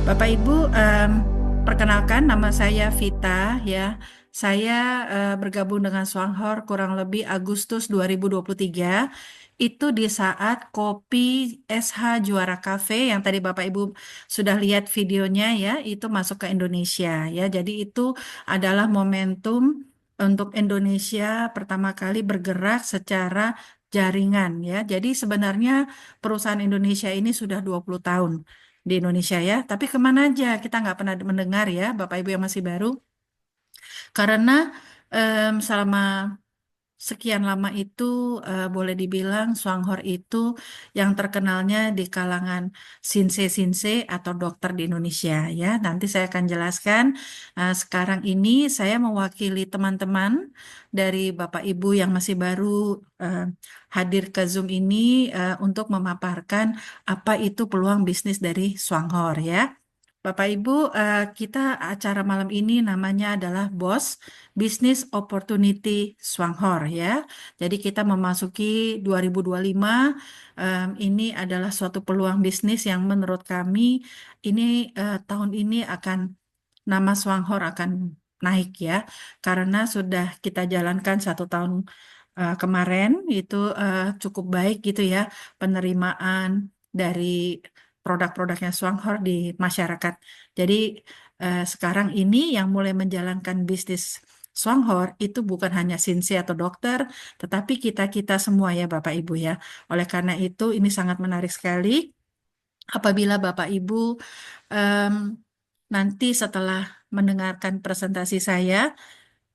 Bapak Ibu, perkenalkan nama saya Vita ya. Saya bergabung dengan Swanghor kurang lebih Agustus 2023. Itu di saat Kopi SH Juara Cafe yang tadi Bapak Ibu sudah lihat videonya ya, itu masuk ke Indonesia ya. Jadi itu adalah momentum untuk Indonesia pertama kali bergerak secara jaringan ya. Jadi sebenarnya perusahaan Indonesia ini sudah 20 tahun di Indonesia ya. Tapi kemana aja kita nggak pernah mendengar ya, Bapak Ibu yang masih baru. Karena selama sekian lama itu boleh dibilang Swanghor itu yang terkenalnya di kalangan sinse-sinse atau dokter di Indonesia ya. Nanti saya akan jelaskan. Sekarang ini saya mewakili teman-teman dari Bapak Ibu yang masih baru eh, hadir ke Zoom ini untuk memaparkan apa itu peluang bisnis dari Swanghor ya. Bapak Ibu, kita acara malam ini namanya adalah BOS, Business Opportunity Swanghor ya. Jadi kita memasuki 2025, ini adalah suatu peluang bisnis yang menurut kami ini tahun ini akan nama Swanghor akan naik ya. Karena sudah kita jalankan 1 tahun kemarin itu cukup baik gitu ya penerimaan dari produk-produknya Swanghor di masyarakat. Jadi sekarang ini yang mulai menjalankan bisnis Swanghor itu bukan hanya sinsi atau dokter, tetapi kita-kita semua ya Bapak Ibu ya. Oleh karena itu ini sangat menarik sekali apabila Bapak Ibu em, nanti setelah mendengarkan presentasi saya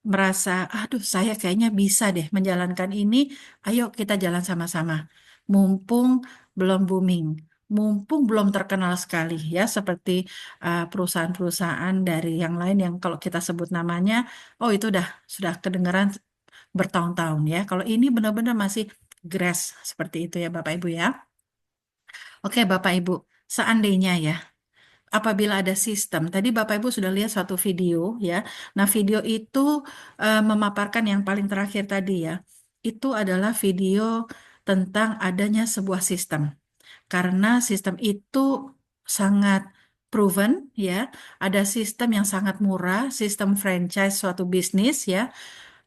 merasa, aduh saya kayaknya bisa deh menjalankan ini, ayo kita jalan sama-sama. Mumpung belum booming, mumpung belum terkenal sekali ya, seperti perusahaan-perusahaan dari yang lain yang kalau kita sebut namanya, oh itu sudah kedengaran bertahun-tahun ya. Kalau ini benar-benar masih grass seperti itu ya Bapak Ibu ya. Oke Bapak Ibu, seandainya ya apabila ada sistem. Tadi Bapak Ibu sudah lihat suatu video ya. Nah, video itu memaparkan yang paling terakhir tadi ya. Itu adalah video tentang adanya sebuah sistem. Karena sistem itu sangat proven ya. Ada sistem yang sangat murah, sistem franchise suatu bisnis ya.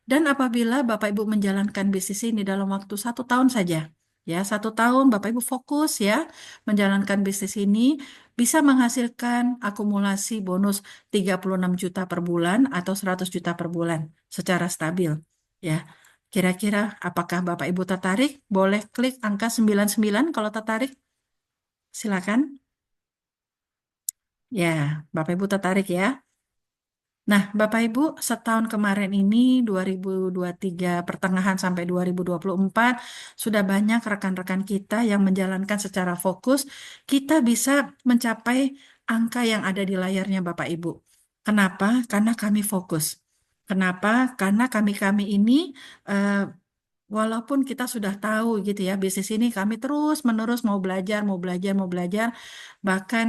Dan apabila Bapak Ibu menjalankan bisnis ini dalam waktu 1 tahun saja, ya 1 tahun Bapak Ibu fokus ya menjalankan bisnis ini bisa menghasilkan akumulasi bonus 36 juta per bulan atau 100 juta per bulan secara stabil. Ya, kira-kira apakah Bapak Ibu tertarik? Boleh klik angka 99 kalau tertarik. Silakan. Ya, Bapak Ibu tertarik ya. Nah, Bapak Ibu, setahun kemarin ini 2023 pertengahan sampai 2024 sudah banyak rekan-rekan kita yang menjalankan secara fokus. Kita bisa mencapai angka yang ada di layarnya Bapak Ibu. Kenapa? Karena kami fokus. Kenapa? Karena kami-kami ini eh, walaupun kita sudah tahu gitu ya bisnis ini kami terus-menerus mau belajar, mau belajar, mau belajar. Bahkan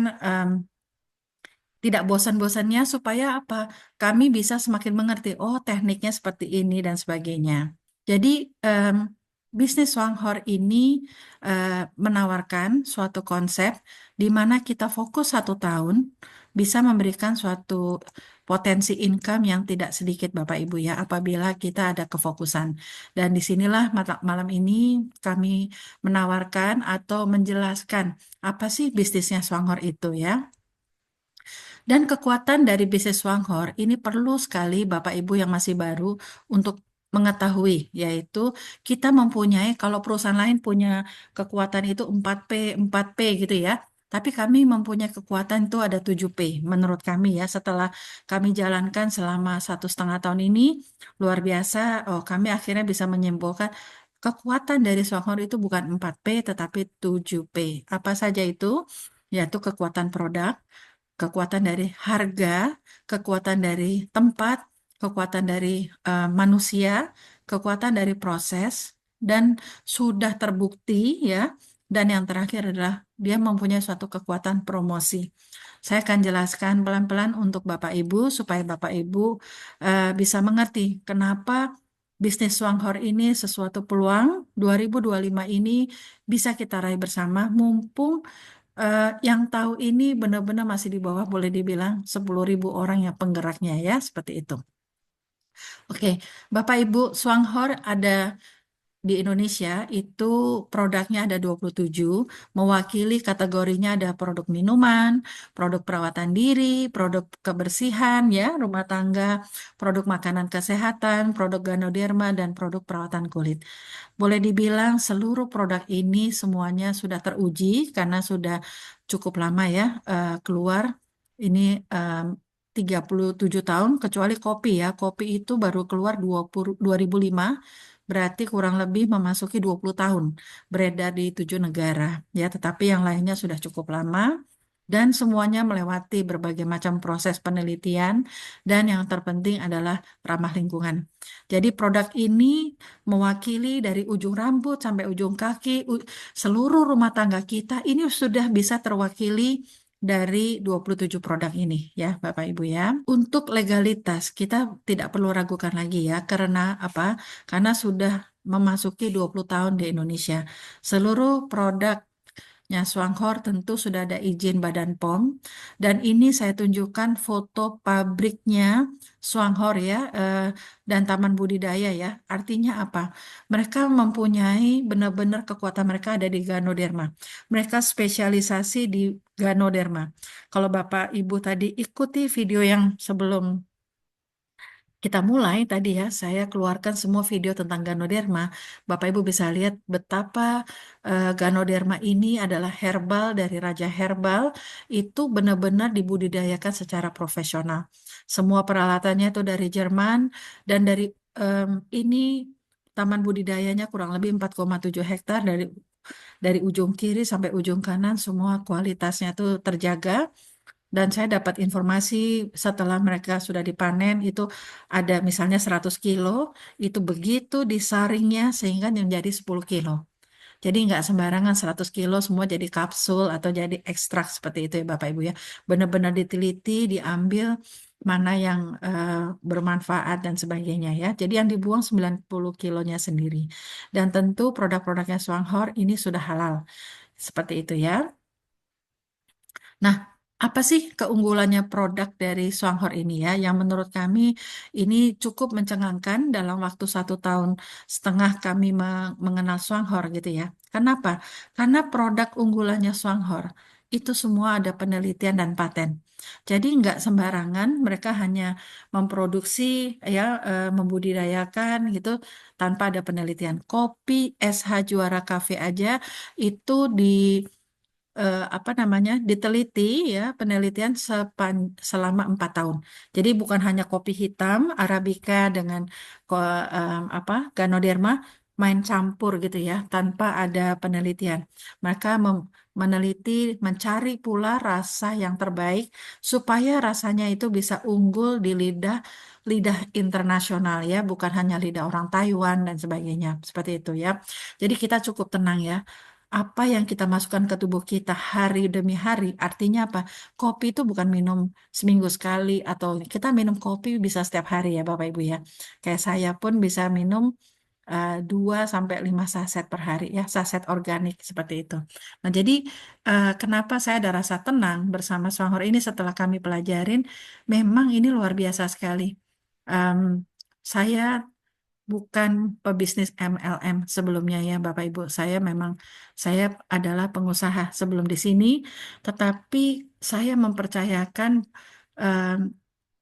tidak bosan-bosannya supaya apa? Kami bisa semakin mengerti, oh tekniknya seperti ini dan sebagainya. Jadi em, bisnis Swanghor ini eh, menawarkan suatu konsep di mana kita fokus 1 tahun bisa memberikan suatu potensi income yang tidak sedikit Bapak Ibu ya apabila kita ada kefokusan. Dan disinilah malam ini kami menawarkan atau menjelaskan apa sih bisnisnya Swanghor itu ya. Dan kekuatan dari bisnis Swanghor ini perlu sekali Bapak Ibu yang masih baru untuk mengetahui, yaitu kita mempunyai, kalau perusahaan lain punya kekuatan itu 4P gitu ya. Tapi kami mempunyai kekuatan itu ada 7P menurut kami ya. Setelah kami jalankan selama 1,5 tahun ini, luar biasa, oh kami akhirnya bisa menyimpulkan kekuatan dari Swanghor itu bukan 4P tetapi 7P. Apa saja itu? Yaitu kekuatan produk, kekuatan dari harga, kekuatan dari tempat, kekuatan dari manusia, kekuatan dari proses, dan sudah terbukti ya. Dan yang terakhir adalah dia mempunyai suatu kekuatan promosi. Saya akan jelaskan pelan-pelan untuk Bapak Ibu supaya Bapak Ibu bisa mengerti kenapa bisnis Swanghor ini sesuatu peluang 2025 ini bisa kita raih bersama mumpung Yang tahu ini benar-benar masih di bawah boleh dibilang 10.000 orang yang penggeraknya ya, seperti itu. Oke, Bapak Ibu, Swanghor ada di Indonesia itu produknya ada 27, mewakili kategorinya ada produk minuman, produk perawatan diri, produk kebersihan ya, rumah tangga, produk makanan kesehatan, produk Ganoderma dan produk perawatan kulit. Boleh dibilang seluruh produk ini semuanya sudah teruji karena sudah cukup lama ya keluar. Ini 37 tahun kecuali kopi ya. Kopi itu baru keluar 2005, berarti kurang lebih memasuki 20 tahun beredar di 7 negara ya, tetapi yang lainnya sudah cukup lama dan semuanya melewati berbagai macam proses penelitian dan yang terpenting adalah ramah lingkungan. Jadi produk ini mewakili dari ujung rambut sampai ujung kaki, seluruh rumah tangga kita ini sudah bisa terwakili dari 27 produk ini ya Bapak Ibu ya. Untuk legalitas kita tidak perlu ragukan lagi ya karena apa? Karena sudah memasuki 20 tahun di Indonesia. Seluruh produknya Swanghor tentu sudah ada izin Badan POM dan ini saya tunjukkan foto pabriknya Swanghor ya dan taman budidaya ya. Artinya apa? Mereka mempunyai benar-benar kekuatan mereka ada di Ganoderma. Mereka spesialisasi di Ganoderma. Kalau Bapak Ibu tadi ikuti video yang sebelum kita mulai tadi ya, saya keluarkan semua video tentang Ganoderma. Bapak Ibu bisa lihat betapa Ganoderma ini adalah herbal dari Raja Herbal, itu benar-benar dibudidayakan secara profesional. Semua peralatannya itu dari Jerman dan dari em, ini taman budidayanya kurang lebih 4,7 hektar dari ujung kiri sampai ujung kanan semua kualitasnya itu terjaga. Dan saya dapat informasi setelah mereka sudah dipanen itu ada misalnya 100 kilo, itu begitu disaringnya sehingga menjadi 10 kilo. Jadi nggak sembarangan 100 kilo semua jadi kapsul atau jadi ekstrak seperti itu ya Bapak Ibu ya. Benar-benar diteliti, diambil mana yang bermanfaat dan sebagainya ya. Jadi yang dibuang 90 kilonya sendiri. Dan tentu produk-produknya Swanghor ini sudah halal. Seperti itu ya. Nah, apa sih keunggulannya produk dari Swanghor ini ya, yang menurut kami ini cukup mencengangkan dalam waktu 1,5 tahun kami mengenal Swanghor gitu ya. Kenapa? Karena produk unggulannya Swanghor itu semua ada penelitian dan paten. Jadi nggak sembarangan mereka hanya memproduksi ya membudidayakan gitu tanpa ada penelitian. Kopi SH Juara Cafe aja itu apa namanya diteliti ya penelitian selama 4 tahun. Jadi bukan hanya kopi hitam Arabica dengan apa Ganoderma main campur gitu ya tanpa ada penelitian. Mereka meneliti mencari pula rasa yang terbaik supaya rasanya itu bisa unggul di lidah lidah internasional ya, bukan hanya lidah orang Taiwan dan sebagainya. Seperti itu ya. Jadi kita cukup tenang ya apa yang kita masukkan ke tubuh kita hari demi hari. Artinya apa? Kopi itu bukan minum seminggu sekali atau kita minum kopi bisa setiap hari ya Bapak Ibu ya. Kayak saya pun bisa minum 2 sampai 5 saset per hari ya, saset organik seperti itu. Nah, jadi kenapa saya ada rasa tenang bersama Swanghor ini setelah kami pelajarin, memang ini luar biasa sekali. Em, saya bukan pebisnis MLM sebelumnya ya Bapak Ibu. Saya adalah pengusaha sebelum di sini, tetapi saya mempercayakan em,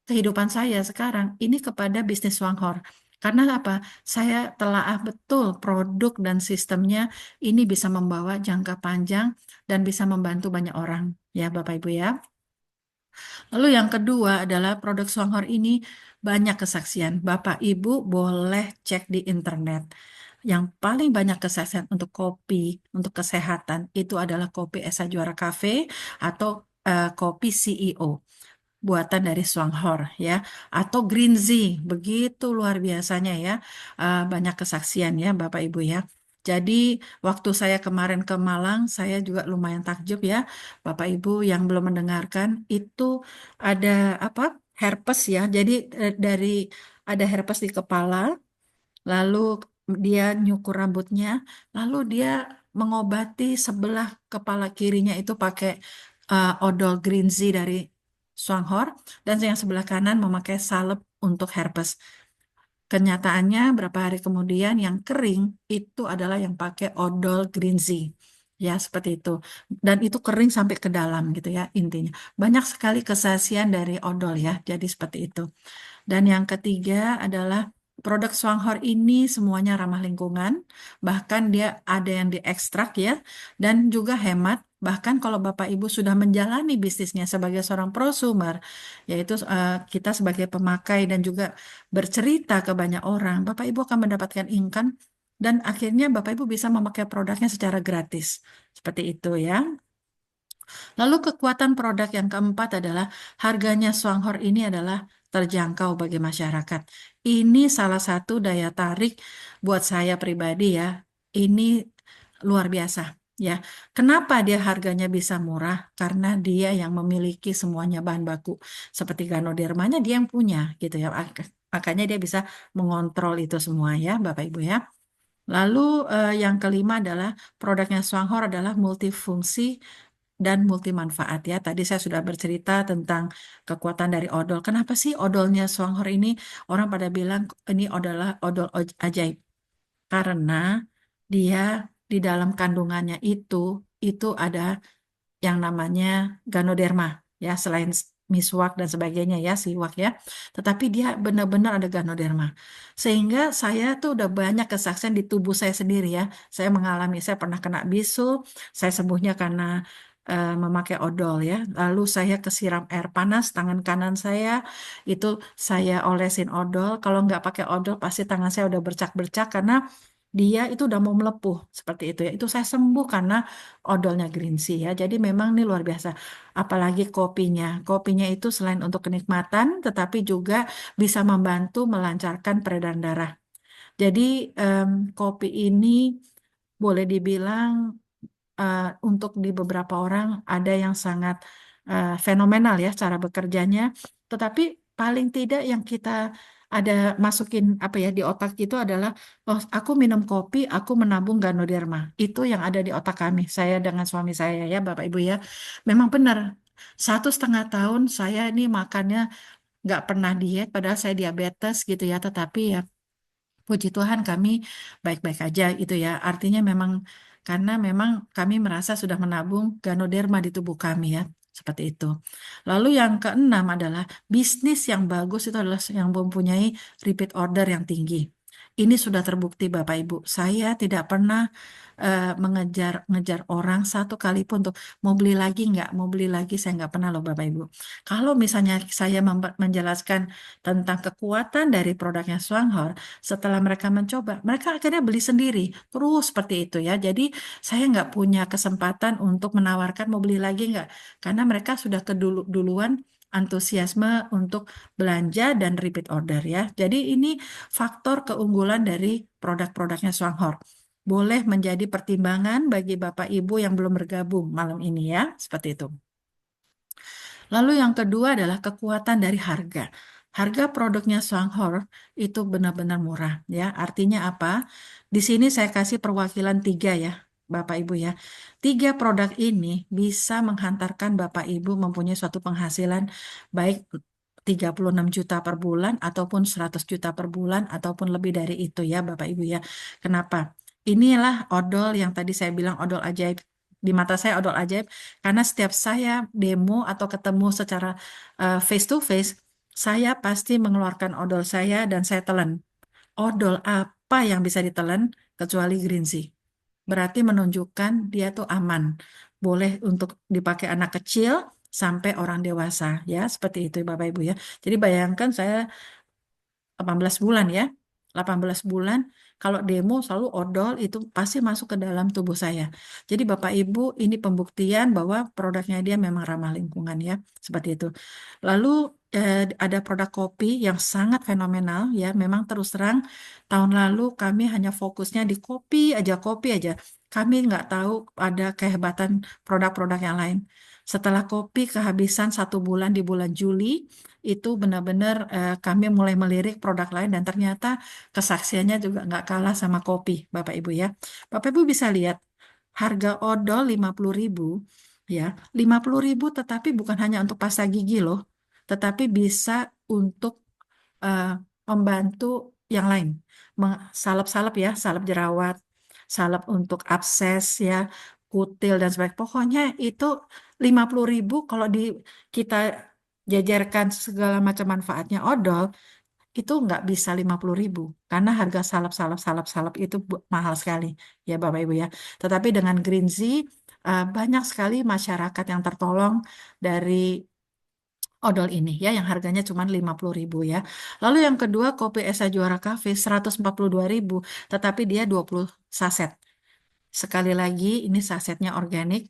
kehidupan saya sekarang ini kepada bisnis Swanghor. Karena apa? Saya telaah betul produk dan sistemnya ini bisa membawa jangka panjang dan bisa membantu banyak orang ya Bapak Ibu ya. Lalu yang kedua adalah produk Songhor ini banyak kesaksian. Bapak Ibu boleh cek di internet. Yang paling banyak kesaksian untuk kopi, untuk kesehatan itu adalah kopi Esa Juara Cafe atau kopi CEO buatan dari Swanghor ya atau Green Zee begitu luar biasanya ya. Banyak kesaksian ya Bapak Ibu ya. Jadi waktu saya kemarin ke Malang saya juga lumayan takjub ya Bapak Ibu yang belum mendengarkan itu ada apa herpes ya. Jadi dari ada herpes di kepala lalu dia nyukur rambutnya lalu dia mengobati sebelah kepala kirinya itu pakai odol green tea dari Swanghor dan yang sebelah kanan memakai salep untuk herpes. Kenyataannya berapa hari kemudian yang kering itu adalah yang pakai odol green tea. Ya, seperti itu. Dan itu kering sampai ke dalam gitu ya intinya. Banyak sekali kesaksian dari odol ya. Jadi seperti itu. Dan yang ketiga adalah produk Swanghor ini semuanya ramah lingkungan, bahkan dia ada yang diekstrak ya, dan juga hemat. Bahkan kalau Bapak Ibu sudah menjalani bisnisnya sebagai seorang prosumer, yaitu kita sebagai pemakai dan juga bercerita ke banyak orang, Bapak Ibu akan mendapatkan income dan akhirnya Bapak Ibu bisa memakai produknya secara gratis. Seperti itu ya. Lalu kekuatan produk yang keempat adalah harganya Swanghor ini adalah terjangkau bagi masyarakat. Ini salah satu daya tarik buat saya pribadi ya. Ini luar biasa ya. Kenapa dia harganya bisa murah? Karena dia yang memiliki semuanya bahan baku. Seperti Ganodermanya dia yang punya gitu ya. Makanya dia bisa mengontrol itu semua ya Bapak Ibu ya. Lalu yang kelima adalah produknya Swanghor adalah multifungsi dan multi manfaat ya. Tadi saya sudah bercerita tentang kekuatan dari odol. Kenapa sih odolnya Swanghor ini orang pada bilang ini adalah odol ajaib? Karena dia di dalam kandungannya itu ada yang namanya Ganoderma ya, selain miswak dan sebagainya ya, siwak ya. Tetapi dia benar-benar ada Ganoderma. Sehingga saya tuh udah banyak kesaksian di tubuh saya sendiri ya. Saya mengalami, saya pernah kena bisul, saya sembuhnya karena memakai odol ya. Lalu saya kesiram air panas tangan kanan saya, itu saya olesin odol. Kalau nggak pakai odol pasti tangan saya udah bercak-bercak karena dia itu udah mau melepuh seperti itu ya. Itu saya sembuh karena odolnya green tea ya. Jadi memang ini luar biasa. Apalagi kopinya. Kopinya itu selain untuk kenikmatan, tetapi juga bisa membantu melancarkan peredaran darah. Jadi em, kopi ini boleh dibilang untuk di beberapa orang ada yang sangat fenomenal ya cara bekerjanya. Tetapi paling tidak yang kita ada masukin apa ya di otak itu adalah, oh aku minum kopi, aku menabung Ganoderma. Itu yang ada di otak kami, saya dengan suami saya ya Bapak Ibu ya. Memang benar, 1,5 tahun saya ini makannya nggak pernah diet, padahal saya diabetes gitu ya. Tetapi ya puji Tuhan kami baik-baik aja itu ya. Artinya memang karena memang kami merasa sudah menabung Ganoderma di tubuh kami ya. Seperti itu. Lalu yang keenam adalah bisnis yang bagus itu adalah yang mempunyai repeat order yang tinggi. Ini sudah terbukti Bapak Ibu. Saya tidak pernah mengejar orang satu kali pun untuk mau beli lagi nggak, mau beli lagi saya nggak pernah loh Bapak Ibu. Kalau misalnya saya menjelaskan tentang kekuatan dari produknya Swanghor, setelah mereka mencoba, mereka akhirnya beli sendiri. Terus seperti itu ya. Jadi saya nggak punya kesempatan untuk menawarkan mau beli lagi nggak. Karena mereka sudah keduluan antusiasme untuk belanja dan repeat order ya. Jadi ini faktor keunggulan dari produk-produknya Swanghor. Boleh menjadi pertimbangan bagi Bapak Ibu yang belum bergabung malam ini ya. Seperti itu. Lalu yang kedua adalah kekuatan dari harga. Harga produknya Swanghor itu benar-benar murah ya. Artinya apa? Di sini saya kasih perwakilan tiga ya, Bapak Ibu ya. Tiga produk ini bisa menghantarkan Bapak Ibu mempunyai suatu penghasilan baik 36 juta per bulan ataupun 100 juta per bulan ataupun lebih dari itu ya Bapak Ibu ya. Kenapa? Inilah odol yang tadi saya bilang odol ajaib. Di mata saya odol ajaib karena setiap saya demo atau ketemu secara face to face, saya pasti mengeluarkan odol saya dan saya telan. Odol apa yang bisa ditelan kecuali green tea. Berarti menunjukkan dia tuh aman. Boleh untuk dipakai anak kecil sampai orang dewasa ya, seperti itu Bapak Ibu ya. Jadi bayangkan saya 18 bulan ya. 18 bulan kalau demo selalu odol itu pasti masuk ke dalam tubuh saya. Jadi Bapak Ibu ini pembuktian bahwa produknya dia memang ramah lingkungan ya, seperti itu. Lalu ada produk kopi yang sangat fenomenal ya, memang terus terang tahun lalu kami hanya fokusnya di kopi aja kopi aja. Kami nggak tahu ada kehebatan produk-produk yang lain. Setelah kopi kehabisan 1 bulan di bulan Juli, itu benar-benar kami mulai melirik produk lain dan ternyata kesaksiannya juga nggak kalah sama kopi, Bapak Ibu ya. Bapak Ibu bisa lihat harga odol 50.000 ya. 50.000 tetapi bukan hanya untuk pasta gigi loh, tetapi bisa untuk eh, membantu yang lain. Salep-salep ya, salep jerawat, salep untuk abses ya, kutil dan sebagainya. Pokoknya itu 50.000 kalau kita jajarkan segala macam manfaatnya odol, itu nggak bisa 50.000 karena harga salep itu mahal sekali ya Bapak Ibu ya. Tetapi dengan Greenzy banyak sekali masyarakat yang tertolong dari odol ini ya yang harganya cuma 50.000 ya. Lalu yang kedua kopi Esa Juara Cafe 142.000 tetapi dia 20 saset. Sekali lagi ini sasetnya organik.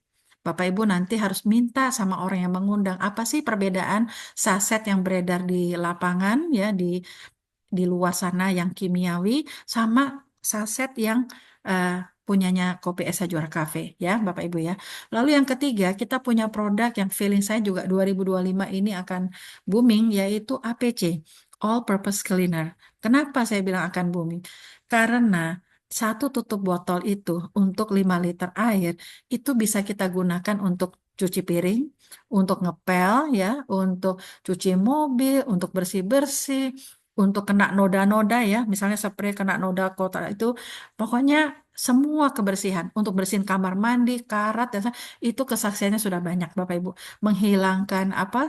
Bapak Ibu nanti harus minta sama orang yang mengundang apa sih perbedaan saset yang beredar di lapangan ya di luar sana yang kimiawi sama saset yang eh, punyanya Kopi Esa Juara Cafe ya Bapak Ibu ya. Lalu yang ketiga kita punya produk yang feeling saya juga 2025 ini akan booming yaitu APC All Purpose Cleaner. Kenapa saya bilang akan booming? Karena satu tutup botol itu untuk 5 liter air itu bisa kita gunakan untuk cuci piring, untuk ngepel ya, untuk cuci mobil, untuk bersih-bersih, untuk kena noda-noda ya, misalnya spray kena noda kotor itu, pokoknya semua kebersihan untuk bersihin kamar mandi, karat dan itu kesaksiannya sudah banyak Bapak Ibu. Menghilangkan apa?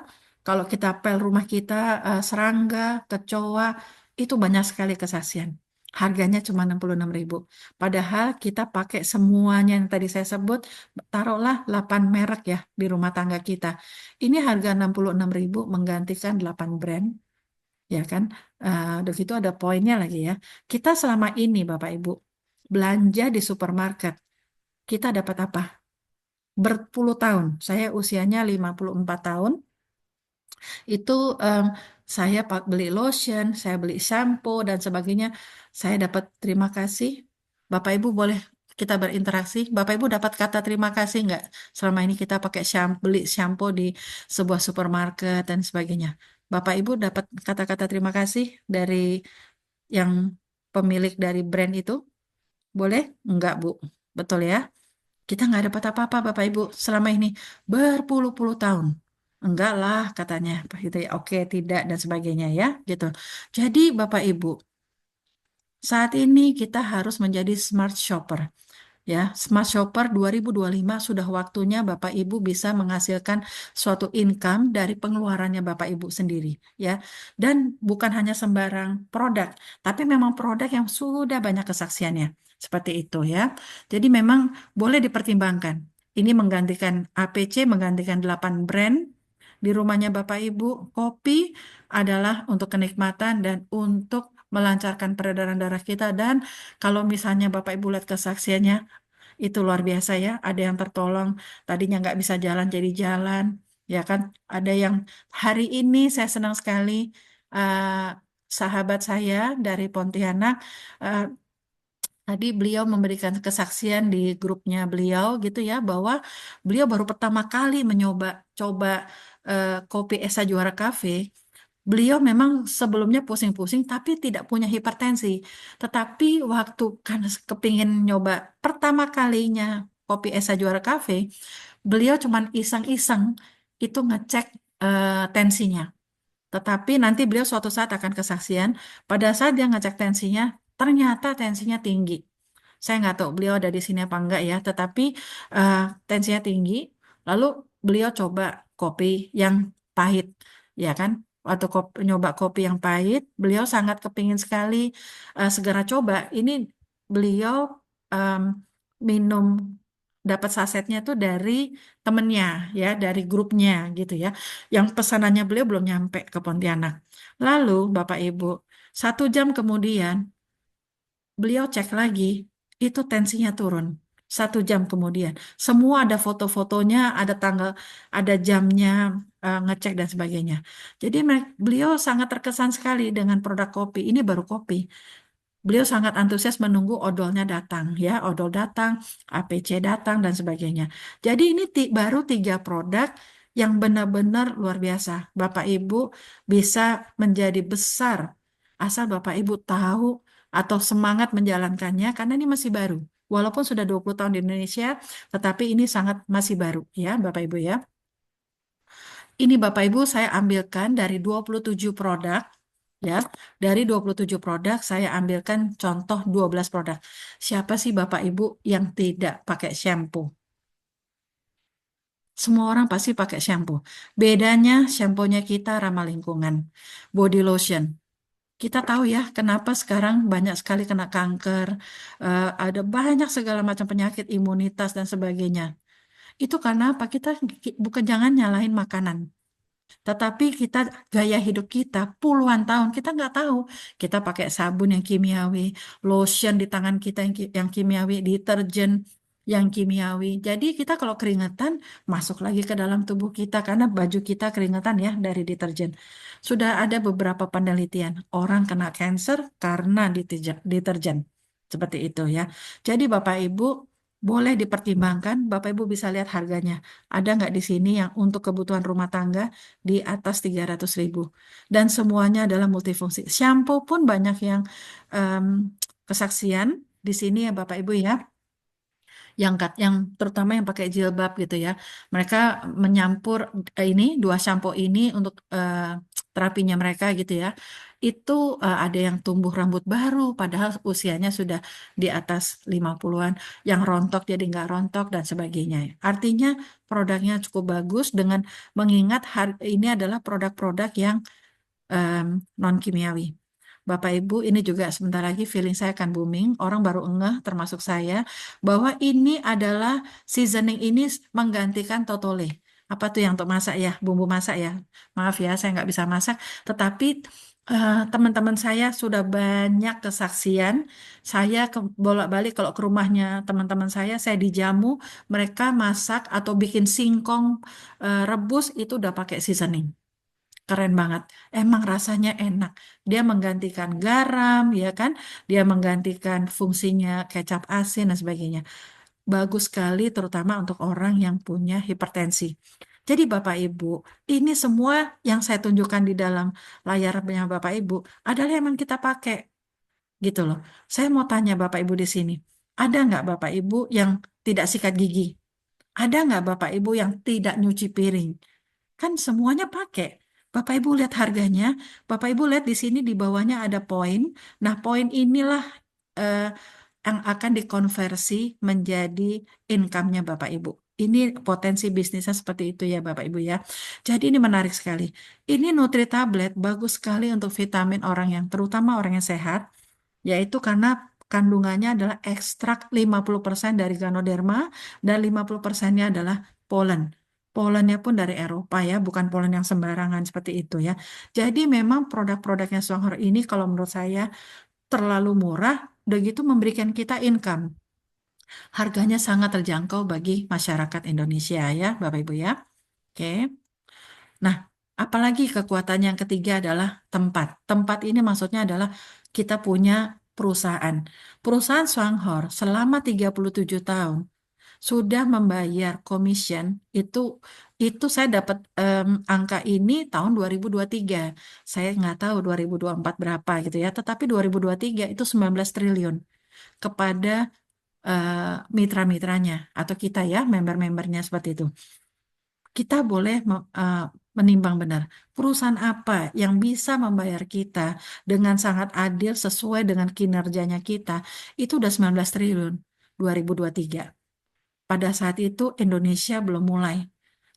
Kalau kita pel rumah kita serangga, kecoa, itu banyak sekali kesaksian. Harganya cuma 66.000. Padahal kita pakai semuanya yang tadi saya sebut, taruhlah 8 merek ya di rumah tangga kita. Ini harga 66.000 menggantikan 8 brand ya kan. Udah gitu ada poinnya lagi ya. Kita selama ini Bapak Ibu belanja di supermarket, kita dapat apa? Berpuluh tahun. Saya usianya 54 tahun. Itu saya beli lotion, saya beli shampoo dan sebagainya. Saya dapat terima kasih. Bapak Ibu boleh kita berinteraksi. Bapak Ibu dapat kata terima kasih nggak? Selama ini kita pakai beli shampoo di sebuah supermarket dan sebagainya. Bapak Ibu dapat kata-kata terima kasih dari yang pemilik dari brand itu? Boleh? Enggak, Bu. Betul ya? Kita nggak dapat apa-apa, Bapak Ibu, selama ini berpuluh-puluh tahun. Enggak lah, katanya. Gitu ya. Oke, tidak, dan sebagainya ya. Gitu. Jadi, Bapak Ibu, saat ini kita harus menjadi smart shopper. Ya, Smart Shopper 2025 sudah waktunya Bapak Ibu bisa menghasilkan suatu income dari pengeluarannya Bapak Ibu sendiri, ya. Dan bukan hanya sembarang produk, tapi memang produk yang sudah banyak kesaksiannya. Seperti itu ya. Jadi memang boleh dipertimbangkan. Ini menggantikan APC, menggantikan 8 brand di rumahnya Bapak Ibu. Kopi adalah untuk kenikmatan dan untuk melancarkan peredaran darah kita dan kalau misalnya Bapak Ibu lihat kesaksiannya itu luar biasa ya. Ada yang tertolong, tadinya nggak bisa jalan jadi jalan, ya kan? Ada yang hari ini saya senang sekali eh, sahabat saya dari Pontianak eh, tadi beliau memberikan kesaksian di grupnya beliau gitu ya bahwa beliau baru pertama kali coba kopi Esa Juara Cafe. Beliau memang sebelumnya pusing-pusing tapi tidak punya hipertensi. Tetapi waktu kan kepingin nyoba pertama kalinya kopi Esa Juara Cafe, beliau cuman iseng-iseng itu ngecek tensinya. Tetapi nanti beliau suatu saat akan kesaksian, pada saat dia ngecek tensinya, ternyata tensinya tinggi. Saya nggak tahu beliau ada di sini apa enggak ya, tetapi eh, tensinya tinggi. Lalu beliau coba kopi yang pahit, ya kan? Waktu nyoba kopi yang pahit, beliau sangat kepingin sekali segera coba. Ini beliau em, minum dapat sasetnya tuh dari temennya, ya, dari grupnya gitu ya. Yang pesanannya beliau belum nyampe ke Pontianak. Lalu Bapak Ibu, 1 jam kemudian beliau cek lagi, itu tensinya turun. 1 jam kemudian, semua ada foto-fotonya, ada tanggal, ada jamnya, ngecek dan sebagainya. Jadi beliau sangat terkesan sekali dengan produk kopi. Ini baru kopi. Beliau sangat antusias menunggu odolnya datang, ya, odol datang, APC datang dan sebagainya. Jadi ini baru 3 produk yang benar-benar luar biasa. Bapak Ibu bisa menjadi besar asal Bapak Ibu tahu atau semangat menjalankannya karena ini masih baru. Walaupun sudah 20 tahun di Indonesia, tetapi ini sangat masih baru ya Bapak Ibu ya. Ini Bapak Ibu saya ambilkan dari 27 produk ya. Dari 27 produk saya ambilkan contoh 12 produk. Siapa sih Bapak Ibu yang tidak pakai shampoo? Semua orang pasti pakai shampoo. Bedanya shampoo-nya kita ramah lingkungan. Body lotion. Kita tahu ya kenapa sekarang banyak sekali kena kanker, ada banyak segala macam penyakit imunitas dan sebagainya. Itu karena apa? Kita bukan jangan nyalahin makanan. Tetapi kita gaya hidup kita puluhan tahun kita nggak tahu. Kita pakai sabun yang kimiawi, lotion di tangan kita yang kimiawi, deterjen yang kimiawi. Jadi kita kalau keringetan masuk lagi ke dalam tubuh kita karena baju kita keringetan ya dari deterjen. Sudah ada beberapa penelitian orang kena cancer karena deterjen. Seperti itu ya. Jadi Bapak Ibu boleh dipertimbangkan, Bapak Ibu bisa lihat harganya. Ada nggak di sini yang untuk kebutuhan rumah tangga di atas 300.000. Dan semuanya adalah multifungsi. Shampoo pun banyak yang em, kesaksian di sini ya Bapak Ibu ya yang terutama yang pakai jilbab gitu ya. Mereka menyampur ini dua shampoo ini untuk terapinya mereka gitu ya. Itu ada yang tumbuh rambut baru padahal usianya sudah di atas 50-an, yang rontok jadi nggak rontok dan sebagainya. Artinya produknya cukup bagus dengan mengingat ini adalah produk-produk yang non kimiawi. Bapak Ibu, ini juga sebentar lagi feeling saya akan booming. Orang baru ngeh, termasuk saya, bahwa ini adalah seasoning ini menggantikan totole. Apa tuh yang untuk masak ya, bumbu masak ya. Maaf ya, saya nggak bisa masak. Tetapi teman-teman saya sudah banyak kesaksian. Saya bolak-balik kalau ke rumahnya teman-teman saya dijamu, mereka masak atau bikin singkong rebus itu udah pakai seasoning. Keren banget. Emang rasanya enak. Dia menggantikan garam, ya kan? Dia menggantikan fungsinya kecap asin dan sebagainya. Bagus sekali terutama untuk orang yang punya hipertensi. Jadi Bapak Ibu, ini semua yang saya tunjukkan di dalam layarnya Bapak Ibu adalah yang kita pakai gitu loh. Saya mau tanya Bapak Ibu di sini, ada nggak Bapak Ibu yang tidak sikat gigi? Ada nggak Bapak Ibu yang tidak nyuci piring? Kan semuanya pakai. Bapak Ibu lihat harganya, Bapak Ibu lihat di sini di bawahnya ada poin. Nah, poin inilah eh, yang akan dikonversi menjadi income-nya Bapak Ibu. Ini potensi bisnisnya seperti itu ya Bapak Ibu ya. Jadi ini menarik sekali. Ini Nutri Tablet bagus sekali untuk vitamin orang yang terutama orang yang sehat, yaitu karena kandungannya adalah ekstrak 50% dari Ganoderma dan 50%-nya adalah polen. Polennya pun dari Eropa ya, bukan polen yang sembarangan seperti itu ya. Jadi memang produk-produknya Songhor ini kalau menurut saya terlalu murah, udah gitu memberikan kita income. Harganya sangat terjangkau bagi masyarakat Indonesia ya, Bapak Ibu ya. Oke. Nah, apalagi kekuatan yang ketiga adalah tempat. Tempat ini maksudnya adalah kita punya perusahaan. Perusahaan Swanghor selama 37 tahun sudah membayar commission itu saya dapat angka ini tahun 2023. Saya nggak tahu 2024 berapa gitu ya, tetapi 2023 itu 19 triliun kepada mitra-mitranya atau kita ya, member-membernya seperti itu. Kita boleh menimbang benar perusahaan apa yang bisa membayar kita dengan sangat adil sesuai dengan kinerjanya kita. Itu udah 19 triliun 2023. Pada saat itu Indonesia belum mulai.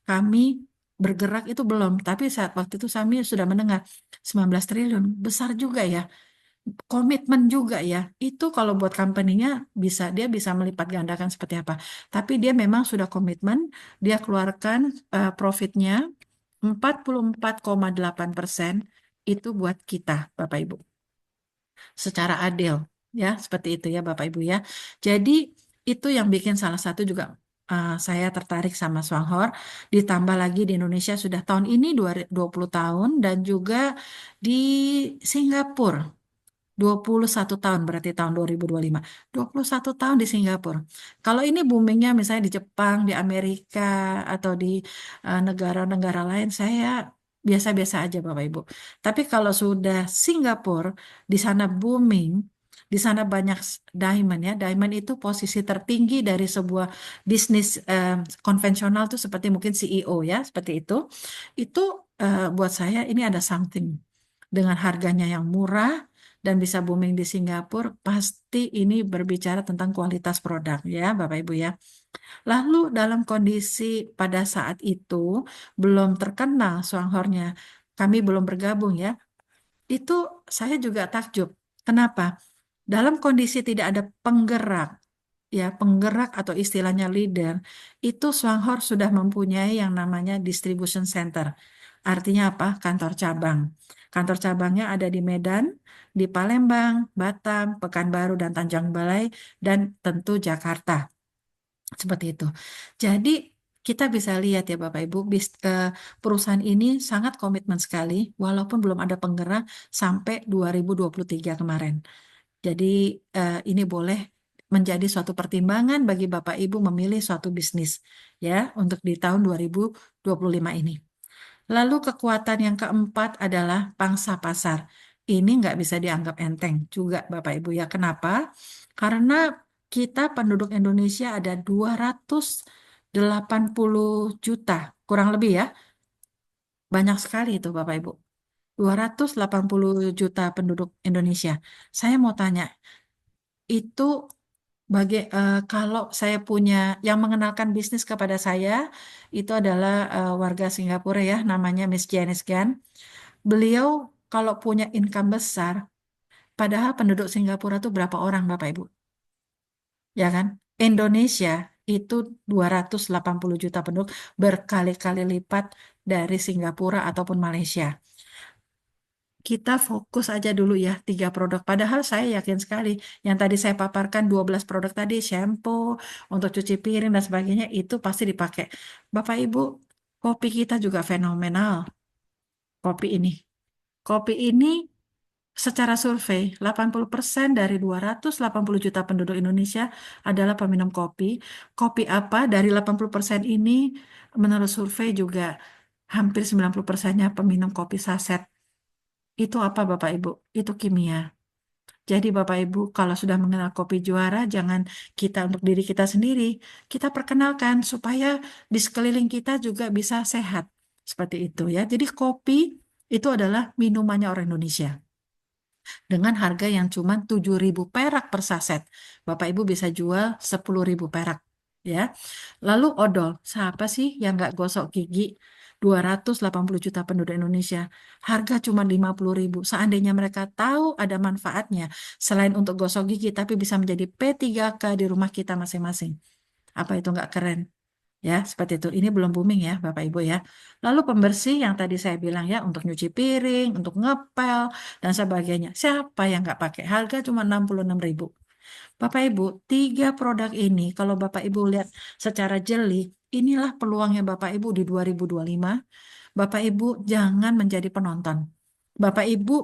Kami bergerak itu belum, tapi saat waktu itu kami sudah mendengar 19 triliun, besar juga ya. Komitmen juga ya. Itu kalau buat company-nya dia bisa melipat gandakan seperti apa. Tapi dia memang sudah komitmen, dia keluarkan profitnya 44,8% itu buat kita, Bapak Ibu. Secara adil, ya, seperti itu ya Bapak Ibu ya. Jadi itu yang bikin salah satu juga saya tertarik sama Swanghor. Ditambah lagi di Indonesia sudah tahun ini 20 tahun dan juga di Singapura 21 tahun berarti tahun 2025. 21 tahun di Singapura. Kalau ini boomingnya misalnya di Jepang, di Amerika, atau di negara-negara lain, saya biasa-biasa aja Bapak Ibu. Tapi kalau sudah Singapura, di sana booming, Di sana banyak diamond ya. Diamond itu posisi tertinggi dari sebuah bisnis konvensional tuh seperti mungkin CEO ya, seperti itu. Itu buat saya ini ada something dengan harganya yang murah dan bisa booming di Singapura, pasti ini berbicara tentang kualitas produk ya, Bapak Ibu ya. Lalu dalam kondisi pada saat itu belum terkenal Swanghornya, kami belum bergabung ya. Itu saya juga takjub. Kenapa? Dalam kondisi tidak ada penggerak, ya penggerak atau istilahnya leader, itu Swanghor sudah mempunyai yang namanya distribution center. Artinya apa? Kantor cabang. Kantor cabangnya ada di Medan, di Palembang, Batam, Pekanbaru, dan Tanjung Balai, dan tentu Jakarta. Seperti itu. Jadi kita bisa lihat ya Bapak Ibu, perusahaan ini sangat komitmen sekali, walaupun belum ada penggerak sampai 2023 kemarin. Jadi ini boleh menjadi suatu pertimbangan bagi Bapak Ibu memilih suatu bisnis ya untuk di tahun 2025 ini. Lalu kekuatan yang keempat adalah pangsa pasar. Ini nggak bisa dianggap enteng juga Bapak Ibu ya. Kenapa? Karena kita penduduk Indonesia ada 280 juta, kurang lebih ya. Banyak sekali itu Bapak Ibu. 280 juta penduduk Indonesia. Saya mau tanya, itu kalau saya punya yang mengenalkan bisnis kepada saya itu adalah warga Singapura ya, namanya Miss Janice Gan. Beliau kalau punya income besar, padahal penduduk Singapura itu berapa orang Bapak Ibu? Ya kan? Indonesia itu 280 juta penduduk, berkali-kali lipat dari Singapura ataupun Malaysia. Kita fokus aja dulu ya 3 produk. Padahal saya yakin sekali yang tadi saya paparkan 12 produk tadi, shampoo, untuk cuci piring dan sebagainya itu pasti dipakai. Bapak Ibu, kopi kita juga fenomenal. Kopi ini. Kopi ini secara survei 80% dari 280 juta penduduk Indonesia adalah peminum kopi. Kopi apa dari 80% ini menurut survei juga hampir 90%-nya peminum kopi saset. Itu apa Bapak Ibu? Itu kimia. Jadi Bapak Ibu, kalau sudah mengenal kopi juara, jangan kita untuk diri kita sendiri, kita perkenalkan supaya di sekeliling kita juga bisa sehat. Seperti itu ya. Jadi kopi itu adalah minumannya orang Indonesia dengan harga yang cuma 7.000 perak per saset. Bapak Ibu bisa jual 10.000 perak. Ya. Lalu odol, siapa sih yang nggak gosok gigi? 280 juta penduduk Indonesia. Harga cuma 50.000. Seandainya mereka tahu ada manfaatnya, selain untuk gosok gigi, tapi bisa menjadi P3K di rumah kita masing-masing. Apa itu nggak keren? Ya, seperti itu. Ini belum booming ya, Bapak Ibu ya. Lalu pembersih yang tadi saya bilang ya, untuk nyuci piring, untuk ngepel, dan sebagainya. Siapa yang nggak pakai? Harga cuma 66.000. Bapak Ibu, 3 produk ini, kalau Bapak Ibu lihat secara jeli, inilah peluangnya Bapak Ibu di 2025. Bapak Ibu jangan menjadi penonton. Bapak Ibu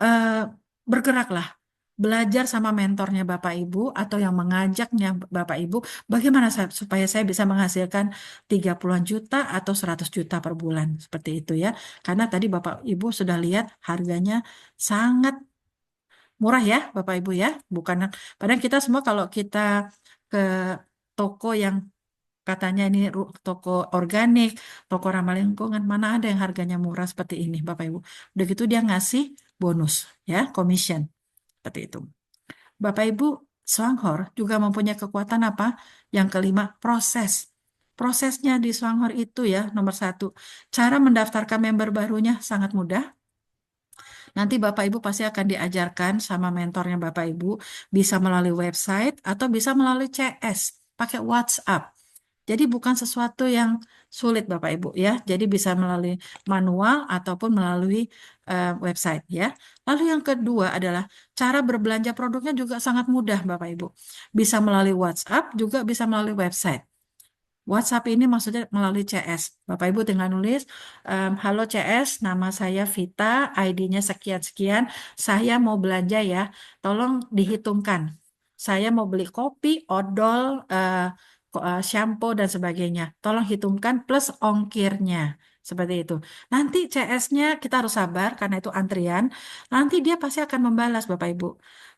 eh, bergeraklah, belajar sama mentornya Bapak Ibu atau yang mengajaknya Bapak Ibu, bagaimana supaya saya bisa menghasilkan 30-an juta atau 100 juta per bulan, seperti itu ya. Karena tadi Bapak Ibu sudah lihat harganya sangat murah ya, Bapak Ibu ya. Bukan, padahal kita semua kalau kita ke toko yang katanya ini toko organik, toko ramah lingkungan, mana ada yang harganya murah seperti ini, Bapak Ibu. Udah gitu dia ngasih bonus, ya, commission, seperti itu. Bapak Ibu, Swanghor juga mempunyai kekuatan apa? Yang kelima, proses. Prosesnya di Swanghor itu ya, nomor satu, cara mendaftarkan member barunya sangat mudah. Nanti Bapak Ibu pasti akan diajarkan sama mentornya Bapak Ibu, bisa melalui website atau bisa melalui CS, pakai WhatsApp. Jadi bukan sesuatu yang sulit Bapak Ibu ya. Jadi bisa melalui manual ataupun melalui website ya. Lalu yang kedua adalah cara berbelanja produknya juga sangat mudah Bapak Ibu. Bisa melalui WhatsApp, juga bisa melalui website. WhatsApp ini maksudnya melalui CS. Bapak Ibu tinggal nulis, halo CS, nama saya Vita, ID-nya sekian-sekian, saya mau belanja ya, tolong dihitungkan. Saya mau beli kopi, odol, shampoo, dan sebagainya. Tolong hitungkan plus ongkirnya. Seperti itu. Nanti CS-nya kita harus sabar karena itu antrian. Nanti dia pasti akan membalas Bapak Ibu.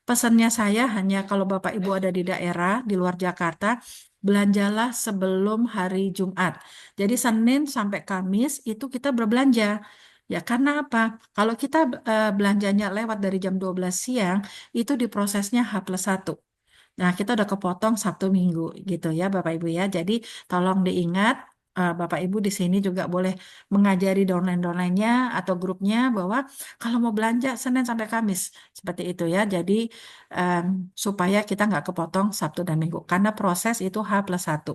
Pesannya saya hanya kalau Bapak Ibu ada di daerah di luar Jakarta, belanjalah sebelum hari Jumat. Jadi Senin sampai Kamis itu kita berbelanja. Ya, karena apa? Kalau kita belanjanya lewat dari jam 12 siang, itu diprosesnya H+1. Nah, kita udah kepotong Sabtu Minggu gitu ya Bapak Ibu ya. Jadi tolong diingat, Bapak Ibu di sini juga boleh mengajari downline-downline-nya atau grupnya bahwa kalau mau belanja Senin sampai Kamis seperti itu ya. Jadi em, supaya kita nggak kepotong Sabtu dan Minggu karena proses itu H+1.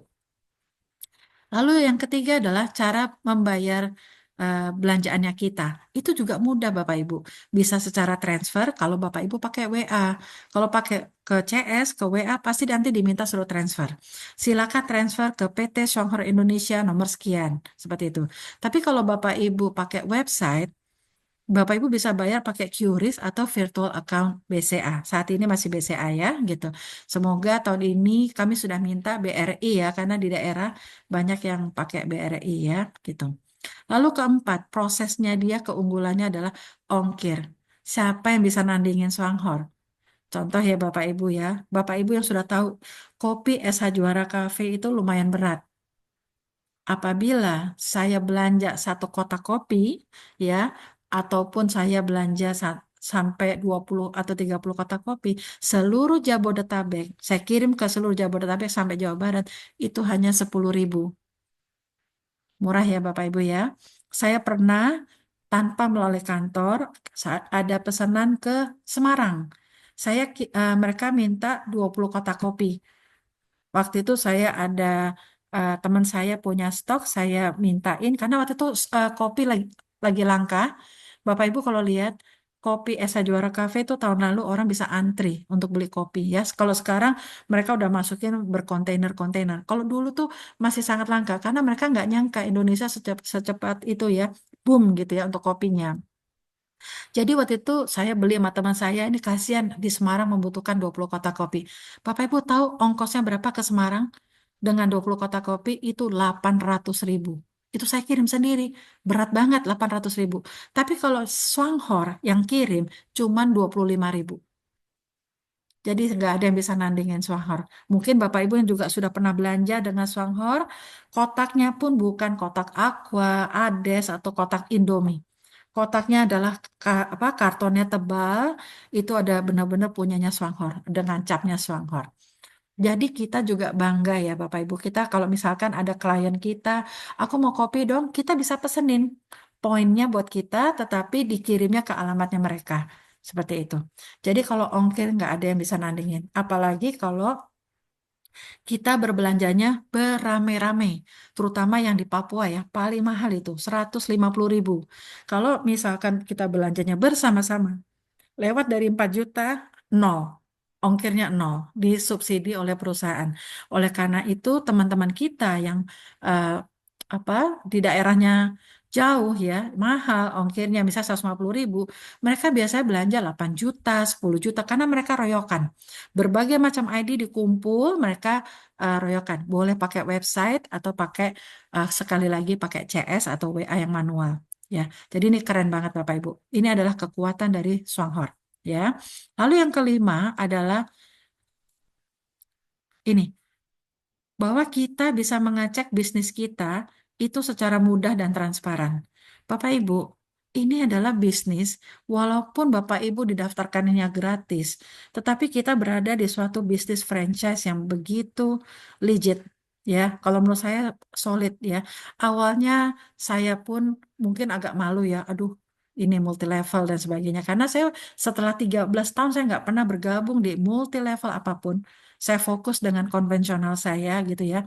Lalu yang ketiga adalah cara membayar belanjaannya kita. Itu juga mudah Bapak Ibu. Bisa secara transfer kalau Bapak Ibu pakai WA. Kalau pakai ke CS, ke WA pasti nanti diminta suruh transfer. Silakan transfer ke PT Songhor Indonesia nomor sekian. Seperti itu. Tapi kalau Bapak Ibu pakai website, Bapak Ibu bisa bayar pakai QRIS atau virtual account BCA. Saat ini masih BCA ya, gitu. Semoga tahun ini kami sudah minta BRI ya, karena di daerah banyak yang pakai BRI ya, gitu. Lalu keempat, prosesnya dia keunggulannya adalah ongkir. Siapa yang bisa nandingin Swanghor? Contoh ya Bapak Ibu ya, Bapak Ibu yang sudah tahu kopi SH Juara Cafe itu lumayan berat. Apabila saya belanja satu kotak kopi, ya, ataupun saya belanja sampai 20 atau 30 kotak kopi, seluruh Jabodetabek, saya kirim ke seluruh Jabodetabek sampai Jawa Barat, itu hanya 10.000. Murah ya Bapak Ibu ya. Saya pernah tanpa melalui kantor, saat ada pesanan ke Semarang. Mereka minta 20 kotak kopi. Waktu itu saya ada teman saya punya stok, saya mintain karena waktu itu kopi lagi langka. Bapak Ibu kalau lihat kopi Esa Juara Cafe itu tahun lalu orang bisa antri untuk beli kopi ya. Kalau sekarang mereka udah masukin berkontainer-kontainer. Kalau dulu tuh masih sangat langka karena mereka nggak nyangka Indonesia secepat itu ya boom gitu ya untuk kopinya. Jadi waktu itu saya beli sama teman saya, ini kasihan di Semarang membutuhkan 20 kotak kopi. Bapak Ibu tahu ongkosnya berapa ke Semarang? Dengan 20 kotak kopi itu 800.000. Itu saya kirim sendiri. Berat banget 800.000. Tapi kalau Swanghor yang kirim cuman 25.000. Jadi nggak ada yang bisa nandingin Swanghor. Mungkin Bapak Ibu yang juga sudah pernah belanja dengan Swanghor, kotaknya pun bukan kotak Aqua, Ades, atau kotak Indomie. Kotaknya adalah kartonnya tebal, itu ada benar-benar punyanya Swanghor dengan capnya Swanghor. Jadi kita juga bangga ya Bapak Ibu. Kita kalau misalkan ada klien kita, aku mau kopi dong, kita bisa pesenin. Poinnya buat kita, tetapi dikirimnya ke alamatnya mereka. Seperti itu. Jadi kalau ongkir nggak ada yang bisa nandingin. Apalagi kalau kita berbelanjanya beramai-ramai. Terutama yang di Papua ya, paling mahal itu 150.000. Kalau misalkan kita belanjanya bersama-sama, lewat dari 4 juta, nol. Ongkirnya nol, disubsidi oleh perusahaan. Oleh karena itu, teman-teman kita yang eh, apa di daerahnya jauh ya, mahal ongkirnya, misal 150.000, mereka biasanya belanja 8 juta, 10 juta, karena mereka royokan. Berbagai macam ID dikumpul, mereka royokan. Boleh pakai website atau pakai, sekali lagi pakai CS atau WA yang manual. Ya, jadi ini keren banget Bapak Ibu. Ini adalah kekuatan dari Swanghor. Ya, lalu yang kelima adalah ini, bahwa kita bisa mengecek bisnis kita itu secara mudah dan transparan. Bapak Ibu, ini adalah bisnis, walaupun Bapak Ibu didaftarkannya gratis, tetapi kita berada di suatu bisnis franchise yang begitu legit. Ya, kalau menurut saya solid ya. Awalnya saya pun mungkin agak malu ya, aduh ini multi level dan sebagainya. Karena saya setelah 13 tahun saya nggak pernah bergabung di multi level apapun. Saya fokus dengan konvensional saya gitu ya.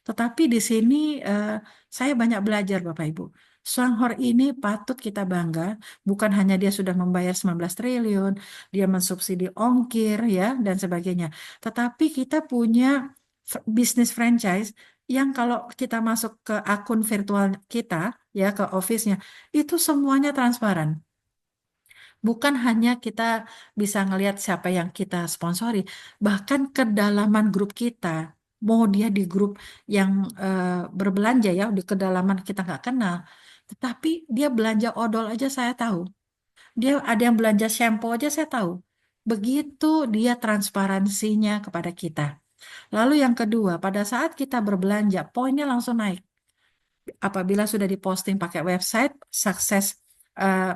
Tetapi di sini eh, saya banyak belajar Bapak Ibu. Swanghor ini patut kita bangga, bukan hanya dia sudah membayar 19 triliun, dia mensubsidi ongkir ya dan sebagainya. Tetapi kita punya bisnis franchise yang kalau kita masuk ke akun virtual kita ya ke office-nya itu semuanya transparan. Bukan hanya kita bisa ngelihat siapa yang kita sponsori, bahkan kedalaman grup kita, mau dia di grup yang berbelanja ya, di kedalaman kita nggak kenal, tetapi dia belanja odol aja saya tahu. Dia ada yang belanja shampoo aja saya tahu. Begitu dia transparansinya kepada kita. Lalu yang kedua, pada saat kita berbelanja, poinnya langsung naik. Apabila sudah diposting pakai website, sukses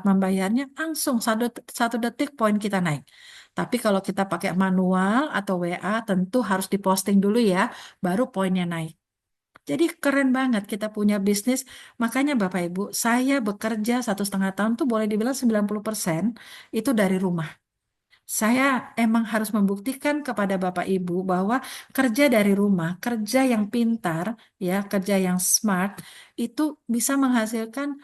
membayarnya, langsung satu detik poin kita naik. Tapi kalau kita pakai manual atau WA, tentu harus diposting dulu ya, baru poinnya naik. Jadi keren banget kita punya bisnis. Makanya Bapak Ibu, saya bekerja 1,5 tahun tuh boleh dibilang 90% itu dari rumah. Saya emang harus membuktikan kepada Bapak Ibu bahwa kerja dari rumah, kerja yang pintar, ya, kerja yang smart, itu bisa menghasilkan,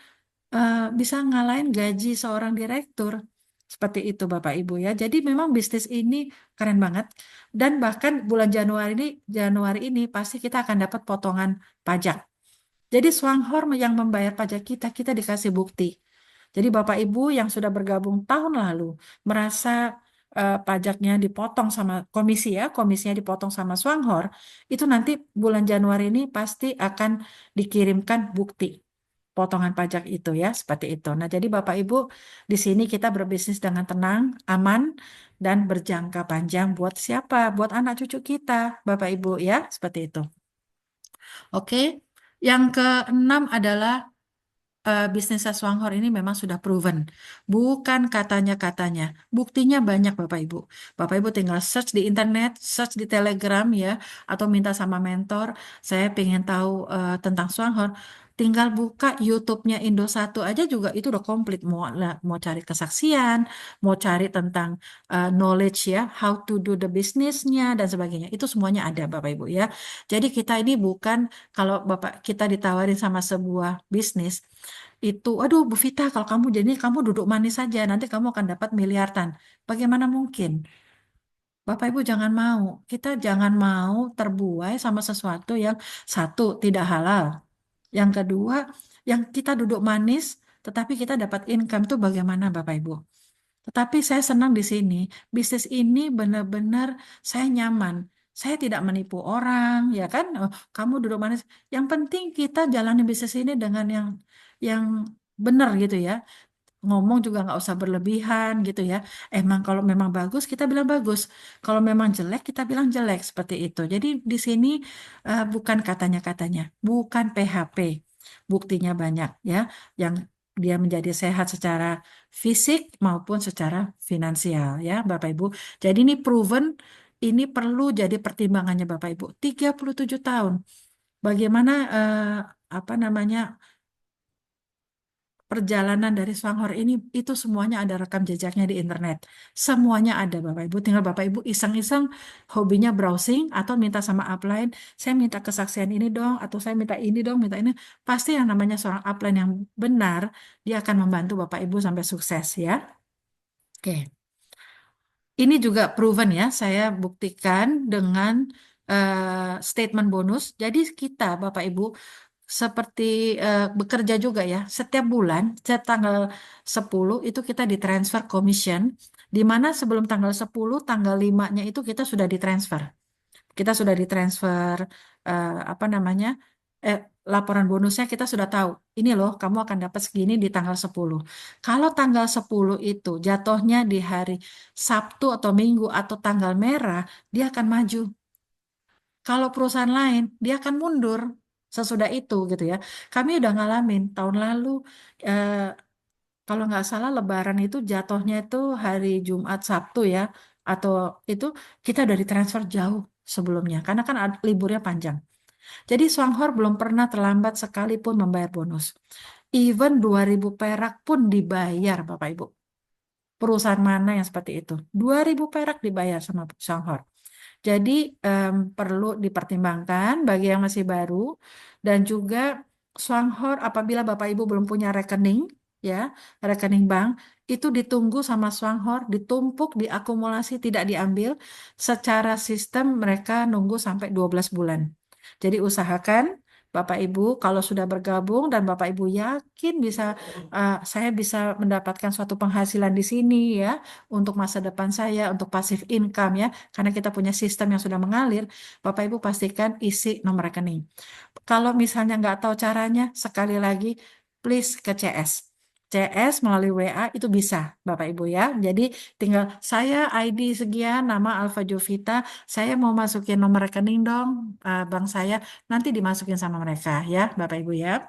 bisa ngalahin gaji seorang direktur. Seperti itu Bapak Ibu ya. Jadi memang bisnis ini keren banget. Dan bahkan bulan Januari ini pasti kita akan dapat potongan pajak. Jadi Swanghor yang membayar pajak kita, kita dikasih bukti. Jadi Bapak Ibu yang sudah bergabung tahun lalu merasa pajaknya dipotong sama komisi ya, komisinya dipotong sama Swanghor, itu nanti bulan Januari ini pasti akan dikirimkan bukti potongan pajak itu ya, seperti itu. Nah, jadi Bapak Ibu di sini kita berbisnis dengan tenang, aman, dan berjangka panjang buat siapa? Buat anak cucu kita, Bapak Ibu ya, seperti itu. Oke. Yang keenam adalah bisnis Swanghor ini memang sudah proven. Bukan katanya-katanya. Buktinya banyak Bapak Ibu. Bapak Ibu tinggal search di internet, search di Telegram ya, atau minta sama mentor, saya pengen tahu tentang Swanghor. Tinggal buka YouTube-nya Indosatu aja juga itu udah komplit. Mau cari kesaksian, mau cari tentang knowledge ya, how to do the business-nya dan sebagainya. Itu semuanya ada Bapak Ibu ya. Jadi kita ini bukan kalau Bapak kita ditawarin sama sebuah bisnis itu, aduh Bu Vita, kalau kamu jadi kamu duduk manis saja, nanti kamu akan dapat miliaran. Bagaimana mungkin? Bapak Ibu jangan mau, kita jangan mau terbuai sama sesuatu yang satu tidak halal. Yang kedua, yang kita duduk manis, tetapi kita dapat income itu bagaimana Bapak Ibu? Tetapi saya senang di sini, bisnis ini benar-benar saya nyaman. Saya tidak menipu orang, ya kan? Oh, kamu duduk manis. Yang penting kita jalani bisnis ini dengan yang benar gitu ya. Ngomong juga nggak usah berlebihan gitu ya. Emang kalau memang bagus kita bilang bagus. Kalau memang jelek kita bilang jelek seperti itu. Jadi di sini bukan katanya-katanya, bukan PHP. Buktinya banyak ya, yang dia menjadi sehat secara fisik maupun secara finansial ya Bapak Ibu. Jadi ini proven, ini perlu jadi pertimbangannya Bapak Ibu. 37 tahun. Bagaimana apa namanya perjalanan dari Swanghor ini itu semuanya ada rekam jejaknya di internet. Semuanya ada Bapak Ibu. Tinggal Bapak Ibu iseng-iseng hobinya browsing atau minta sama upline, saya minta kesaksian ini dong atau saya minta ini dong, minta ini. Pasti yang namanya seorang upline yang benar, dia akan membantu Bapak Ibu sampai sukses ya. Oke. Ini juga proven ya, saya buktikan dengan statement bonus. Jadi kita Bapak Ibu seperti bekerja juga ya. Setiap bulan, setiap tanggal 10 itu kita ditransfer commission, di mana sebelum tanggal 10 tanggal 5-nya itu kita sudah ditransfer. Kita sudah ditransfer apa namanya? eh, laporan bonusnya kita sudah tahu. Ini loh, kamu akan dapat segini di tanggal 10. Kalau tanggal 10 itu jatuhnya di hari Sabtu atau Minggu atau tanggal merah, dia akan maju. Kalau perusahaan lain, dia akan mundur sesudah itu gitu ya. Kami udah ngalamin tahun lalu, eh, kalau nggak salah Lebaran itu jatuhnya itu hari Jumat Sabtu ya, atau itu kita udah ditransfer jauh sebelumnya, karena kan liburnya panjang. Jadi Swanghor belum pernah terlambat sekalipun membayar bonus. Even 2.000 perak pun dibayar Bapak Ibu. Perusahaan mana yang seperti itu? 2.000 perak dibayar sama Swanghor. Jadi perlu dipertimbangkan bagi yang masih baru dan juga Swanghor apabila Bapak Ibu belum punya rekening ya, rekening bank itu ditunggu sama Swanghor, ditumpuk, diakumulasi, tidak diambil. Secara sistem mereka nunggu sampai 12 bulan. Jadi usahakan Bapak Ibu kalau sudah bergabung dan Bapak Ibu yakin bisa saya bisa mendapatkan suatu penghasilan di sini ya untuk masa depan saya, untuk pasif income ya, karena kita punya sistem yang sudah mengalir, Bapak Ibu pastikan isi nomor rekening. Kalau misalnya nggak tahu caranya, sekali lagi, please ke CS. CS melalui WA itu bisa, Bapak Ibu ya. Jadi tinggal saya ID sekian, nama Alfa Jovita, saya mau masukin nomor rekening dong, bank saya, nanti dimasukin sama mereka ya, Bapak Ibu ya.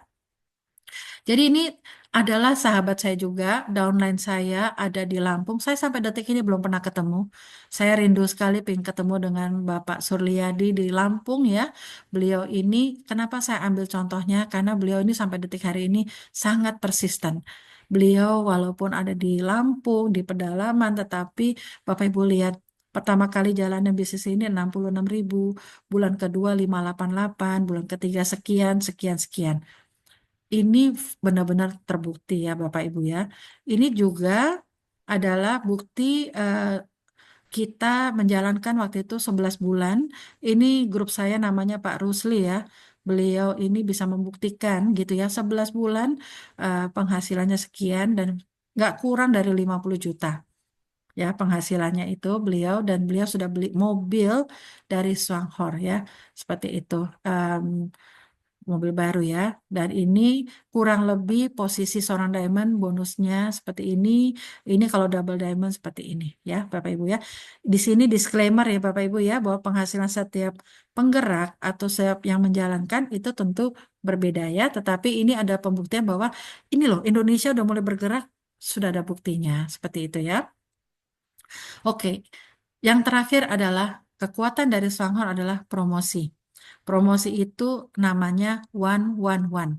Jadi ini adalah sahabat saya juga, downline saya ada di Lampung. Saya sampai detik ini belum pernah ketemu. Saya rindu sekali pengen ketemu dengan Bapak Surliadi di Lampung ya. Beliau ini, kenapa saya ambil contohnya? Karena beliau ini sampai detik hari ini sangat persisten. Beliau walaupun ada di Lampung, di pedalaman, tetapi Bapak Ibu lihat, pertama kali jalannya bisnis ini 66.000, bulan kedua 588, bulan ketiga sekian, sekian, sekian. Ini benar-benar terbukti ya Bapak Ibu ya. Ini juga adalah bukti eh, kita menjalankan waktu itu 11 bulan. Ini grup saya namanya Pak Rusli ya. Beliau ini bisa membuktikan gitu ya 11 bulan penghasilannya sekian dan nggak kurang dari 50 juta. Ya, penghasilannya itu beliau dan beliau sudah beli mobil dari Swanghor ya. Seperti itu. Mobil baru ya. Dan ini kurang lebih posisi seorang diamond bonusnya seperti ini. Ini kalau double diamond seperti ini ya, Bapak Ibu ya. Di sini disclaimer ya Bapak Ibu ya bahwa penghasilan setiap penggerak atau setiap yang menjalankan itu tentu berbeda ya. Tetapi ini ada pembuktian bahwa ini loh Indonesia udah mulai bergerak, sudah ada buktinya seperti itu ya. Oke, yang terakhir adalah kekuatan dari Swanghor adalah promosi. Promosi itu namanya 111.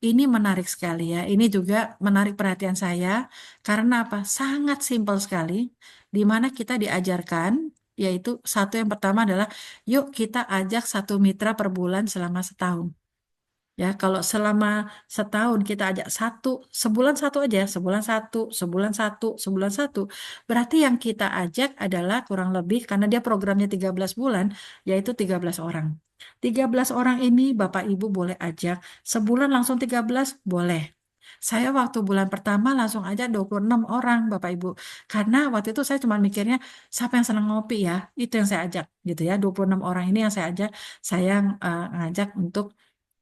Ini menarik sekali ya. Ini juga menarik perhatian saya karena apa? Sangat simpel sekali di mana kita diajarkan yaitu satu yang pertama adalah yuk kita ajak satu mitra per bulan selama setahun. Ya, kalau selama setahun kita ajak satu, sebulan satu aja, sebulan satu, sebulan satu, sebulan satu. Berarti yang kita ajak adalah kurang lebih, karena dia programnya 13 bulan, yaitu 13 orang. 13 orang ini Bapak Ibu boleh ajak, sebulan langsung 13, boleh. Saya waktu bulan pertama langsung ajak 26 orang Bapak Ibu. Karena waktu itu saya cuma mikirnya, siapa yang senang ngopi ya, itu yang saya ajak gitu ya. 26 orang ini yang saya ajak, saya ngajak untuk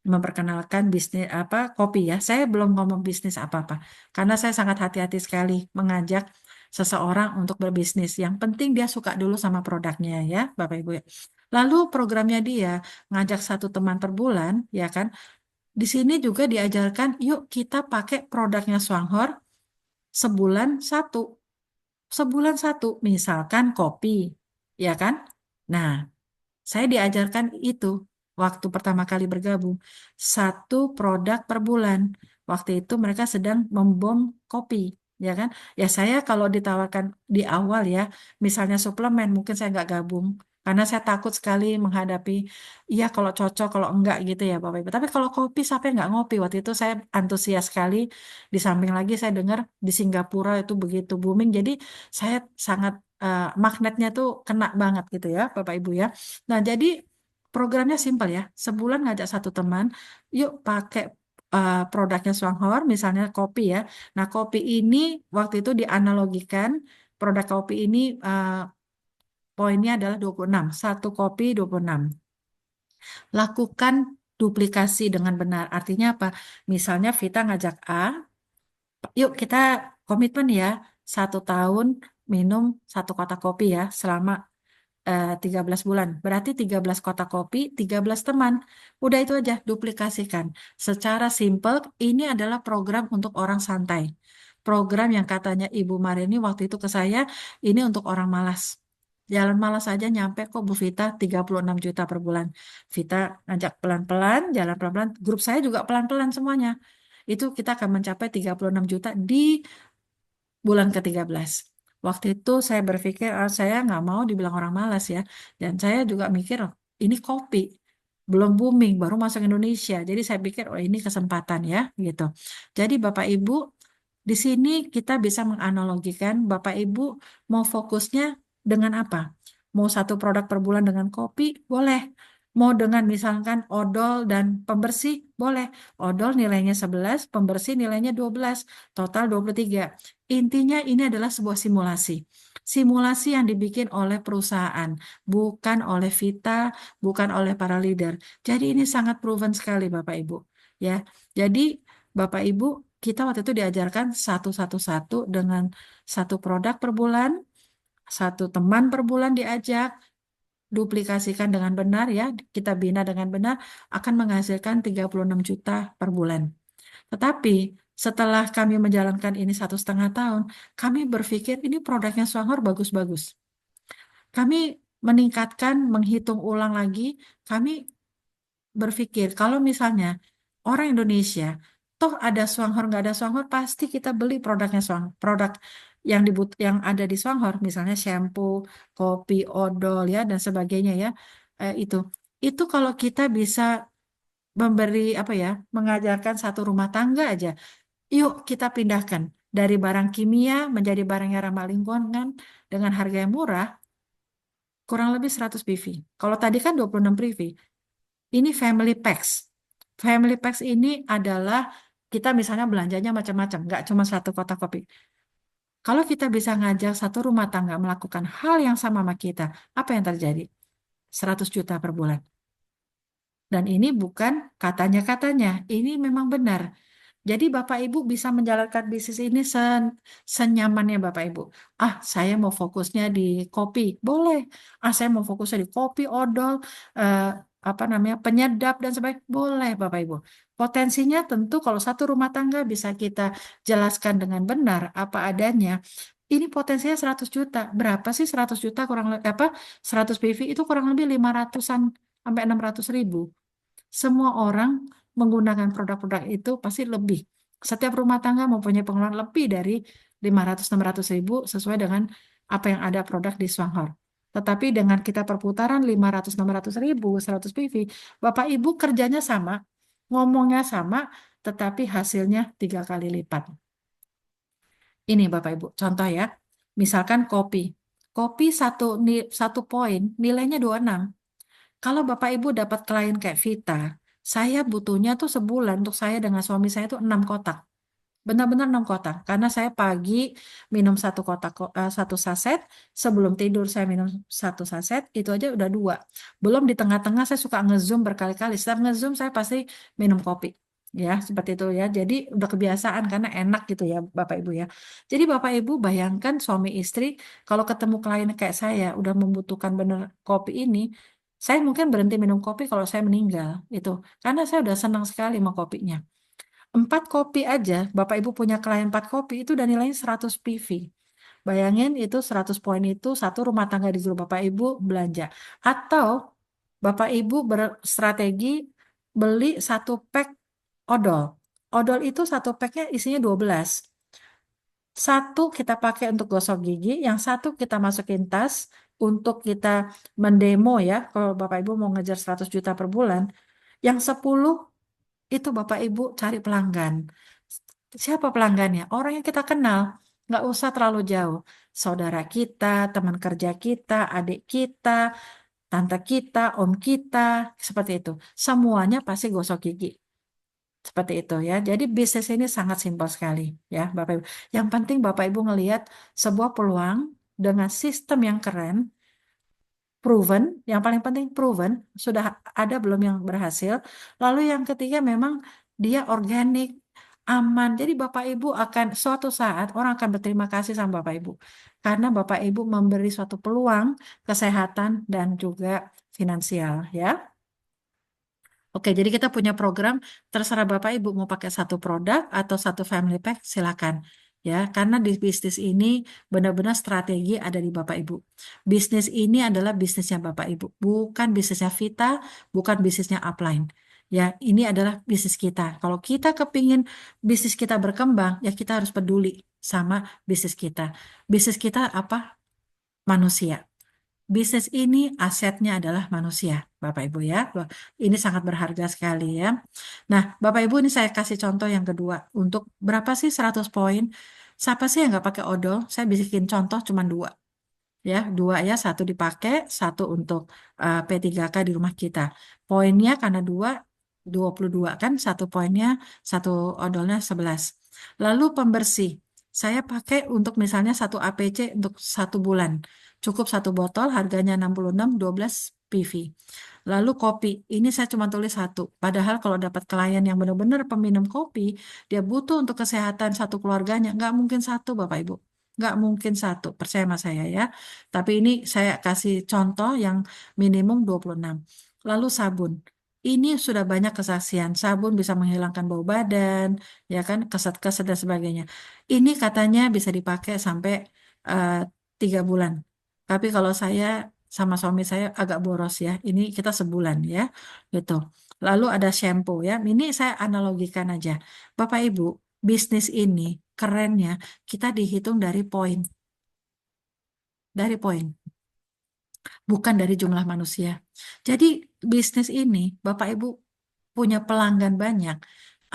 memperkenalkan bisnis apa kopi ya. Saya belum ngomong bisnis apa-apa karena saya sangat hati-hati sekali mengajak seseorang untuk berbisnis. Yang penting dia suka dulu sama produknya ya, Bapak Ibu ya. Lalu programnya dia ngajak satu teman per bulan, ya kan? Di sini juga diajarkan, yuk kita pakai produknya Swanghor sebulan satu. Sebulan satu, misalkan kopi, ya kan? Nah, saya diajarkan itu waktu pertama kali bergabung. Satu produk per bulan. Waktu itu mereka sedang membom kopi, ya kan? Ya saya kalau ditawarkan di awal ya, misalnya suplemen, mungkin saya nggak gabung. Karena saya takut sekali menghadapi, iya kalau cocok, kalau enggak gitu ya Bapak Ibu. Tapi kalau kopi, siapa yang nggak ngopi? Waktu itu saya antusias sekali. Di samping lagi saya dengar di Singapura itu begitu booming. Jadi saya sangat magnetnya tuh kena banget gitu ya Bapak Ibu ya. Nah, jadi programnya simpel ya. Sebulan ngajak satu teman, yuk pakai produknya Swanghor, misalnya kopi ya. Nah, kopi ini waktu itu dianalogikan, produk kopi ini poinnya adalah 26. Satu kopi 26. Lakukan duplikasi dengan benar. Artinya apa? Misalnya Vita ngajak A, yuk kita komitmen ya, 1 tahun minum 1 kotak kopi ya, selama 13 bulan. Berarti 13 kotak kopi, 13 teman. Udah itu aja, duplikasikan. Secara simple, ini adalah program untuk orang santai. Program yang katanya Ibu Marini waktu itu ke saya, ini untuk orang malas. Jalan malas aja nyampe kok Bu Vita 36 juta per bulan. Vita ngajak pelan-pelan, jalan pelan-pelan. Grup saya juga pelan-pelan semuanya. Itu kita akan mencapai 36 juta di bulan ke-13. Waktu itu saya berpikir, saya nggak mau dibilang orang malas ya. Dan saya juga mikir, oh, ini kopi. Belum booming, baru masuk Indonesia. Jadi saya pikir, oh ini kesempatan ya, gitu. Jadi Bapak Ibu, di sini kita bisa menganalogikan Bapak Ibu mau fokusnya dengan apa? Mau satu produk per bulan dengan kopi, boleh. Mau dengan misalkan odol dan pembersih, boleh. Odol nilainya 11, pembersih nilainya 12, total 23. Intinya ini adalah sebuah simulasi. Simulasi yang dibikin oleh perusahaan, bukan oleh Vita, bukan oleh para leader. Jadi ini sangat proven sekali Bapak Ibu. Ya, jadi Bapak Ibu kita waktu itu diajarkan satu-satu dengan satu produk per bulan, satu teman per bulan diajak, duplikasikan dengan benar ya, kita bina dengan benar, akan menghasilkan 36 juta per bulan. Tetapi setelah kami menjalankan ini 1,5 tahun, kami berpikir ini produknya Swanghor bagus-bagus. Kami meningkatkan, menghitung ulang lagi, kami berpikir kalau misalnya orang Indonesia, toh ada Swanghor nggak ada Swanghor, pasti kita beli produknya Swanghor, produk yang ada di Swanghor, misalnya shampoo, kopi, odol ya dan sebagainya ya, itu. Itu kalau kita bisa memberi apa ya, mengajarkan satu rumah tangga aja, yuk kita pindahkan dari barang kimia menjadi barang yang ramah lingkungan dengan harga yang murah, kurang lebih 100 PV. Kalau tadi kan 26 PV. Ini family packs. Family packs ini adalah kita misalnya belanjanya macam-macam, nggak cuma satu kotak kopi. Kalau kita bisa ngajak satu rumah tangga melakukan hal yang sama sama kita, apa yang terjadi? 100 juta per bulan. Dan ini bukan katanya-katanya, ini memang benar. Jadi Bapak Ibu bisa menjalankan bisnis ini senyamannya Bapak Ibu. Ah, saya mau fokusnya di kopi, boleh. Ah, saya mau fokusnya di kopi, odol, eh, apa namanya, penyedap dan sebagainya, boleh Bapak Ibu. Potensinya tentu kalau satu rumah tangga bisa kita jelaskan dengan benar apa adanya. Ini potensinya 100 juta. Berapa sih 100 juta kurang lebih apa 100 PV itu kurang lebih 500-an sampai 600 ribu. Semua orang menggunakan produk-produk itu pasti lebih. Setiap rumah tangga mempunyai pengeluaran lebih dari 500-600 ribu sesuai dengan apa yang ada produk di Swanghor. Tetapi dengan kita perputaran 500-600 ribu, 100 PV, Bapak Ibu kerjanya sama, ngomongnya sama, tetapi hasilnya 3 kali lipat. Ini Bapak Ibu, contoh ya. Misalkan kopi. Kopi satu poin, nilainya 26. Kalau Bapak Ibu dapat klien kayak Vita, saya butuhnya tuh sebulan untuk saya dengan suami saya tuh 6 kotak. Benar-benar 6 kotak. Karena saya pagi minum satu kotak, satu saset, sebelum tidur saya minum satu saset, itu aja udah 2. Belum di tengah-tengah saya suka ngezoom berkali-kali. Setiap ngezoom saya pasti minum kopi. Ya, seperti itu ya. Jadi udah kebiasaan karena enak gitu ya Bapak Ibu ya. Jadi Bapak Ibu bayangkan suami istri kalau ketemu klien kayak saya udah membutuhkan bener kopi ini, saya mungkin berhenti minum kopi kalau saya meninggal itu. Karena saya udah senang sekali sama kopinya. 4 kopi aja, Bapak Ibu punya klien 4 kopi, itu udah nilainya 100 PV. Bayangin itu 100 poin itu satu rumah tangga di grup Bapak Ibu belanja. Atau Bapak Ibu berstrategi beli satu pack odol. Odol itu satu packnya isinya 12. Satu kita pakai untuk gosok gigi, yang satu kita masukin tas untuk kita mendemo ya, kalau Bapak Ibu mau ngejar 100 juta per bulan. Yang 10 itu Bapak Ibu cari pelanggan. Siapa pelanggannya? Orang yang kita kenal. Nggak usah terlalu jauh. Saudara kita, teman kerja kita, adik kita, tante kita, om kita, seperti itu. Semuanya pasti gosok gigi. Seperti itu ya. Jadi bisnis ini sangat simpel sekali ya Bapak Ibu. Yang penting Bapak Ibu ngelihat sebuah peluang dengan sistem yang keren, proven, yang paling penting proven, sudah ada belum yang berhasil. Lalu yang ketiga memang dia organik, aman. Jadi Bapak Ibu akan suatu saat orang akan berterima kasih sama Bapak Ibu. Karena Bapak Ibu memberi suatu peluang kesehatan dan juga finansial ya. Oke, jadi kita punya program, terserah Bapak Ibu mau pakai satu produk atau satu family pack, silakan. Ya, karena di bisnis ini benar-benar strategi ada di Bapak Ibu. Bisnis ini adalah bisnisnya Bapak Ibu, bukan bisnisnya Vita, bukan bisnisnya upline. Ya, ini adalah bisnis kita. Kalau kita kepingin bisnis kita berkembang, ya kita harus peduli sama bisnis kita. Bisnis kita apa? Manusia. Bisnis ini asetnya adalah manusia, Bapak Ibu ya. Wah, ini sangat berharga sekali ya. Nah, Bapak Ibu ini saya kasih contoh yang kedua. Untuk berapa sih 100 poin? Siapa sih yang nggak pakai odol? Saya bikin contoh cuma 2. Ya, 2 ya, satu dipakai, satu untuk P3K di rumah kita. Poinnya karena 22 kan, satu poinnya, satu odolnya 11. Lalu pembersih. Saya pakai untuk misalnya satu APC untuk 1 bulan. Cukup satu botol, harganya 66, 12 PV. Lalu kopi, ini saya cuma tulis satu. Padahal kalau dapat klien yang benar-benar peminum kopi, dia butuh untuk kesehatan satu keluarganya. Nggak mungkin satu, Bapak Ibu. Nggak mungkin satu, percaya sama saya ya. Tapi ini saya kasih contoh yang minimum 26. Lalu sabun. Ini sudah banyak kesaksian. Sabun bisa menghilangkan bau badan, ya kan, keset-keset dan sebagainya. Ini katanya bisa dipakai sampai eh, 3 bulan. Tapi kalau saya sama suami saya agak boros ya. Ini kita sebulan ya, gitu. Lalu ada shampoo ya. Ini saya analogikan aja. Bapak Ibu, bisnis ini kerennya kita dihitung dari poin, bukan dari jumlah manusia. Jadi bisnis ini Bapak Ibu punya pelanggan banyak.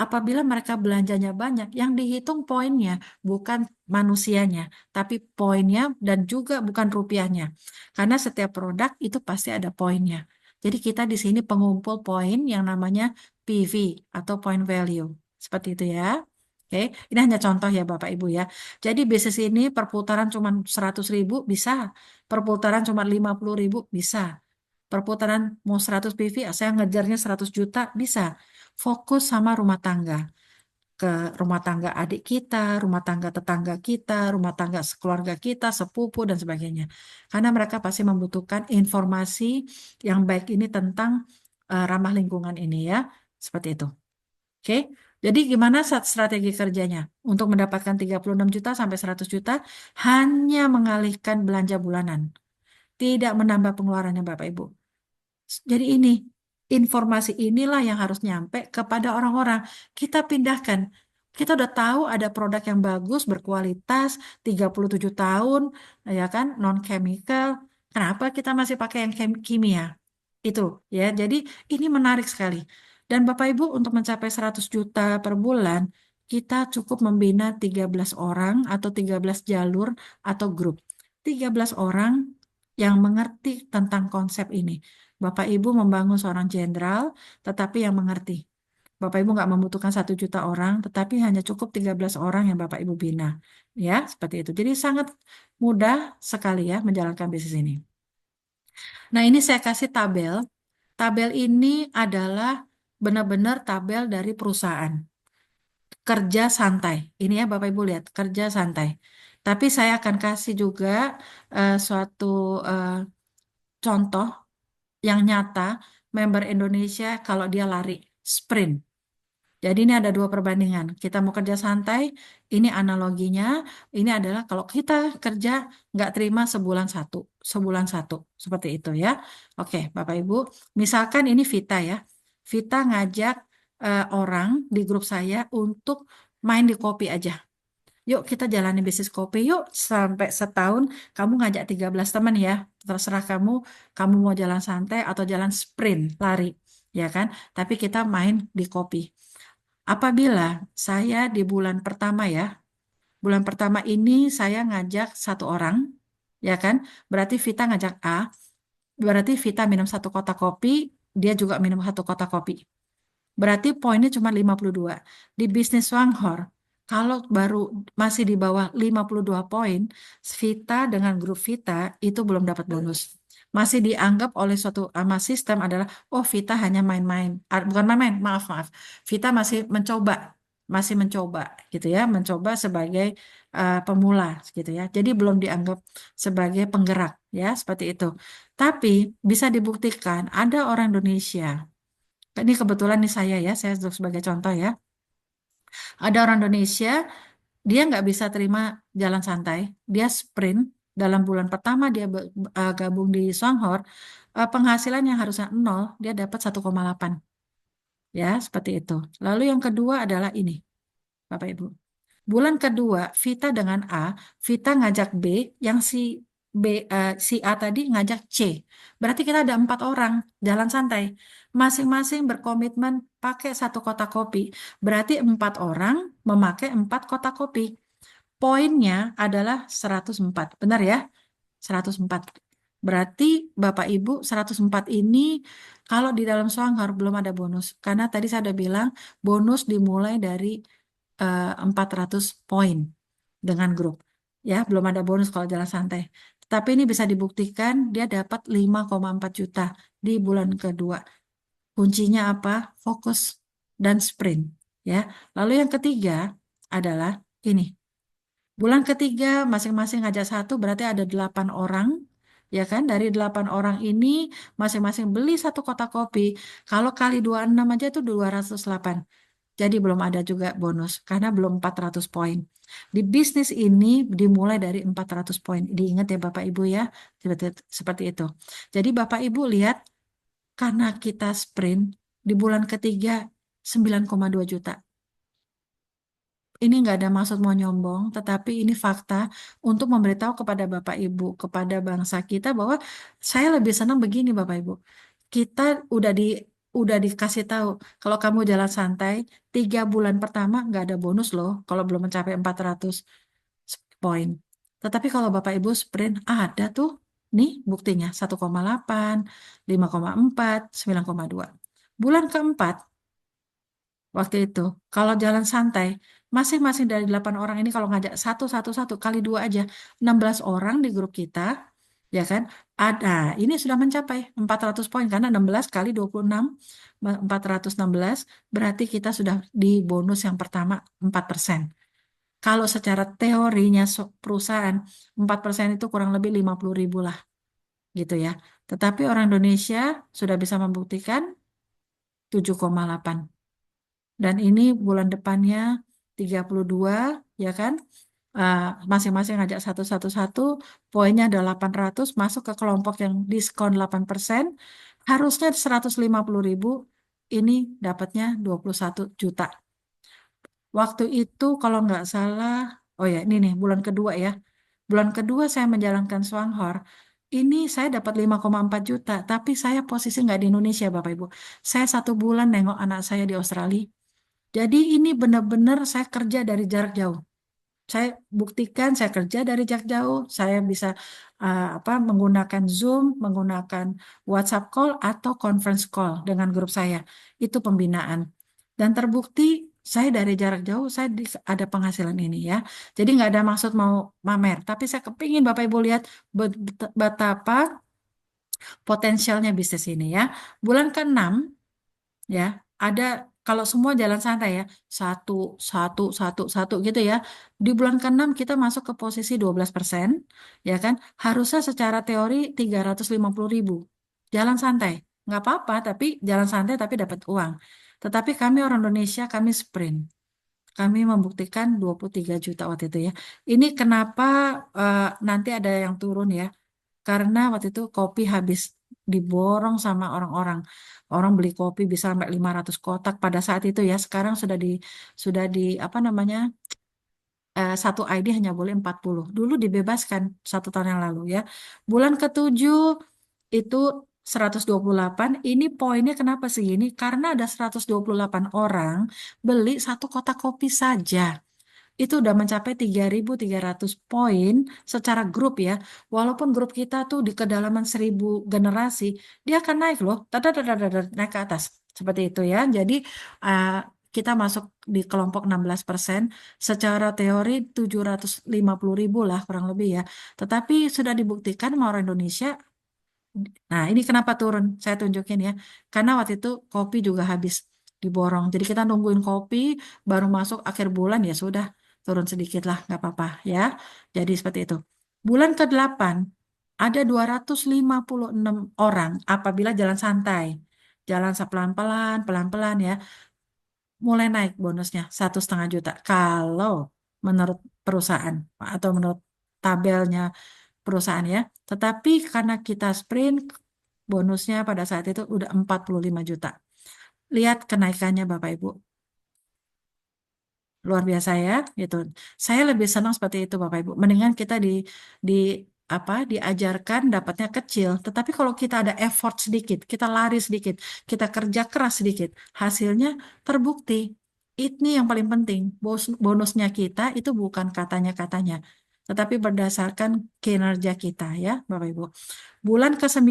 Apabila mereka belanjanya banyak, yang dihitung poinnya bukan manusianya, tapi poinnya dan juga bukan rupiahnya. Karena setiap produk itu pasti ada poinnya. Jadi kita di sini pengumpul poin yang namanya PV atau point value. Seperti itu ya. Oke, ini hanya contoh ya Bapak Ibu ya. Jadi bisnis ini perputaran cuma 100.000 bisa, perputaran cuma 50.000 bisa. Perputaran mau 100 PV, saya ngejarnya 100 juta, bisa. Fokus sama rumah tangga. Ke rumah tangga adik kita, rumah tangga tetangga kita, rumah tangga keluarga kita, sepupu, dan sebagainya. Karena mereka pasti membutuhkan informasi yang baik ini tentang ramah lingkungan ini ya. Seperti itu. Oke. Jadi gimana strategi kerjanya? Untuk mendapatkan 36 juta sampai 100 juta, hanya mengalihkan belanja bulanan. Tidak menambah pengeluarannya Bapak Ibu. Jadi ini, informasi inilah yang harus nyampe kepada orang-orang. Kita pindahkan. Kita udah tahu ada produk yang bagus, berkualitas, 37 tahun, ya kan, non-chemical. Kenapa kita masih pakai yang kimia? Itu, ya. Jadi ini menarik sekali. Dan Bapak Ibu untuk mencapai 100 juta per bulan, kita cukup membina 13 orang atau 13 jalur atau grup. 13 orang yang mengerti tentang konsep ini. Bapak Ibu membangun seorang jenderal, tetapi yang mengerti. Bapak Ibu nggak membutuhkan 1 juta orang, tetapi hanya cukup 13 orang yang Bapak Ibu bina. Ya, seperti itu. Jadi sangat mudah sekali ya menjalankan bisnis ini. Nah, ini saya kasih tabel. Tabel ini adalah benar-benar tabel dari perusahaan. Kerja santai. Ini ya Bapak Ibu lihat, kerja santai. Tapi saya akan kasih juga suatu eh, contoh yang nyata member Indonesia kalau dia lari sprint. Jadi ini ada dua perbandingan. Kita mau kerja santai, ini analoginya. Ini adalah kalau kita kerja nggak terima sebulan satu, seperti itu ya. Oke, Bapak Ibu. Misalkan ini Vita ya. Vita ngajak orang di grup saya untuk main di kopi aja. Yuk kita jalani bisnis kopi yuk sampai setahun kamu ngajak 13 teman ya. Terserah kamu mau jalan santai atau jalan sprint, lari, ya kan? Tapi kita main di kopi. Apabila saya di bulan pertama ya, bulan pertama ini saya ngajak satu orang, ya kan? Berarti Vita ngajak A, berarti Vita minum satu kotak kopi, dia juga minum satu kotak kopi. Berarti poinnya cuma 52. Di bisnis Wanghor, kalau baru masih di bawah 52 poin, Vita dengan grup Vita itu belum dapat bonus. Masih dianggap oleh suatu ama sistem adalah, oh Vita hanya main-main. Bukan main-main, maaf, maaf. Vita masih mencoba gitu ya, mencoba sebagai pemula gitu ya. Jadi belum dianggap sebagai penggerak ya, seperti itu. Tapi bisa dibuktikan ada orang Indonesia. Ini kebetulan nih saya sebagai contoh ya. Ada orang Indonesia, dia nggak bisa terima jalan santai, dia sprint. Dalam bulan pertama dia gabung di Songhor, penghasilan yang harusnya nol, dia dapat 1,8. Ya, seperti itu. Lalu yang kedua adalah ini, Bapak Ibu. Bulan kedua, Vita dengan A, Vita ngajak B, yang B, si A tadi ngajak C. Berarti kita ada 4 orang jalan santai. Masing-masing berkomitmen pakai satu kotak kopi. Berarti 4 orang memakai 4 kotak kopi. Poinnya adalah 104. Benar ya? 104. Berarti Bapak Ibu 104 ini kalau di dalam Sanggar belum ada bonus. Karena tadi saya udah bilang bonus dimulai dari 400 poin dengan grup. Ya, belum ada bonus kalau jalan santai. Tapi ini bisa dibuktikan dia dapat 5,4 juta di bulan kedua. Kuncinya apa? Fokus dan sprint, ya. Lalu yang ketiga adalah ini. Bulan ketiga masing-masing ngajak satu berarti ada 8 orang, ya kan? Dari 8 orang ini masing-masing beli satu kotak kopi. Kalau kali 26 aja itu 208. Jadi belum ada juga bonus karena belum 400 poin. Di bisnis ini dimulai dari 400 poin. Diingat ya Bapak Ibu ya, seperti itu. Jadi Bapak Ibu lihat karena kita sprint di bulan ketiga 9,2 juta. Ini nggak ada maksud mau nyombong, tetapi ini fakta untuk memberitahu kepada Bapak Ibu, kepada bangsa kita bahwa saya lebih senang begini Bapak Ibu. Kita udah dikasih tahu kalau kamu jalan santai 3 bulan pertama nggak ada bonus loh kalau belum mencapai 400 poin. Tetapi kalau Bapak Ibu sprint ada tuh nih buktinya 1,8, 5,4, 9,2. Bulan keempat waktu itu. Kalau jalan santai, masing-masing dari 8 orang ini kalau ngajak satu, satu, satu, kali dua aja, 16 orang di grup kita, ya kan? Ada, ini sudah mencapai 400 poin, karena 16 kali 26, 416, berarti kita sudah di bonus yang pertama 4%. Kalau secara teorinya perusahaan, 4% itu kurang lebih 50.000 lah, gitu ya. Tetapi orang Indonesia sudah bisa membuktikan 7,8. Dan ini bulan depannya 32, ya kan? Ah, masing-masing ngajak satu-satu-satu, poinnya ada 800, masuk ke kelompok yang diskon 8%, harusnya 150.000, ini dapatnya 21 juta. Waktu itu kalau nggak salah, oh ya ini nih bulan kedua ya. Bulan kedua saya menjalankan Swanghor, ini saya dapat 5,4 juta, tapi saya posisi nggak di Indonesia Bapak Ibu. Saya 1 bulan nengok anak saya di Australia. Jadi ini benar-benar saya kerja dari jarak jauh. Saya buktikan saya kerja dari jarak jauh. Saya bisa menggunakan Zoom, menggunakan WhatsApp call atau conference call dengan grup saya. Itu pembinaan. Dan terbukti saya dari jarak jauh saya ada penghasilan ini ya. Jadi nggak ada maksud mau mamer. Tapi saya kepingin Bapak Ibu lihat betapa potensialnya bisnis ini ya. Bulan ke-6 ya ada kalau semua jalan santai ya satu satu satu satu gitu ya di bulan ke-6 kita masuk ke posisi 12% ya kan harusnya secara teori 350.000 jalan santai nggak apa-apa tapi jalan santai tapi dapat uang tetapi kami orang Indonesia kami sprint kami membuktikan 23 juta waktu itu ya ini kenapa nanti ada yang turun ya karena waktu itu kopi habis diborong sama orang-orang. Orang beli kopi bisa sampai 500 kotak pada saat itu ya. Sekarang sudah di apa namanya? Satu ID hanya boleh 40. Dulu dibebaskan 1 tahun yang lalu ya. Bulan ke-7 itu 128. Ini poinnya kenapa segini? Karena ada 128 orang beli satu kotak kopi saja itu udah mencapai 3.300 poin secara grup ya. Walaupun grup kita tuh di kedalaman 1.000 generasi, dia akan naik loh, naik ke atas. Seperti itu ya. Jadi uh, kita masuk di kelompok 16%, secara teori 750.000 lah kurang lebih ya. Tetapi sudah dibuktikan sama orang Indonesia. Nah, ini kenapa turun? Saya tunjukin ya. Karena waktu itu kopi juga habis diborong. Jadi kita nungguin kopi, baru masuk akhir bulan ya sudah turun sedikit lah, nggak apa-apa ya. Jadi seperti itu. Bulan ke-8 ada 256 orang apabila jalan santai. Jalan pelan-pelan, pelan-pelan ya. Mulai naik bonusnya 1,5 juta. Kalau menurut perusahaan atau menurut tabelnya perusahaan ya. Tetapi karena kita sprint, bonusnya pada saat itu udah 45 juta. Lihat kenaikannya Bapak Ibu. Luar biasa ya, gitu. Saya lebih senang seperti itu Bapak Ibu. Mendingan kita di diajarkan dapatnya kecil, tetapi kalau kita ada effort sedikit, kita lari sedikit, kita kerja keras sedikit, hasilnya terbukti. Ini yang paling penting. Bonusnya kita itu bukan katanya-katanya, tetapi berdasarkan kinerja kita ya, Bapak Ibu. Bulan ke-9,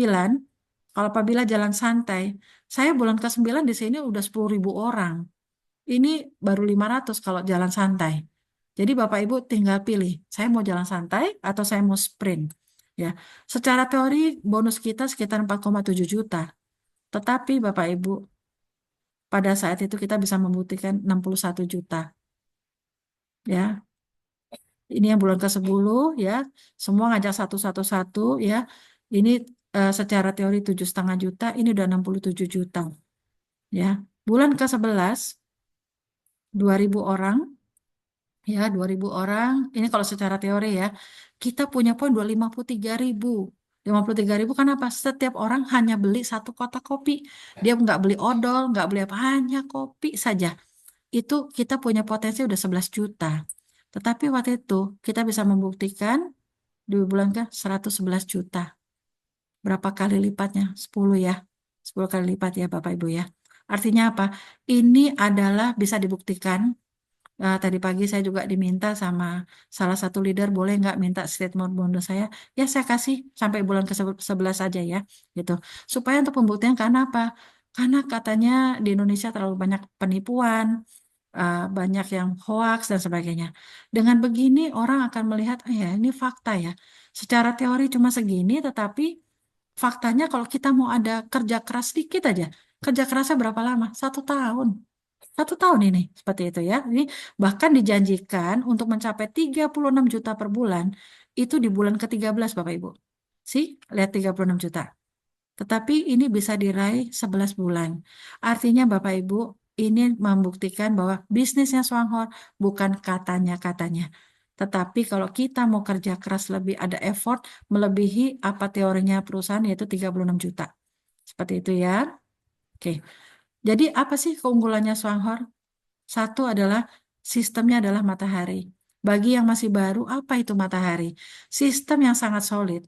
kalau apabila jalan santai, saya bulan ke-9 di sini udah 10.000 orang. Ini baru 500 kalau jalan santai. Jadi Bapak Ibu tinggal pilih, saya mau jalan santai atau saya mau sprint. Ya, secara teori bonus kita sekitar 4,7 juta. Tetapi Bapak Ibu, pada saat itu kita bisa membuktikan 61 juta. Ya, ini yang bulan ke-10 ya, semua ngajak satu-satu-satu ya. Ini secara teori 7,5 juta, ini udah 67 juta ya. Bulan ke-11 2.000 orang ya, 2.000 orang. Ini kalau secara teori ya, kita punya poin 253.000. 53.000 kenapa? Setiap orang hanya beli satu kotak kopi. Dia nggak beli odol, nggak beli apa, hanya kopi saja. Itu kita punya potensi udah 11 juta. Tetapi waktu itu kita bisa membuktikan di bulan ke 111 juta. Berapa kali lipatnya? 10 ya. 10 kali lipat ya Bapak Ibu ya. Artinya apa? Ini adalah bisa dibuktikan. Tadi pagi saya juga diminta sama salah satu leader, boleh nggak minta statement bonus saya? Ya saya kasih sampai bulan ke-11 aja ya, gitu. Supaya untuk pembuktian karena apa? Karena katanya di Indonesia terlalu banyak penipuan, banyak yang hoax dan sebagainya. Dengan begini orang akan melihat, oh ya ini fakta ya. Secara teori cuma segini, tetapi faktanya kalau kita mau ada kerja keras sedikit aja, kerja kerasnya berapa lama? 1 tahun. 1 tahun ini seperti itu ya. Ini bahkan dijanjikan untuk mencapai 36 juta per bulan itu di bulan ke-13 Bapak Ibu. Sih, lihat 36 juta. Tetapi ini bisa diraih 11 bulan. Artinya Bapak Ibu, ini membuktikan bahwa bisnisnya Swanghor bukan katanya-katanya. Tetapi kalau kita mau kerja keras lebih ada effort melebihi apa teorinya perusahaan yaitu 36 juta. Seperti itu ya. Oke. Jadi apa sih keunggulannya Swanghor? Satu adalah sistemnya adalah matahari. Bagi yang masih baru, apa itu matahari? Sistem yang sangat solid.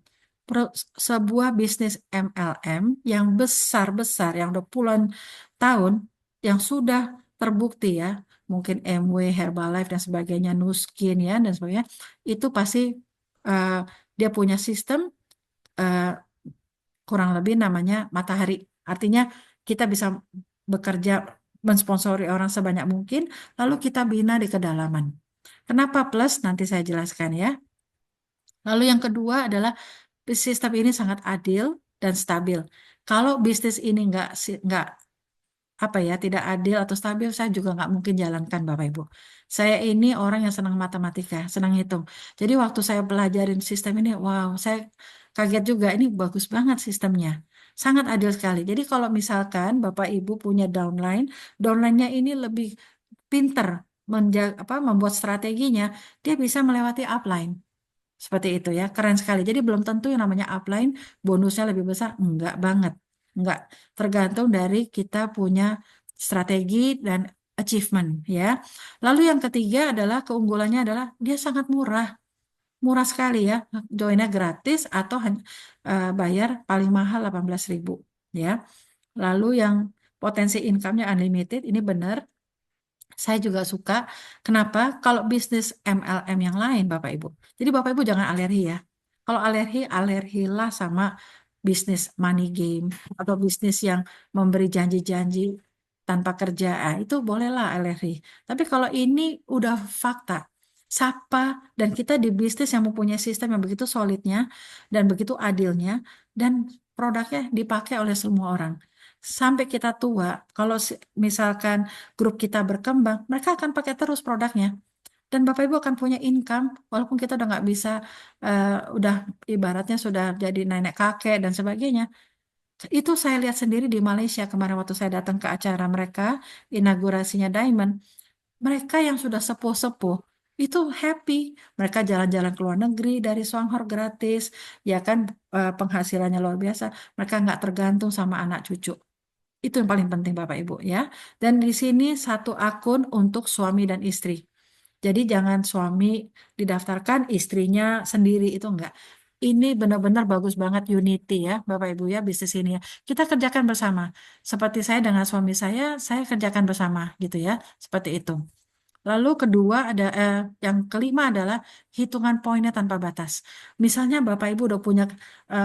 Sebuah bisnis MLM yang besar-besar, yang udah puluhan tahun, yang sudah terbukti ya, mungkin MW, Herbalife dan sebagainya, Nuskin ya dan sebagainya, itu pasti eh, dia punya sistem eh, kurang lebih namanya matahari. Artinya kita bisa bekerja mensponsori orang sebanyak mungkin, lalu kita bina di kedalaman. Kenapa plus? Nanti saya jelaskan ya. Lalu yang kedua adalah sistem ini sangat adil dan stabil. Kalau bisnis ini nggak apa ya tidak adil atau stabil, saya juga nggak mungkin jalankan Bapak Ibu. Saya ini orang yang senang matematika, senang hitung. Jadi waktu saya pelajarin sistem ini, wow, saya kaget juga. Ini bagus banget sistemnya, sangat adil sekali. Jadi kalau misalkan Bapak Ibu punya downline, downline-nya ini lebih pinter membuat strateginya, dia bisa melewati upline. Seperti itu ya, keren sekali. Jadi belum tentu yang namanya upline bonusnya lebih besar, enggak banget. Enggak, tergantung dari kita punya strategi dan achievement ya. Lalu yang ketiga adalah keunggulannya adalah dia sangat murah. Murah sekali ya. Joinnya gratis atau bayar paling mahal 18.000 ya. Lalu yang potensi income-nya unlimited, ini benar. Saya juga suka. Kenapa? Kalau bisnis MLM yang lain, Bapak Ibu. Jadi Bapak Ibu jangan alergi ya. Kalau alergi, alergilah sama bisnis money game atau bisnis yang memberi janji-janji tanpa kerja. Itu bolehlah alergi. Tapi kalau ini udah fakta, sapa dan kita di bisnis yang mempunyai sistem yang begitu solidnya dan begitu adilnya dan produknya dipakai oleh semua orang. Sampai kita tua, kalau misalkan grup kita berkembang, mereka akan pakai terus produknya. Dan Bapak Ibu akan punya income, walaupun kita udah nggak bisa, udah ibaratnya sudah jadi nenek kakek dan sebagainya. Itu saya lihat sendiri di Malaysia kemarin waktu saya datang ke acara mereka, inaugurasinya Diamond. Mereka yang sudah sepuh-sepuh, itu happy. Mereka jalan-jalan ke luar negeri dari Swanghor gratis, ya kan penghasilannya luar biasa. Mereka nggak tergantung sama anak cucu. Itu yang paling penting Bapak Ibu ya. Dan di sini satu akun untuk suami dan istri. Jadi jangan suami didaftarkan, istrinya sendiri itu enggak. Ini benar-benar bagus banget unity ya Bapak Ibu ya bisnis ini ya. Kita kerjakan bersama. Seperti saya dengan suami saya kerjakan bersama gitu ya. Seperti itu. Lalu kedua ada yang kelima adalah hitungan poinnya tanpa batas. Misalnya Bapak Ibu udah punya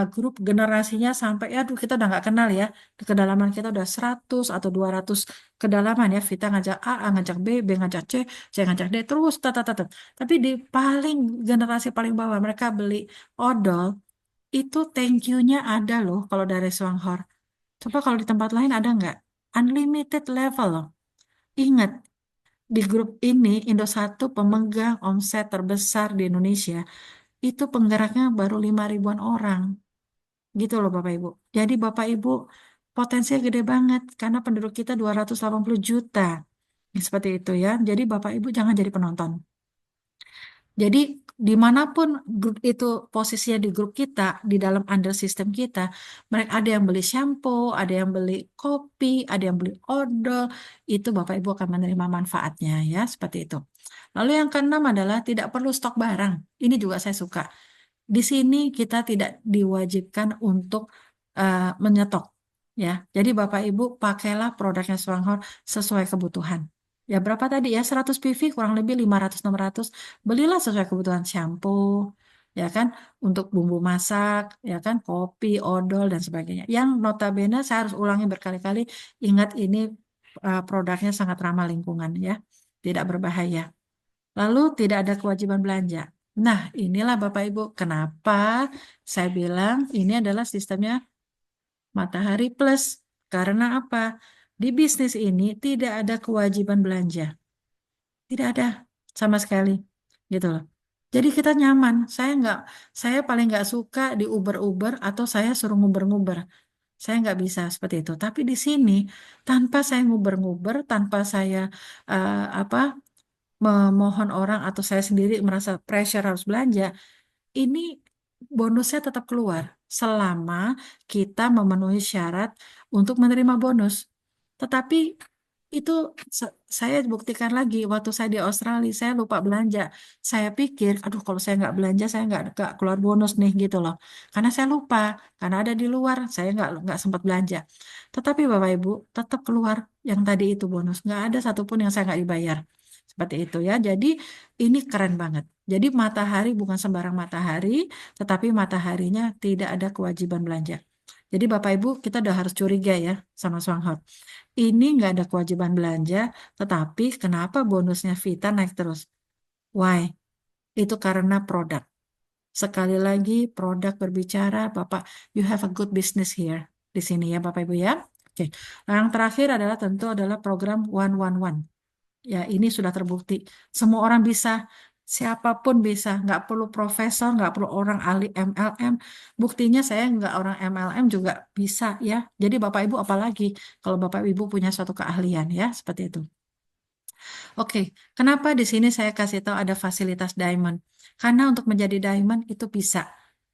grup generasinya sampai ya aduh kita udah nggak kenal ya. Kedalaman kita udah 100 atau 200 kedalaman ya. Vita ngajak A ngajak B ngajak C ngajak D terus tat. Tapi di paling generasi paling bawah mereka beli odol itu thank you-nya ada loh kalau dari Swanghor. Coba kalau di tempat lain ada nggak? Unlimited level loh. Ingat, di grup ini Indosat pemegang omset terbesar di Indonesia, itu penggeraknya baru 5 ribuan orang. Gitu loh Bapak Ibu. Jadi Bapak Ibu potensinya gede banget karena penduduk kita 280 juta. Seperti itu ya. Jadi Bapak Ibu jangan jadi penonton. Jadi dimanapun grup itu posisinya di grup kita, di dalam under system kita, mereka ada yang beli shampoo, ada yang beli kopi, ada yang beli odol, itu Bapak Ibu akan menerima manfaatnya ya, seperti itu. Lalu yang keenam adalah tidak perlu stok barang. Ini juga saya suka. Di sini kita tidak diwajibkan untuk menyetok ya. Jadi Bapak Ibu pakailah produknya Swanghor sesuai kebutuhan. Ya berapa tadi ya 100 PV kurang lebih 500-600. Belilah sesuai kebutuhan shampoo ya kan untuk bumbu masak ya kan kopi, odol dan sebagainya. Yang notabene saya harus ulangi berkali-kali ingat ini produknya sangat ramah lingkungan ya. Tidak berbahaya. Lalu tidak ada kewajiban belanja. Nah, inilah Bapak Ibu, kenapa saya bilang ini adalah sistemnya Matahari Plus. Karena apa? Di bisnis ini tidak ada kewajiban belanja. Tidak ada sama sekali. Gitu loh. Jadi kita nyaman. Saya paling nggak suka di Uber-Uber atau saya suruh nguber-nguber. Saya nggak bisa seperti itu. Tapi di sini, tanpa saya nguber-nguber, tanpa saya apa memohon orang atau saya sendiri merasa pressure harus belanja, ini bonusnya tetap keluar selama kita memenuhi syarat untuk menerima bonus. Tetapi itu saya buktikan lagi waktu saya di Australia, saya lupa belanja. Saya pikir, aduh kalau saya nggak belanja, saya nggak keluar bonus nih gitu loh. Karena saya lupa, karena ada di luar, saya nggak sempat belanja. Tetapi Bapak Ibu tetap keluar yang tadi itu bonus, nggak ada satupun yang saya nggak dibayar. Seperti itu ya. Jadi ini keren banget. Jadi matahari bukan sembarang matahari, tetapi mataharinya tidak ada kewajiban belanja. Jadi Bapak Ibu kita udah harus curiga ya sama Swanghot. Ini nggak ada kewajiban belanja, tetapi kenapa bonusnya Vita naik terus? Why? Itu karena produk. Sekali lagi produk berbicara, Bapak, you have a good business here di sini ya Bapak Ibu ya. Oke. Nah, yang terakhir adalah tentu adalah program 111. Ya, ini sudah terbukti. Semua orang bisa, siapapun bisa. Nggak perlu profesor, nggak perlu orang ahli MLM. Buktinya saya nggak orang MLM juga bisa ya. Jadi Bapak Ibu apalagi kalau Bapak Ibu punya suatu keahlian ya, seperti itu. Oke, kenapa di sini saya kasih tahu ada fasilitas diamond? Karena untuk menjadi diamond itu bisa.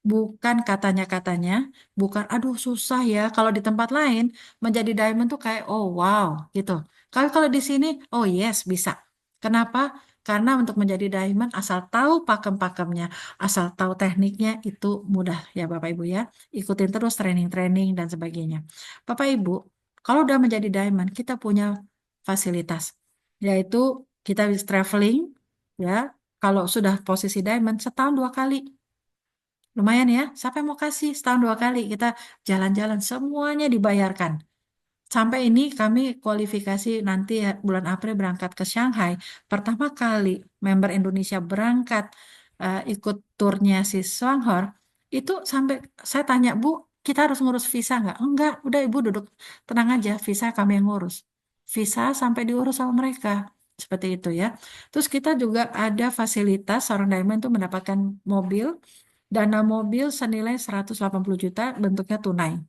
Bukan katanya-katanya, bukan aduh susah ya. Kalau di tempat lain menjadi diamond tuh kayak oh wow gitu. Kalau di sini oh yes bisa. Kenapa? Karena untuk menjadi diamond asal tahu pakem-pakemnya, asal tahu tekniknya itu mudah ya Bapak Ibu ya. Ikutin terus training-training dan sebagainya. Bapak Ibu, kalau udah menjadi diamond kita punya fasilitas yaitu kita bisa traveling ya kalau sudah posisi diamond setahun 2 kali lumayan ya siapa yang mau kasih setahun 2 kali kita jalan-jalan semuanya dibayarkan sampai ini kami kualifikasi nanti ya, bulan April berangkat ke Shanghai pertama kali member Indonesia berangkat ikut turnya si Swanghor itu sampai saya tanya Bu kita harus ngurus visa nggak enggak udah Ibu duduk tenang aja visa kami yang ngurus visa sampai diurus sama mereka seperti itu ya. Terus kita juga ada fasilitas seorang diamond itu mendapatkan mobil, dana mobil senilai 180 juta bentuknya tunai.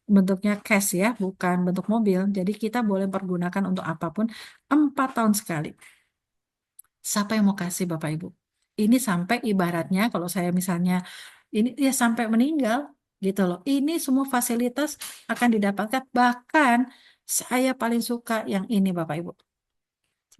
Bentuknya cash ya, bukan bentuk mobil. Jadi kita boleh pergunakan untuk apapun 4 tahun sekali. Siapa yang mau kasih Bapak Ibu? Ini sampai ibaratnya kalau saya misalnya ini ya sampai meninggal gitu loh. Ini semua fasilitas akan didapatkan bahkan saya paling suka yang ini Bapak Ibu.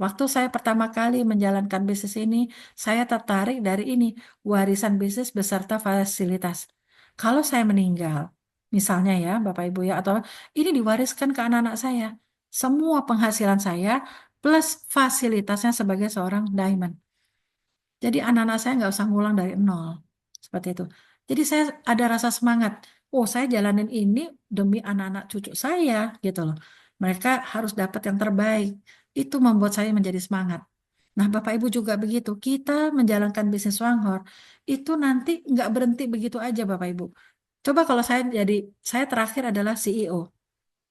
Waktu saya pertama kali menjalankan bisnis ini, saya tertarik dari ini, warisan bisnis beserta fasilitas. Kalau saya meninggal, misalnya ya, Bapak Ibu ya, atau ini diwariskan ke anak-anak saya, semua penghasilan saya plus fasilitasnya sebagai seorang diamond. Jadi anak-anak saya nggak usah ngulang dari nol. Seperti itu. Jadi saya ada rasa semangat. Oh, saya jalanin ini demi anak-anak cucu saya gitu loh. Mereka harus dapat yang terbaik. Itu membuat saya menjadi semangat. Nah, Bapak Ibu juga begitu. Kita menjalankan bisnis Wanghor, itu nanti nggak berhenti begitu aja, Bapak Ibu. Coba kalau saya terakhir adalah CEO.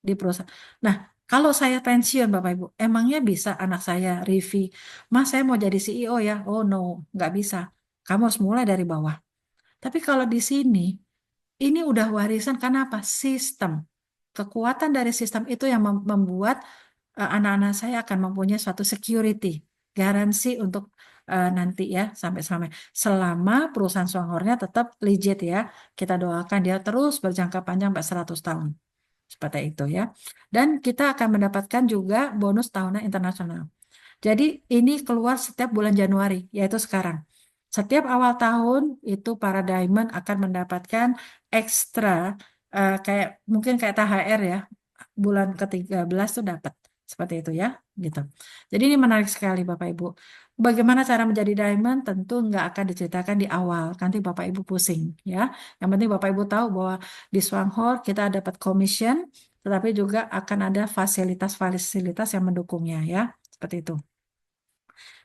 di perusahaan. Nah, kalau saya pensiun, Bapak Ibu, emangnya bisa anak saya review, Mas, saya mau jadi CEO ya? Oh no, nggak bisa. Kamu harus mulai dari bawah. Tapi kalau di sini, ini udah warisan karena apa? Sistem. Kekuatan dari sistem itu yang membuat anak-anak saya akan mempunyai suatu security, garansi untuk nanti ya sampai selama perusahaan Songhornya tetap legit ya. Kita doakan dia terus berjangka panjang sampai 100 tahun. Seperti itu ya. Dan kita akan mendapatkan juga bonus tahunan internasional. Jadi ini keluar setiap bulan Januari, yaitu sekarang. Setiap awal tahun itu para diamond akan mendapatkan ekstra kayak mungkin kayak THR ya. Bulan ke-13 tuh dapat seperti itu ya, gitu. Jadi ini menarik sekali Bapak Ibu. Bagaimana cara menjadi diamond tentu nggak akan diceritakan di awal, nanti Bapak Ibu pusing ya. Yang penting Bapak Ibu tahu bahwa di Swanghor kita dapat commission, tetapi juga akan ada fasilitas-fasilitas yang mendukungnya ya, seperti itu.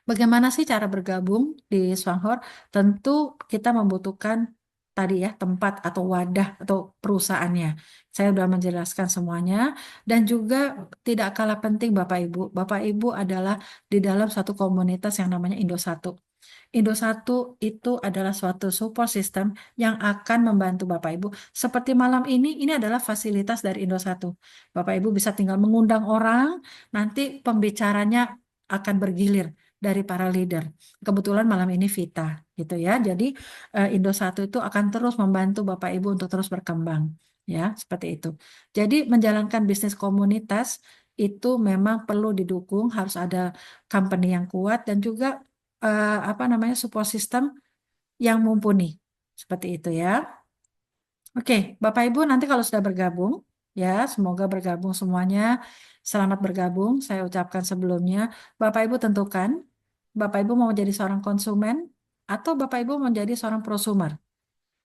Bagaimana sih cara bergabung di Swanghor? Tentu kita membutuhkan tadi ya tempat atau wadah atau perusahaannya. Saya sudah menjelaskan semuanya dan juga tidak kalah penting Bapak Ibu. Bapak Ibu adalah di dalam satu komunitas yang namanya Indosatu. Indosatu itu adalah suatu support system yang akan membantu Bapak Ibu. Seperti malam ini adalah fasilitas dari Indosatu. Bapak Ibu bisa tinggal mengundang orang, nanti pembicaranya akan bergilir dari para leader. Kebetulan malam ini Vita, gitu ya. Jadi Indosatu itu akan terus membantu Bapak Ibu untuk terus berkembang, ya, seperti itu. Jadi menjalankan bisnis komunitas itu memang perlu didukung, harus ada company yang kuat dan juga apa namanya support system yang mumpuni. Seperti itu ya. Oke, Bapak Ibu nanti kalau sudah bergabung, ya semoga bergabung semuanya. Selamat bergabung, saya ucapkan sebelumnya. Bapak Ibu tentukan, Bapak Ibu mau menjadi seorang konsumen atau Bapak Ibu mau menjadi seorang prosumer.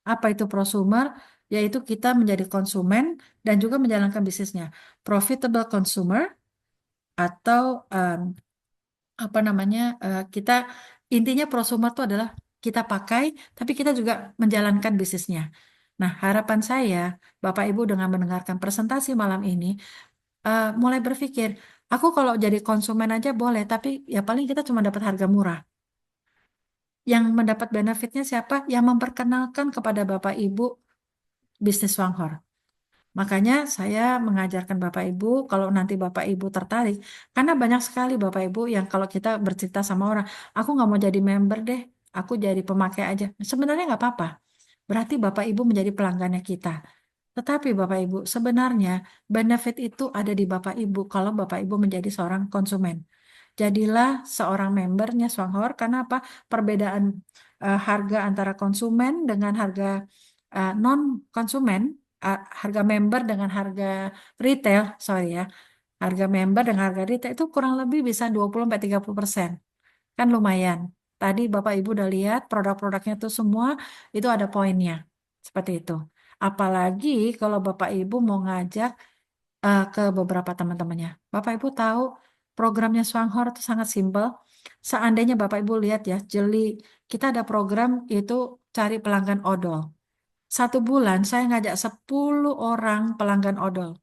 Apa itu prosumer? Yaitu kita menjadi konsumen dan juga menjalankan bisnisnya. Profitable consumer atau apa namanya kita intinya prosumer itu adalah kita pakai tapi kita juga menjalankan bisnisnya. Nah, harapan saya Bapak Ibu dengan mendengarkan presentasi malam ini mulai berpikir, aku kalau jadi konsumen aja boleh, tapi ya paling kita cuma dapat harga murah. Yang mendapat benefitnya siapa? Yang memperkenalkan kepada Bapak Ibu bisnis Wanghor. Makanya saya mengajarkan Bapak Ibu, kalau nanti Bapak Ibu tertarik, karena banyak sekali Bapak Ibu yang kalau kita bercerita sama orang, aku nggak mau jadi member deh, aku jadi pemakai aja. Sebenarnya nggak apa-apa. Berarti Bapak Ibu menjadi pelanggannya kita. Tetapi Bapak Ibu, sebenarnya benefit itu ada di Bapak Ibu kalau Bapak Ibu menjadi seorang konsumen. Jadilah seorang membernya Swanghor, karena apa? Perbedaan harga antara konsumen dengan harga non-konsumen, harga member dengan harga retail, sorry ya, harga member dengan harga retail itu kurang lebih bisa 20-30%. Kan lumayan. Tadi Bapak Ibu udah lihat produk-produknya itu semua itu ada poinnya. Seperti itu. Apalagi kalau Bapak Ibu mau ngajak ke beberapa teman-temannya. Bapak Ibu tahu programnya Swanghor itu sangat simpel. Seandainya Bapak Ibu lihat ya, jeli, kita ada program itu cari pelanggan odol. Satu bulan saya ngajak 10 orang pelanggan odol.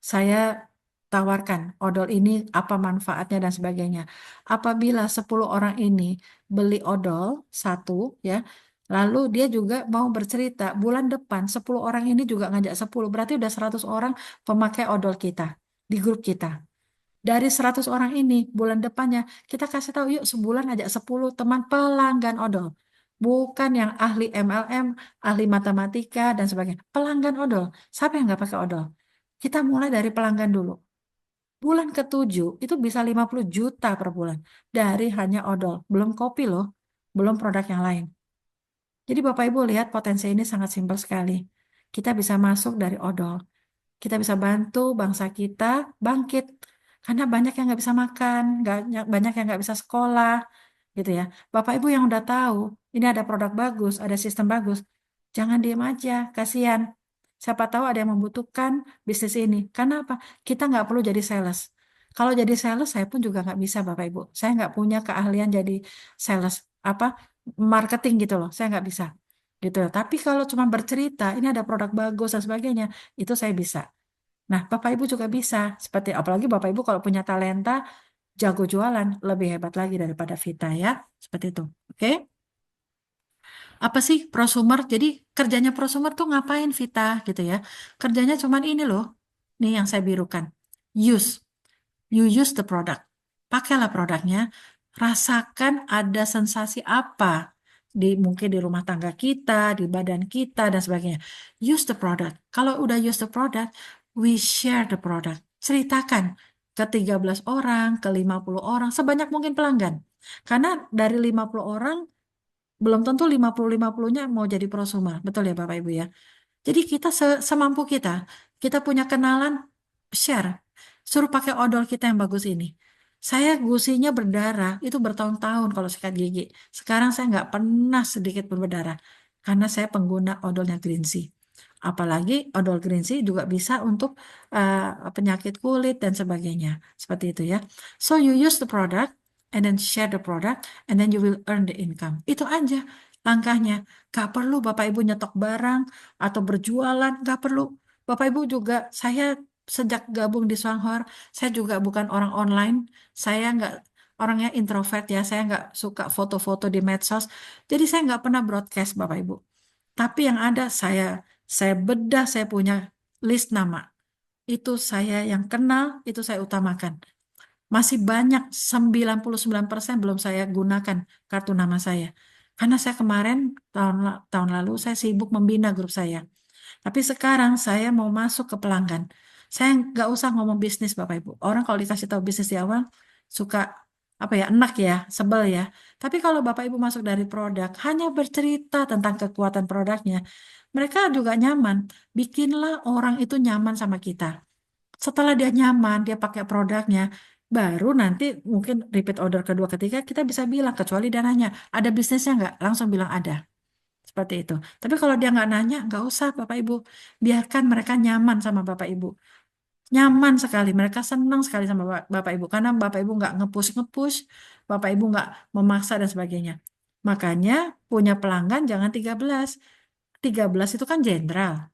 Saya tawarkan odol ini apa manfaatnya dan sebagainya. Apabila 10 orang ini beli odol satu ya, lalu dia juga mau bercerita bulan depan 10 orang ini juga ngajak 10, berarti udah 100 orang pemakai odol kita di grup kita. Dari 100 orang ini bulan depannya kita kasih tahu yuk sebulan ajak 10 teman pelanggan odol. Bukan yang ahli MLM, ahli matematika dan sebagainya. Pelanggan odol. Siapa yang nggak pakai odol? Kita mulai dari pelanggan dulu. Bulan ke-7 itu bisa 50 juta per bulan. Dari hanya odol. Belum kopi loh. Belum produk yang lain. Jadi Bapak Ibu lihat potensi ini sangat simpel sekali. Kita bisa masuk dari odol. Kita bisa bantu bangsa kita bangkit. Karena banyak yang nggak bisa makan, banyak yang nggak bisa sekolah, gitu ya. Bapak Ibu yang udah tahu, ini ada produk bagus, ada sistem bagus, jangan diem aja, kasihan. Siapa tahu ada yang membutuhkan bisnis ini. Karena apa? Kita nggak perlu jadi sales. Kalau jadi sales, saya pun juga nggak bisa, Bapak Ibu. Saya nggak punya keahlian jadi sales, apa marketing gitu loh. Saya nggak bisa, gitu. Tapi kalau cuma bercerita, ini ada produk bagus dan sebagainya, itu saya bisa. Nah, Bapak Ibu juga bisa. Seperti apalagi Bapak Ibu kalau punya talenta, jago jualan, lebih hebat lagi daripada Vita ya. Seperti itu. Oke? Apa sih prosumer? Jadi kerjanya prosumer tuh ngapain Vita gitu ya? Kerjanya cuman ini loh. Nih yang saya birukan. Use. You use the product. Pakailah produknya. Rasakan ada sensasi apa di mungkin di rumah tangga kita, di badan kita dan sebagainya. Use the product. Kalau udah use the product, we share the product. Ceritakan ke 13 orang, ke 50 orang, sebanyak mungkin pelanggan. Karena dari 50 orang belum tentu 50-50-nya mau jadi prosumer. Betul ya Bapak Ibu ya? Jadi kita semampu kita. Kita punya kenalan, share. Suruh pakai odol kita yang bagus ini. Saya gusinya berdarah, itu bertahun-tahun kalau sikat gigi. Sekarang saya nggak pernah sedikit pun berdarah. Karena saya pengguna odolnya Greenzy. Apalagi odol Greenzy juga bisa untuk penyakit kulit dan sebagainya. Seperti itu ya. So you use the product, and then share the product, and then you will earn the income. Itu aja langkahnya. Gak perlu Bapak Ibu nyetok barang, atau berjualan, nggak perlu. Bapak Ibu juga, saya sejak gabung di Swanghor, saya juga bukan orang online, saya nggak orangnya introvert ya, saya nggak suka foto-foto di medsos, jadi saya nggak pernah broadcast Bapak Ibu. Tapi yang ada saya bedah, saya punya list nama. Itu saya yang kenal, itu saya utamakan. Masih banyak 99% belum saya gunakan kartu nama saya. Karena saya kemarin tahun lalu saya sibuk membina grup saya. Tapi sekarang saya mau masuk ke pelanggan. Saya nggak usah ngomong bisnis Bapak Ibu. Orang kalau dikasih tahu bisnis di awal suka apa ya, enak ya, sebel ya. Tapi kalau Bapak Ibu masuk dari produk, hanya bercerita tentang kekuatan produknya, mereka juga nyaman. Bikinlah orang itu nyaman sama kita. Setelah dia nyaman, dia pakai produknya, baru nanti mungkin repeat order kedua ketiga kita bisa bilang, kecuali dia nanya, ada bisnisnya nggak? Langsung bilang ada. Seperti itu. Tapi kalau dia nggak nanya, nggak usah Bapak Ibu. Biarkan mereka nyaman sama Bapak Ibu. Nyaman sekali. Mereka senang sekali sama Bapak Ibu. Karena Bapak Ibu nggak ngepush-ngepush. Bapak Ibu nggak memaksa dan sebagainya. Makanya punya pelanggan jangan 13. 13 itu kan jenderal.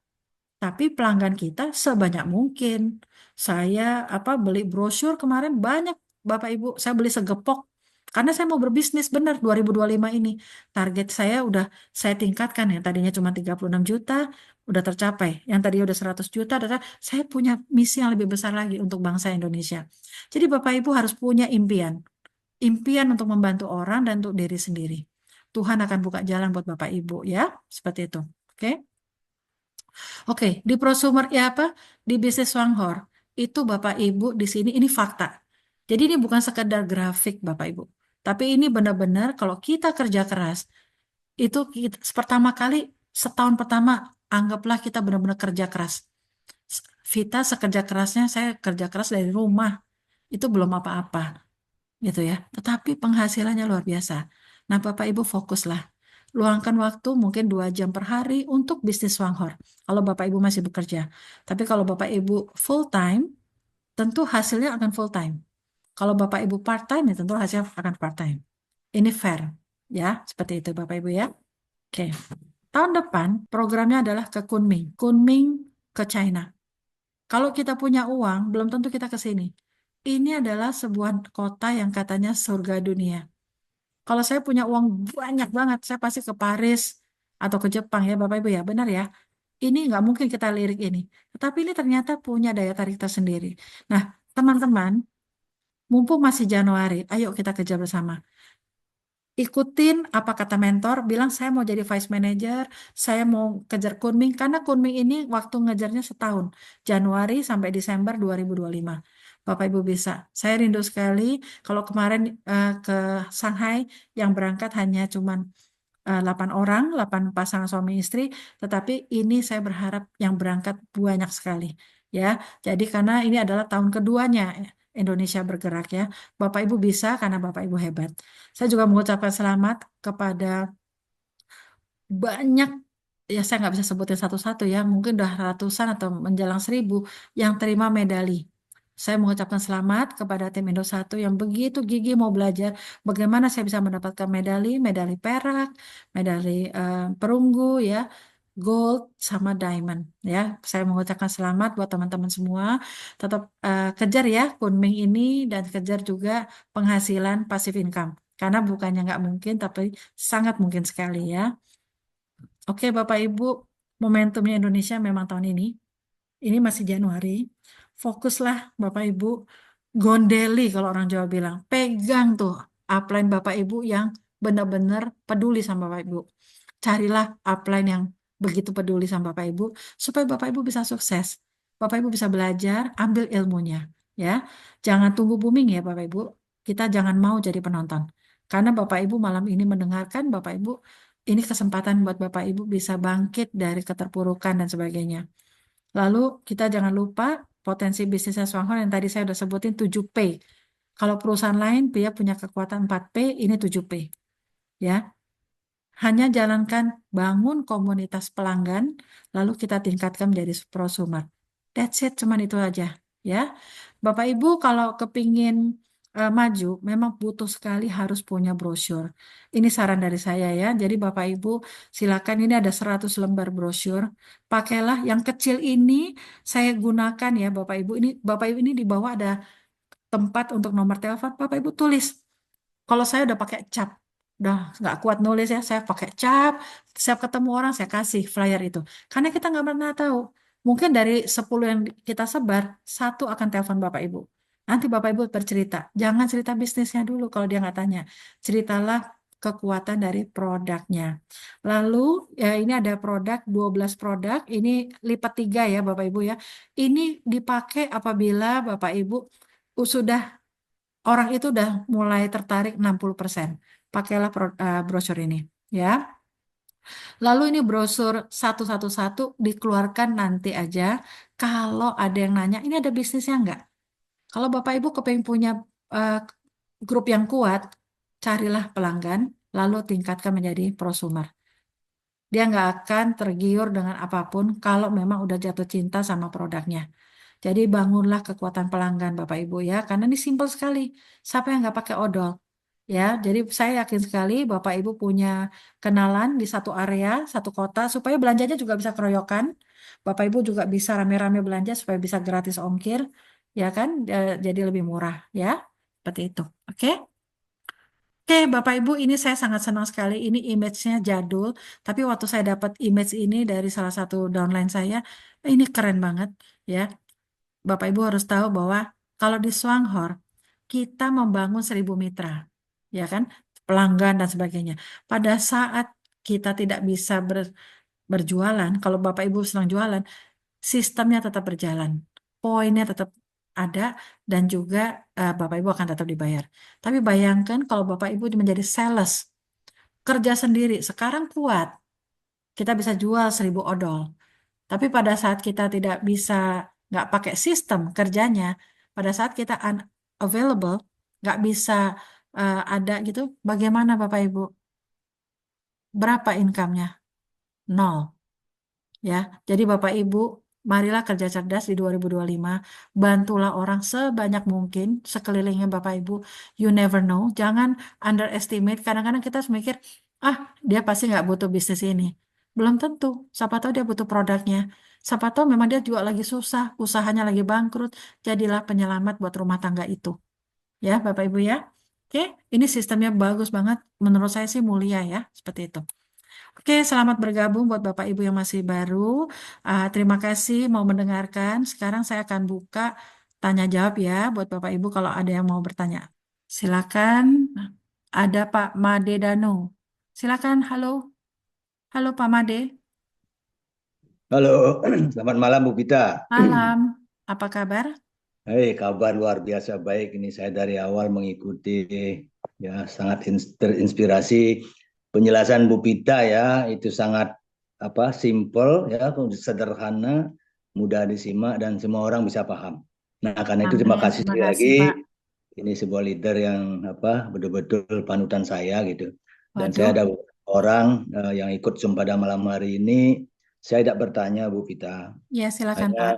Tapi pelanggan kita sebanyak mungkin. Saya beli brosur kemarin banyak Bapak Ibu, saya beli segepok karena saya mau berbisnis benar 2025 ini. Target saya udah saya tingkatkan, yang tadinya cuma 36 juta udah tercapai. Yang tadi udah 100 juta, saya punya misi yang lebih besar lagi untuk bangsa Indonesia. Jadi Bapak Ibu harus punya impian. Impian untuk membantu orang dan untuk diri sendiri. Tuhan akan buka jalan buat Bapak Ibu ya, seperti itu. Oke? Oke, di prosumer ya di bisnis Swanghor itu Bapak Ibu di sini ini fakta. Jadi ini bukan sekedar grafik Bapak Ibu, tapi ini benar-benar kalau kita kerja keras itu pertama kali setahun pertama anggaplah kita benar-benar kerja keras. Vita sekerja kerasnya saya kerja keras dari rumah itu belum apa-apa gitu ya. Tetapi penghasilannya luar biasa. Nah, Bapak Ibu fokuslah. Luangkan waktu mungkin 2 jam per hari untuk bisnis Swanghor. Kalau Bapak Ibu masih bekerja. Tapi kalau Bapak Ibu full time, tentu hasilnya akan full time. Kalau Bapak Ibu part time, ya tentu hasilnya akan part time. Ini fair. Ya, seperti itu Bapak Ibu ya. Oke. Tahun depan programnya adalah ke Kunming. Kunming ke China. Kalau kita punya uang, belum tentu kita ke sini. Ini adalah sebuah kota yang katanya surga dunia. Kalau saya punya uang banyak banget, saya pasti ke Paris atau ke Jepang ya Bapak Ibu ya, benar ya. Ini nggak mungkin kita lirik ini. Tetapi ini ternyata punya daya tarik tersendiri. Nah, teman-teman, mumpung masih Januari, ayo kita kejar bersama. Ikutin apa kata mentor, bilang saya mau jadi vice manager, saya mau kejar Kunming, karena Kunming ini waktu ngejarnya setahun, Januari sampai Desember 2025. Bapak Ibu bisa. Saya rindu sekali, kalau kemarin ke Shanghai, yang berangkat hanya cuman 8 orang, 8 pasangan suami istri, tetapi ini saya berharap yang berangkat banyak sekali. Ya, jadi karena ini adalah tahun keduanya Indonesia bergerak ya. Bapak Ibu bisa karena Bapak Ibu hebat. Saya juga mengucapkan selamat kepada banyak, ya saya nggak bisa sebutin satu-satu ya, mungkin udah ratusan atau menjelang 1.000 yang terima medali. Saya mengucapkan selamat kepada tim Indo 1 yang begitu gigih mau belajar bagaimana saya bisa mendapatkan medali, medali perak, medali perunggu ya. gold sama diamond ya. Saya mengucapkan selamat buat teman-teman semua. Tetap kejar ya Kunming ini dan kejar juga penghasilan passive income. Karena bukannya nggak mungkin, tapi sangat mungkin sekali ya. Oke, Bapak Ibu, momentumnya Indonesia memang tahun ini masih Januari. Fokuslah Bapak Ibu, gondeli kalau orang Jawa bilang. Pegang tuh upline Bapak Ibu yang benar-benar peduli sama Bapak Ibu. Carilah upline yang begitu peduli sama Bapak Ibu supaya Bapak Ibu bisa sukses. Bapak Ibu bisa belajar, ambil ilmunya, ya. Jangan tunggu booming ya Bapak Ibu. Kita jangan mau jadi penonton. Karena Bapak Ibu malam ini mendengarkan, Bapak Ibu ini kesempatan buat Bapak Ibu bisa bangkit dari keterpurukan dan sebagainya. Lalu kita jangan lupa potensi bisnisnya Swanghorn yang tadi saya udah sebutin 7P. Kalau perusahaan lain dia punya kekuatan 4P, ini 7P. Ya, hanya jalankan bangun komunitas pelanggan, lalu kita tingkatkan menjadi prosumer. That's it, cuman itu aja. Ya, Bapak Ibu kalau kepingin maju, memang butuh sekali harus punya brosur. Ini saran dari saya ya. Jadi Bapak Ibu silakan ini ada 100 lembar brosur. Pakailah yang kecil ini saya gunakan ya Bapak Ibu. Ini Bapak Ibu ini di bawah ada tempat untuk nomor telepon. Bapak Ibu tulis. Kalau saya udah pakai cap, udah nggak kuat nulis ya, saya pakai cap. Setiap ketemu orang saya kasih flyer itu. Karena kita nggak pernah tahu. Mungkin dari 10 yang kita sebar, satu akan telepon Bapak Ibu. Nanti Bapak Ibu bercerita. Jangan cerita bisnisnya dulu kalau dia nggak tanya. Ceritalah kekuatan dari produknya. Lalu ya ini ada produk, 12 produk. Ini lipat 3 ya Bapak Ibu ya. Ini dipakai apabila Bapak Ibu sudah orang itu udah mulai tertarik 60%. Pakailah brosur ini, ya. Lalu ini brosur satu-satu dikeluarkan nanti aja. Kalau ada yang nanya, ini ada bisnisnya nggak? Kalau Bapak Ibu kepengen punya eh, grup yang kuat, carilah pelanggan, lalu tingkatkan menjadi prosumer. Dia nggak akan tergiur dengan apapun kalau memang udah jatuh cinta sama produknya. Jadi bangunlah kekuatan pelanggan Bapak Ibu ya, karena ini simpel sekali. Siapa yang nggak pakai odol? Ya, jadi saya yakin sekali Bapak Ibu punya kenalan di satu area, satu kota, supaya belanjanya juga bisa keroyokan. Bapak Ibu juga bisa rame-rame belanja supaya bisa gratis ongkir, ya kan? Jadi lebih murah, ya. Seperti itu. Oke? Oke, Bapak Ibu, ini saya sangat senang sekali. Ini image-nya jadul, tapi waktu saya dapat image ini dari salah satu downline saya, ini keren banget, ya. Bapak Ibu harus tahu bahwa kalau di Swanghor kita membangun 1.000 mitra, ya kan, pelanggan dan sebagainya. Pada saat kita tidak bisa berjualan, kalau Bapak Ibu sedang jualan, sistemnya tetap berjalan, poinnya tetap ada, dan juga Bapak Ibu akan tetap dibayar. Tapi bayangkan kalau Bapak Ibu menjadi sales, kerja sendiri, sekarang kuat, kita bisa jual 1.000 odol. Tapi pada saat kita tidak bisa, nggak pakai sistem kerjanya, pada saat kita unavailable, nggak bisa ada gitu, bagaimana Bapak Ibu? Berapa income-nya? Nol. Ya, jadi Bapak Ibu, marilah kerja cerdas di 2025. Bantulah orang sebanyak mungkin sekelilingnya Bapak Ibu. You never know. Jangan underestimate. Kadang-kadang kita mikir, ah, dia pasti nggak butuh bisnis ini. Belum tentu. Siapa tahu dia butuh produknya. Siapa tahu memang dia juga lagi susah, usahanya lagi bangkrut. Jadilah penyelamat buat rumah tangga itu. Ya, Bapak Ibu ya. Oke, ini sistemnya bagus banget. Menurut saya sih mulia ya, seperti itu. Oke, selamat bergabung buat Bapak Ibu yang masih baru. Terima kasih mau mendengarkan. Sekarang saya akan buka tanya jawab ya buat Bapak Ibu kalau ada yang mau bertanya. Silakan. Ada Pak Made Danu. Silakan. Halo. Halo Pak Made. Halo, selamat malam Bu Vita. Malam. Apa kabar? Hei, kabar luar biasa baik. Ini saya dari awal mengikuti, ya sangat terinspirasi penjelasan Bu Vita ya. Itu sangat simple ya, sederhana, mudah disimak dan semua orang bisa paham. Nah, karena itu terima Amin. kasih Terima sekali kasih lagi. Pak. Ini sebuah leader yang betul-betul panutan saya gitu. Dan saya Waduh. ada beberapa orang yang ikut pada malam hari ini. Saya tidak bertanya Bu Vita. Ya, silakan Pak. Hanya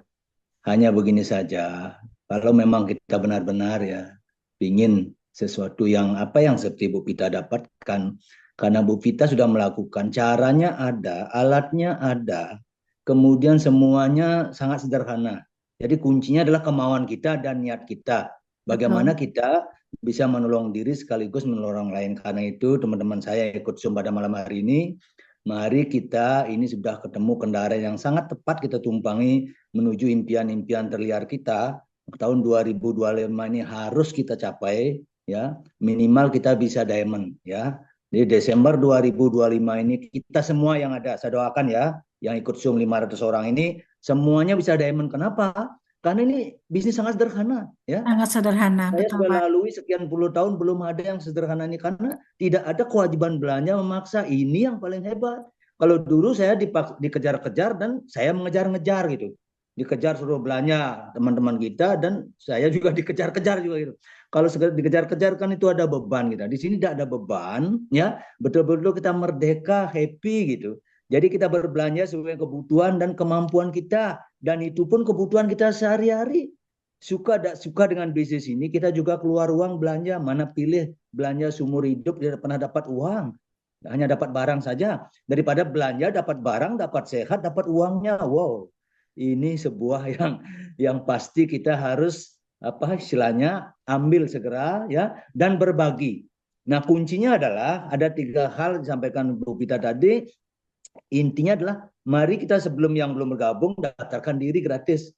hanya begini saja, kalau memang kita benar-benar ya ingin sesuatu yang seperti Bu Pita dapatkan, Karena Bu Vita sudah melakukan, caranya ada, alatnya ada, kemudian semuanya sangat sederhana. Jadi kuncinya adalah kemauan kita dan niat kita. Bagaimana Betul. kita bisa menolong diri sekaligus menolong orang lain. Karena itu teman-teman saya ikut Zoom pada malam hari ini, mari kita ini sudah ketemu kendaraan yang sangat tepat kita tumpangi menuju impian-impian terliar kita. Tahun 2025 ini harus kita capai, ya, minimal kita bisa diamond, ya. Di Desember 2025 ini kita semua yang ada, saya doakan ya, yang ikut Zoom 500 orang ini semuanya bisa diamond. Kenapa? Karena ini bisnis sangat sederhana, ya. Sangat sederhana, Saya betul sudah Pak. lalui sekian puluh tahun belum ada yang sederhana ini karena tidak ada kewajiban belanja memaksa. Ini yang paling hebat. Kalau dulu saya dikejar-kejar dan saya mengejar-ngejar gitu. Dikejar suruh belanja teman-teman kita dan saya juga dikejar-kejar juga gitu. Kalau dikejar-kejar kan itu ada beban kita. Di sini tidak ada beban, ya. Betul-betul kita merdeka, happy gitu. Jadi kita berbelanja sesuai kebutuhan dan kemampuan kita, dan itu pun kebutuhan kita sehari-hari. Suka tidak suka dengan bisnis ini, kita juga keluar uang belanja. Mana pilih belanja seumur hidup tidak pernah dapat uang, hanya dapat barang saja, daripada belanja dapat barang, dapat sehat, dapat uangnya. Wow, ini sebuah yang pasti kita harus apa istilahnya ambil segera, ya, dan berbagi. Nah, kuncinya adalah ada 3 hal disampaikan Bu Pita tadi. Intinya adalah mari kita sebelum yang belum bergabung daftarkan diri gratis.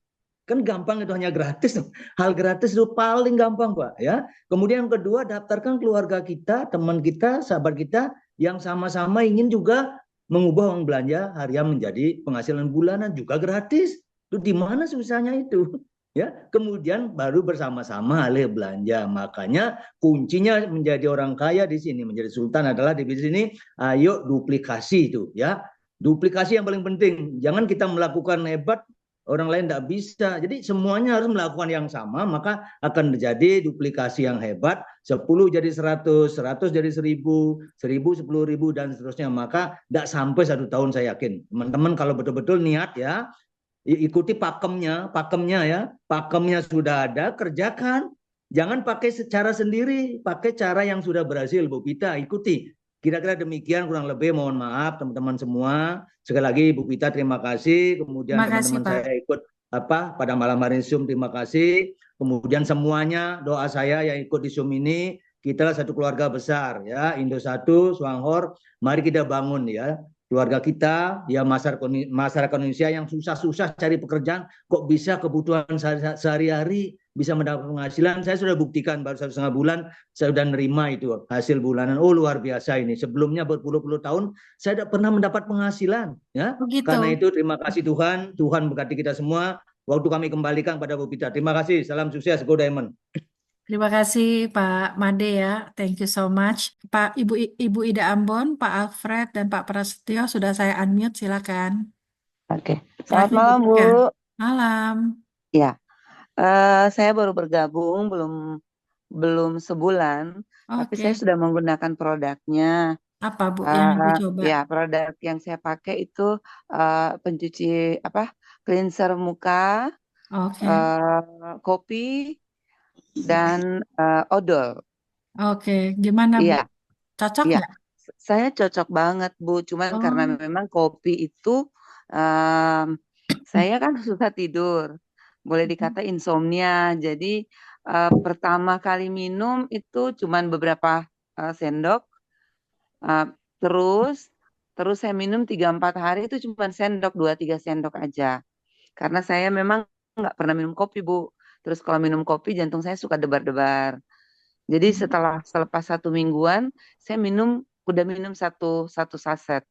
Kan gampang, itu hanya gratis. Hal gratis itu paling gampang, Pak, ya. Kemudian yang kedua, daftarkan keluarga kita, teman kita, sahabat kita yang sama-sama ingin juga mengubah uang belanja harian menjadi penghasilan bulanan, juga gratis. Itu di mana susahnya itu? Ya, kemudian baru bersama-sama alih belanja. Makanya kuncinya menjadi orang kaya di sini, menjadi sultan adalah di sini. Ayo duplikasi itu, ya. Duplikasi yang paling penting. Jangan kita melakukan hebat, orang lain tidak bisa. Jadi semuanya harus melakukan yang sama, maka akan menjadi duplikasi yang hebat. 10 jadi 100, 100 jadi 1000, 1000 10.000 dan seterusnya. Maka tidak sampai 1 tahun saya yakin. Teman-teman kalau betul-betul niat, ya, ikuti pakemnya ya. Pakemnya sudah ada, kerjakan. Jangan pakai secara sendiri, pakai cara yang sudah berhasil, Bu Pita, ikuti. Kira-kira demikian kurang lebih, mohon maaf teman-teman semua. Sekali lagi Bu Pita terima kasih, kemudian Terima kasih teman-teman Pak. saya ikut apa pada malam hari Zoom terima kasih. Kemudian semuanya doa saya yang ikut di Zoom ini, kita satu keluarga besar ya, Indo Satu, Swanghor, mari kita bangun ya keluarga kita, ya, masyarakat Indonesia yang susah-susah cari pekerjaan, kok bisa kebutuhan sehari-hari, bisa mendapat penghasilan. Saya sudah buktikan baru 1,5 bulan, saya sudah nerima itu hasil bulanan. Oh, luar biasa ini. Sebelumnya berpuluh-puluh tahun, saya tidak pernah mendapat penghasilan. Ya, Begitu. karena itu terima kasih Tuhan. Tuhan berkati kita semua. Waktu kami kembalikan pada Bu Pita. Terima kasih. Salam sukses. Go Diamond. Terima kasih Pak Made ya. Thank you so much. Pak Ibu Ida Ambon, Pak Alfred dan Pak Prasetyo sudah saya unmute, silakan. Oke, selamat Silakan malam Bu. dibuka. Malam. Ya, saya baru bergabung, belum sebulan, tapi Oke. saya sudah menggunakan produknya. Apa Bu yang Ibu coba? Ya, produk yang saya pakai itu pencuci cleanser muka, Oke. kopi, dan odol. Oke. Gimana Bu? Iya, Cocok iya, nggak? saya cocok banget Bu. Cuman karena Oh. memang kopi itu em, saya kan susah tidur, boleh dikata insomnia. Jadi pertama kali minum itu cuman beberapa sendok, uh, terus terus saya minum 3-4 hari itu cuman sendok, 2-3 sendok aja. Karena saya memang nggak pernah minum kopi Bu. Terus kalau minum kopi jantung saya suka debar-debar. Jadi selepas 1 mingguan saya udah minum satu satu saset.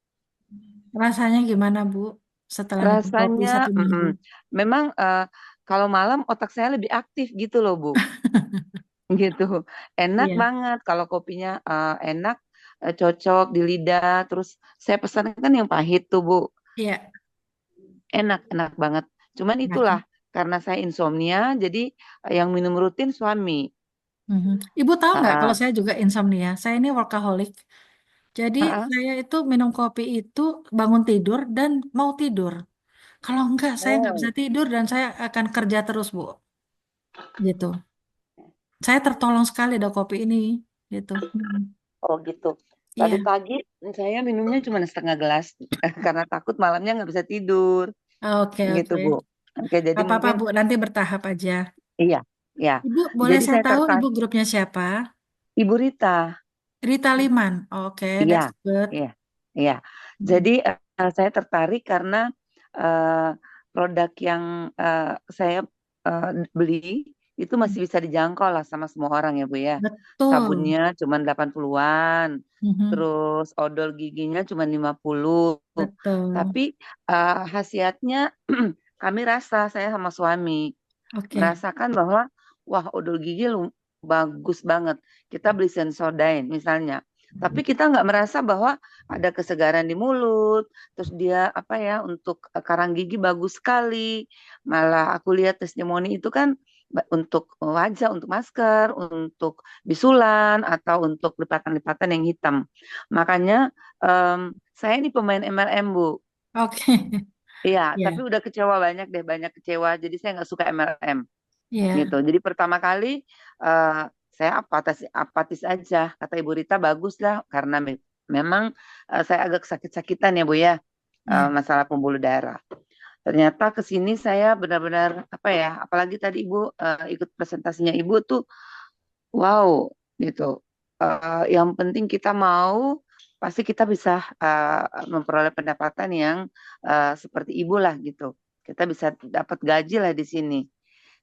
Rasanya gimana Bu setelah minum kopi Rasanya 1 minggu? memang kalau malam otak saya lebih aktif gitu loh Bu, gitu. Enak Iya. banget kalau kopinya enak, cocok di lidah. Terus saya pesan kan yang pahit tuh Bu, Iya. enak enak banget. Cuman Ya itulah kan? karena saya insomnia, jadi yang minum rutin suami. Mhm. Ibu tahu nggak kalau Ah, saya juga insomnia? Saya ini workaholic. Jadi ah, ah. saya itu minum kopi itu bangun tidur dan mau tidur. Kalau enggak, saya nggak bisa Oh, tidur dan saya akan kerja terus, Bu. Gitu. Saya tertolong sekali dari kopi ini. Gitu. Hmm. oh gitu. Tadi Iya. pagi saya minumnya cuma setengah gelas karena takut malamnya nggak bisa tidur, Oke, gitu oke. Bu. Oke, jadi Gak apa-apa, mungkin Bu. Nanti bertahap aja. iya, ya. Ibu, boleh Jadi saya saya tahu Ibu tertarik. grupnya siapa? Ibu Rita, Rita Liman. Oke, iya, that's good. iya, iya. Mm. Jadi saya tertarik karena eh, produk yang saya eh, beli itu masih bisa dijangkau lah sama semua orang ya Bu ya. Betul. Sabunnya cuma 80-an, Mhm. terus odol giginya cuma 50. Betul. Tapi khasiatnya kami rasa saya sama suami Oke. merasakan bahwa wah odol gigi bagus banget. Kita beli Sensodyne misalnya. Tapi kita nggak merasa bahwa ada kesegaran di mulut, terus dia apa ya untuk karang gigi bagus sekali. Malah aku lihat testimoni itu kan untuk wajah, untuk masker, untuk bisulan atau untuk lipatan-lipatan yang hitam. Makanya saya ini pemain MLM Bu. Oke. Iya, tapi Ya. udah kecewa banyak deh, banyak kecewa. Jadi saya nggak suka MLM gitu. Ya. Jadi pertama kali eh, saya apatis apatis aja. Kata Ibu Rita bagus lah karena memang saya agak sakit-sakitan ya Bu ya, Ya. masalah pembuluh darah. Ternyata ke sini saya benar-benar apa ya, apalagi tadi Ibu ikut presentasinya Ibu tuh, wow gitu. Yang penting kita mau, pasti kita bisa memperoleh pendapatan yang seperti Ibu lah gitu. Kita bisa dapat gaji lah di sini.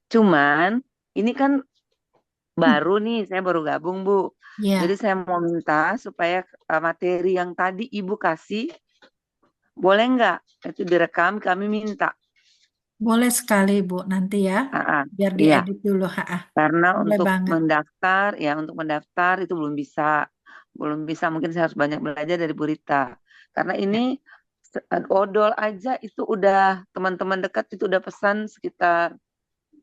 Cuman ini kan baru nih, saya baru gabung, Bu. Jadi Ya. saya mau minta supaya materi yang tadi Ibu kasih, boleh nggak? Itu direkam, kami minta. Boleh sekali, Bu. Nanti ya. Ah, ah, Biar iya, diedit dulu. Ha, ha. karena Boleh untuk banget. mendaftar, ya untuk mendaftar itu belum bisa. Belum bisa, mungkin saya harus banyak belajar dari Bu Rita. Karena ini Ya. odol aja itu udah, teman-teman dekat itu udah pesan sekitar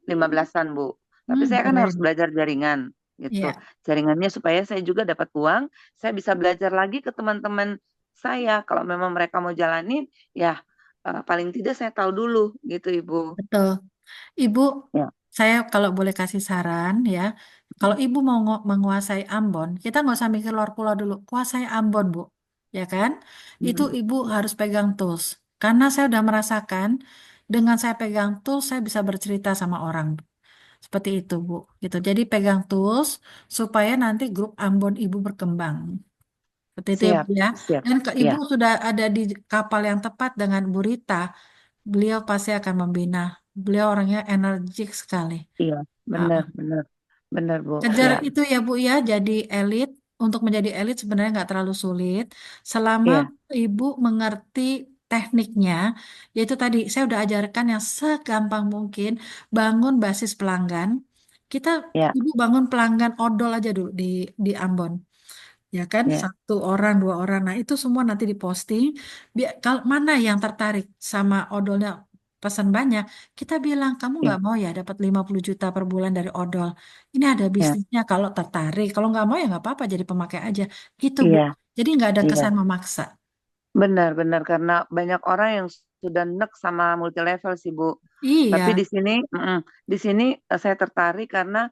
15-an, Bu. Tapi saya kan Boleh. harus belajar jaringan gitu. Ya. Jaringannya supaya saya juga dapat uang, saya bisa belajar lagi ke teman-teman saya. Kalau memang mereka mau jalanin, ya paling tidak saya tahu dulu gitu, Ibu. Betul. Ibu, Ya. saya kalau boleh kasih saran ya, kalau Ibu mau menguasai Ambon, kita nggak usah mikir luar pulau dulu, kuasai Ambon, Bu. Ya kan? Itu Mhm. Ibu harus pegang tools. Karena saya udah merasakan, dengan saya pegang tools, saya bisa bercerita sama orang. Seperti itu, Bu. Gitu. Jadi pegang tools supaya nanti grup Ambon Ibu berkembang. Seperti itu ya, Siap, Bu ya. siap. Dan ke Ibu Ya, sudah ada di kapal yang tepat dengan Bu Rita, beliau pasti akan membina. Beliau orangnya energik sekali. iya, Ah, benar, benar, benar, Bu. kejar Ya, itu ya Bu ya, jadi elit. Untuk menjadi elit sebenarnya nggak terlalu sulit. Selama iya, Ibu mengerti tekniknya, yaitu tadi saya udah ajarkan yang segampang mungkin, bangun basis pelanggan. Kita, ya, Ibu bangun pelanggan odol aja dulu di Ambon. Ya kan, ya, satu orang, dua orang. Nah, itu semua nanti diposting. Biar kalau mana yang tertarik sama odolnya pesan banyak, kita bilang kamu ya, nggak mau ya dapat 50 juta per bulan dari odol. Ini ada ya, bisnisnya kalau tertarik. Kalau nggak mau ya nggak apa-apa jadi pemakai aja. Gitu Bu. iya, Jadi nggak ada iya. kesan memaksa. Benar, benar karena banyak orang yang sudah nek sama multi level sih, Bu. Tapi Iya, di sini, di sini saya tertarik karena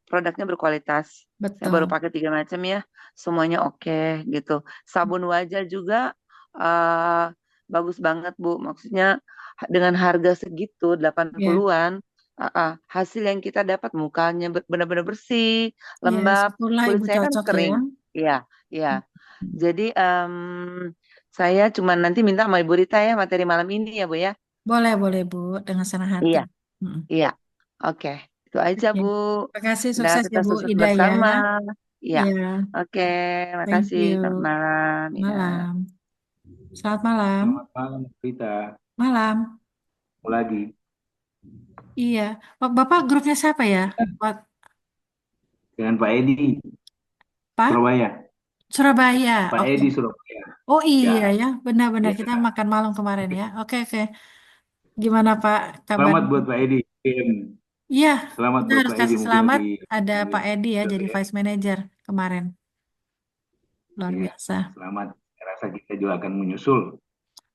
produknya berkualitas. Saya baru betul. pakai 3 macam ya, semuanya oke gitu. Sabun wajah juga eh, bagus banget, Bu. Maksudnya dengan harga segitu Ya, 80-an, hasil yang kita dapat mukanya benar-benar bersih, ya, lembab, syukurlah kulit Ibu saya kan cocok ya. kering. Iya, iya. Jadi saya cuma nanti minta sama Ibu Rita ya materi malam ini ya, Bu ya. Boleh, boleh Bu, dengan senang hati. Iya, Mm. iya. Oke, itu aja, Oke. Bu. Terima kasih, Dah sukses kita ya Bu sukses Ida ya. bersama. Iya. Ya, Oke, thank makasih. Selamat you. malam. Iya. Malam. Selamat malam. Selamat malam, Rita. Malam. Ketemu lagi Iya. Bapak grupnya siapa ya? dengan Pak Edi, Pak? Surabaya. Surabaya. Pak Oke. Edi, Surabaya. Oh iya Ya, ya, benar-benar kita ya. makan malam kemarin ya. Oke, oke. Gimana Pak Selamat kabarnya? buat Pak Edi. Iya, Selamat kita buat harus Pak Edi, kasih mungkin selamat. lagi Ada Pak Edi ya jadi ya. vice manager kemarin. Luar Ya, biasa. selamat. Saya rasa kita juga akan menyusul.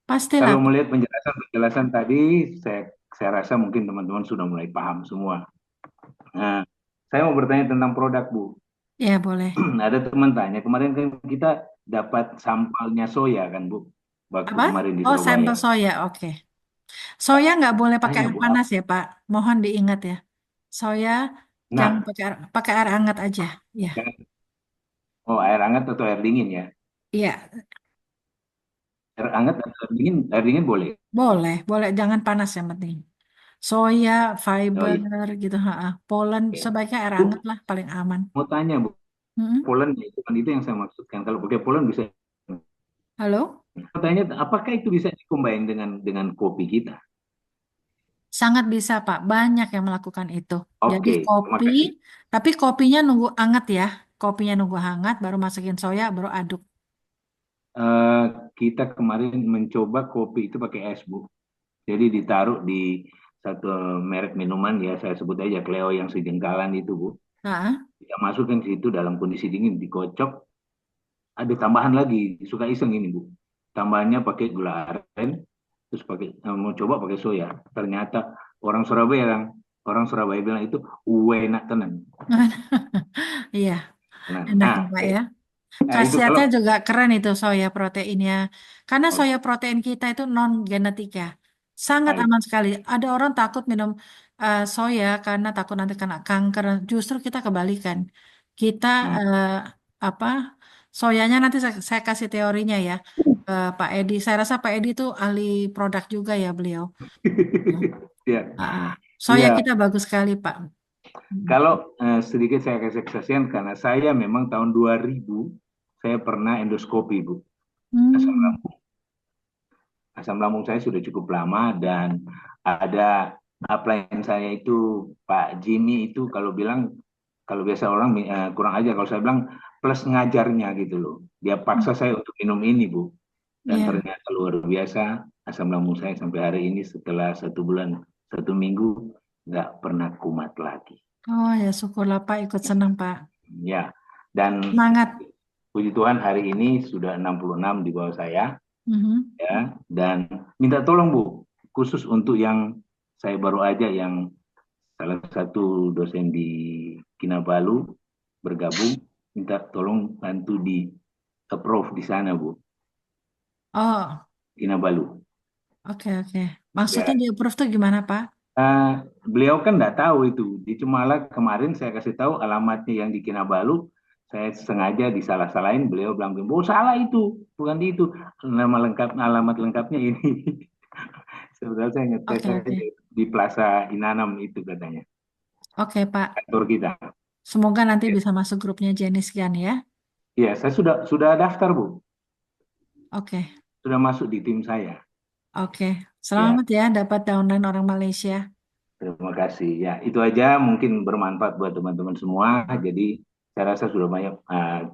Pastilah. Kalau melihat penjelasan tadi, saya rasa mungkin teman-teman sudah mulai paham semua. Nah, saya mau bertanya tentang produk, Bu. Ya boleh. Ada teman tanya, kemarin kan kita dapat sampelnya soya kan Bu, waktu Apa? kemarin di Oh, sampel Surabaya. soya. Oke. Soya nggak boleh pakai Tanya air Bu, panas ya, Pak. Mohon diingat ya. Soya jangan nah, pakai air hangat aja. Ya. oh air hangat atau air dingin ya? Iya, Air hangat atau air dingin boleh. boleh, boleh. Jangan panas yang penting. Soya, Oh iya. fiber gitu. Ha, Polen Oke. sebaiknya air hangat Bu, lah, paling aman. mau tanya Bu, Mm-mm. Polen itu kan itu yang saya maksudkan. Kalau pakai Polen bisa. Halo? Pertanyaan, apakah itu bisa dikombin dengan kopi kita? Sangat bisa, Pak. Banyak yang melakukan itu. Jadi Oke, terima kopi, kasih. tapi kopinya nunggu hangat ya. Kopinya nunggu hangat, baru masukin soya, baru aduk. Eh, kita kemarin mencoba kopi itu pakai es, Bu. Jadi ditaruh di satu merek minuman ya, saya sebut aja Cleo yang sejengkalan itu, Bu. Nah, Kita masukkan ke situ dalam kondisi dingin, dikocok. Ada tambahan lagi, suka iseng ini, Bu. Tambahannya pakai gula aren, terus mau coba pakai soya. Ternyata orang Surabaya bilang, orang Surabaya bilang itu enak tenan. iya, Tenan. enak Nah, ya, Pak oke. ya. Nah, itu kalau Khasiatnya juga keren itu soya proteinnya. Karena oh, soya protein kita itu non genetika. Sangat baik. aman sekali. Ada orang takut minum soya karena takut nanti kena kanker. Justru kita kebalikan. Kita Hmm. apa? Soyanya nanti saya kasih teorinya ya. Pak Edi, saya rasa Pak Edi itu ahli produk juga ya beliau. Ya. Ya, Ah, soya ya. kita bagus sekali, Pak. Kalau sedikit saya kasih kesaksian karena saya memang tahun 2000 saya pernah endoskopi, Bu. Asam Hmm. lambung. Asam lambung saya sudah cukup lama dan ada upline saya itu Pak Jimmy itu kalau bilang kalau biasa orang kurang aja kalau saya bilang plus ngajarnya gitu loh. Dia paksa saya untuk minum ini, Bu. Dan Ya. ternyata luar biasa asam lambung saya sampai hari ini setelah 1 bulan 1 minggu nggak pernah kumat lagi. Oh ya, syukurlah Pak ikut senang Pak. Ya, dan Semangat. puji Tuhan hari ini sudah 66 di bawah saya, Mhm. ya. Dan minta tolong Bu, khusus untuk yang saya baru aja yang salah satu dosen di Kinabalu bergabung, minta tolong bantu di approve di sana Bu, Oh, Kinabalu. oke oke. Maksudnya Ya, di approve tuh gimana Pak? eh, beliau kan nggak tahu itu. Di Cumala kemarin saya kasih tahu alamatnya yang di Kinabalu. Saya sengaja disalah-salahin. Beliau bilang, oh salah itu, bukan di itu. Nama lengkap, alamat lengkapnya ini. Sebenarnya saya ngetes Oke oke. aja di Plaza Inanam itu katanya. Oke Pak. Kantor kita. Semoga nanti bisa masuk grupnya Jenny Sekian ya. Iya, saya sudah daftar Bu. Oke Sudah masuk di tim saya. oke. Ya, Selamat ya dapat downline orang Malaysia. terima kasih. Ya, itu aja mungkin bermanfaat buat teman-teman semua. Jadi saya rasa sudah banyak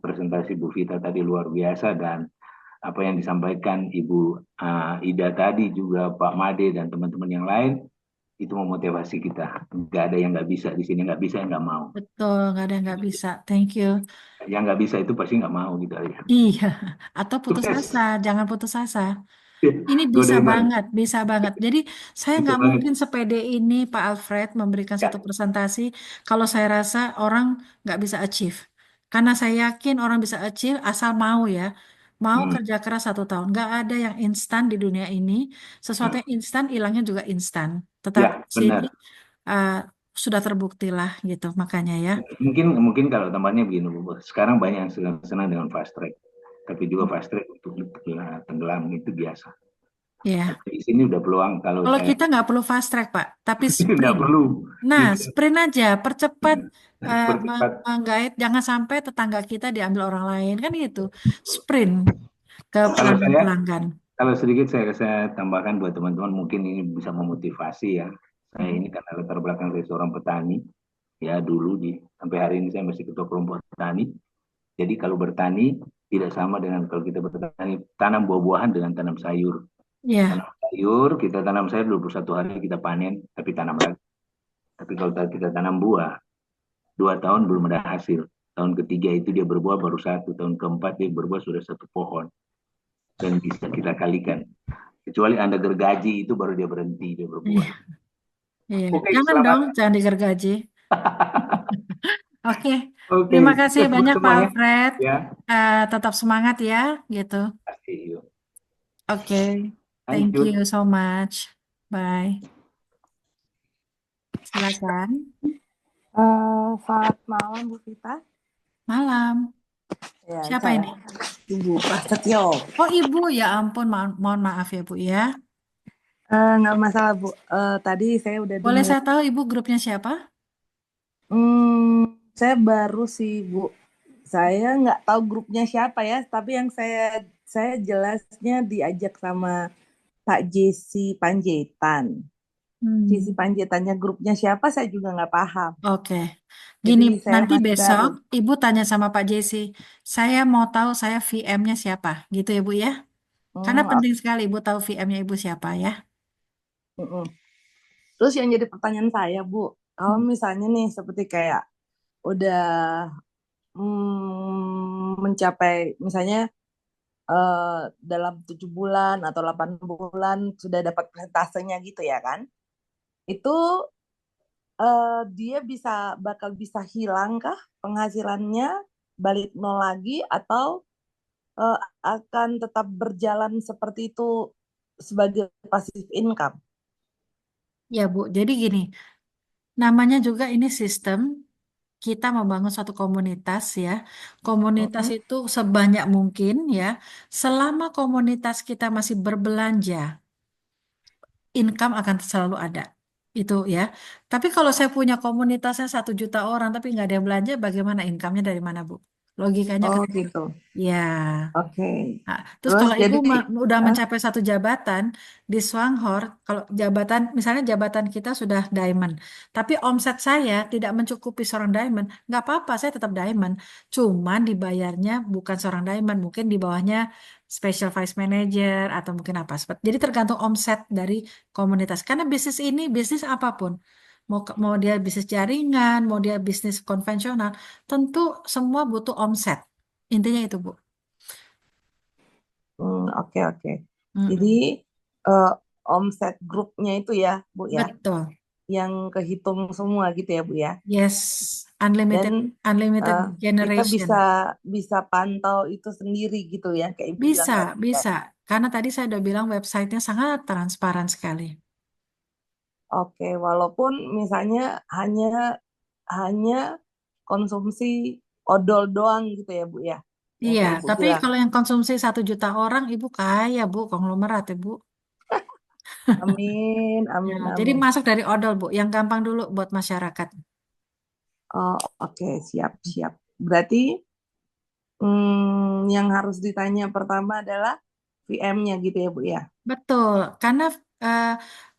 presentasi Bu Vita tadi luar biasa dan apa yang disampaikan Ibu Ida tadi juga Pak Made dan teman-teman yang lain itu memotivasi kita. Nggak ada yang nggak bisa di sini, nggak bisa yang nggak mau. Betul, nggak ada yang nggak bisa. Thank you. Yang nggak bisa itu pasti nggak mau gitu aja. Iya, atau putus asa. Sukses. Jangan putus asa. Ini Go bisa Diamond. banget, bisa banget. Jadi saya Bisa nggak banget. mungkin sepede ini Pak Alfred memberikan satu Ya. presentasi kalau saya rasa orang nggak bisa achieve. Karena saya yakin orang bisa achieve asal mau ya. Mau Hmm. kerja keras 1 tahun. Nggak ada yang instan di dunia ini. Sesuatu yang instan, hilangnya juga instan. Tetapi Ya, di sini benar. uh, sudah terbukti lah gitu. Makanya ya. Mungkin mungkin kalau tambahnya begini, Bu. Sekarang banyak yang senang dengan fast track. Tapi juga fast track untuk tenggelam itu biasa. Ya. Tapi di sini udah peluang kalau Kalau saya kita nggak perlu fast track, Pak, tapi nggak sprint. perlu Nah, gitu. sprint aja, percepat Percepat. menggait, jangan sampai tetangga kita diambil orang lain, kan gitu. Sprint ke Kalau saya pelanggan-pelanggan. Kalau sedikit saya tambahkan buat teman-teman mungkin ini bisa memotivasi ya. Saya ini karena latar belakang saya seorang petani ya dulu sampai hari ini saya masih ketua kelompok petani. Jadi kalau bertani tidak sama dengan kalau kita bertani tanam buah-buahan dengan tanam sayur. Ya, Tanam sayur kita tanam sayur 21 hari kita panen tapi tanam lagi. Tapi kalau kita tanam buah 2 tahun belum ada hasil. Tahun ketiga itu dia berbuah baru satu. Tahun keempat dia berbuah sudah satu pohon dan bisa kita kalikan. Kecuali Anda gergaji itu baru dia berhenti, dia berbuah. iya, iya. Oke, Jangan selamat. dong, jangan digergaji. Oke, Oke, terima kasih sukses buat banyak Pak semuanya Alfred. ya. Tetap semangat ya, gitu. Pasti yuk. Oke, thank you Lanjut. so much. Bye. Silakan. Selamat malam Bu Vita. Malam. Ya, Siapa saya ini? Ibu Prasetyo. Oh, Ibu, ya ampun, mohon maaf ya Bu ya. Nggak masalah Bu. Tadi saya udah Boleh dengar. saya tahu Ibu grupnya siapa? Saya baru sih Bu. Saya nggak tahu grupnya siapa ya. Tapi yang saya jelasnya diajak sama Pak Jesse Panjaitan. Jesse Hmm. Panjaitannya grupnya siapa saya juga nggak paham. Oke, Jadi gini saya nanti masih besok baru. Ibu tanya sama Pak Jesse, saya mau tahu saya VM-nya siapa, gitu ya Bu ya? Karena Oke. penting sekali Ibu tahu VM-nya Ibu siapa ya. Mm-mm. Terus yang jadi pertanyaan saya Bu, kalau misalnya nih seperti kayak udah mencapai misalnya dalam 7 bulan atau 8 bulan sudah dapat presentasenya gitu ya kan? Itu dia bakal bisa hilang kah penghasilannya balik nol lagi atau eh, akan tetap berjalan seperti itu sebagai passive income? Ya Bu, jadi gini, namanya juga ini sistem kita membangun suatu komunitas ya. Komunitas Mm-mm. itu sebanyak mungkin ya, selama komunitas kita masih berbelanja, income akan selalu ada. Itu ya. Tapi kalau saya punya komunitasnya 1 juta orang tapi nggak ada yang belanja, bagaimana income-nya dari mana, Bu? Logikanya Oh kan gitu. gitu. Ya. Oke. Nah, terus Terus kalau ibu jadi udah ah, mencapai satu jabatan di Swanghor, kalau jabatan misalnya jabatan kita sudah diamond, tapi omset saya tidak mencukupi seorang diamond, nggak apa-apa, saya tetap diamond. Cuman dibayarnya bukan seorang diamond, mungkin di bawahnya special vice manager atau mungkin apa. Jadi tergantung omset dari komunitas. Karena bisnis ini bisnis apapun, mau dia bisnis jaringan, mau dia bisnis konvensional, tentu semua butuh omset. Intinya itu, Bu. oke oke. Jadi Mm-mm. eh, omset grupnya itu ya Bu ya, Betul. yang kehitung semua gitu ya Bu ya. Yes, Dan unlimited kita generation. bisa bisa pantau itu sendiri gitu ya, kayak Ibu bilang Bisa, tadi. bisa. Karena tadi saya udah bilang websitenya sangat transparan sekali. Oke, walaupun misalnya hanya hanya konsumsi odol doang gitu ya Bu ya, yang Iya, kayak Ibu tapi bilang. kalau yang konsumsi 1 juta orang, Ibu kaya, Bu, konglomerat ya, Bu. Amin, Ya, amin, jadi amin. masuk dari odol, Bu. Yang gampang dulu buat masyarakat. Oh, oke, siap, siap. Berarti yang harus ditanya pertama adalah VM-nya gitu ya Bu ya. Betul, karena eh,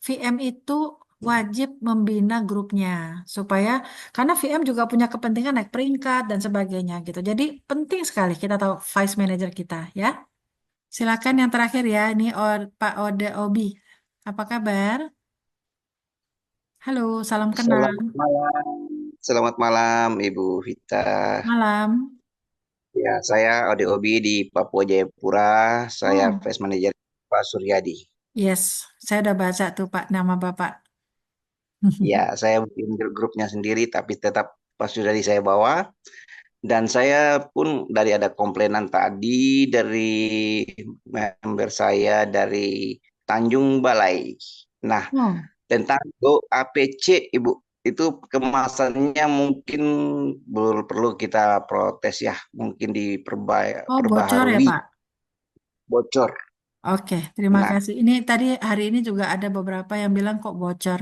VM itu wajib membina grupnya supaya karena VM juga punya kepentingan naik peringkat dan sebagainya gitu. Jadi penting sekali kita tahu vice manager kita ya. Silakan yang terakhir ya, ini Pak Ode Obi. Apa kabar? Halo, salam kenal. Selamat malam. Selamat malam, Ibu Vita. Malam. Ya, saya Ode Obi di Papua Jayapura. Saya Oh, Vice Manager Pak Suryadi. yes, saya udah baca tuh Pak nama Bapak. Ya, saya bikin grupnya sendiri, tapi tetap Pak Suryadi saya bawa. Dan saya pun dari ada komplainan tadi dari member saya dari Tanjung Balai. Nah, Oh, tentang Go APC, Ibu. Itu kemasannya mungkin perlu kita protes ya, mungkin oh bocor ya perbaharui, Pak. bocor. Oke, terima Nah, kasih. Ini tadi hari ini juga ada beberapa yang bilang kok bocor.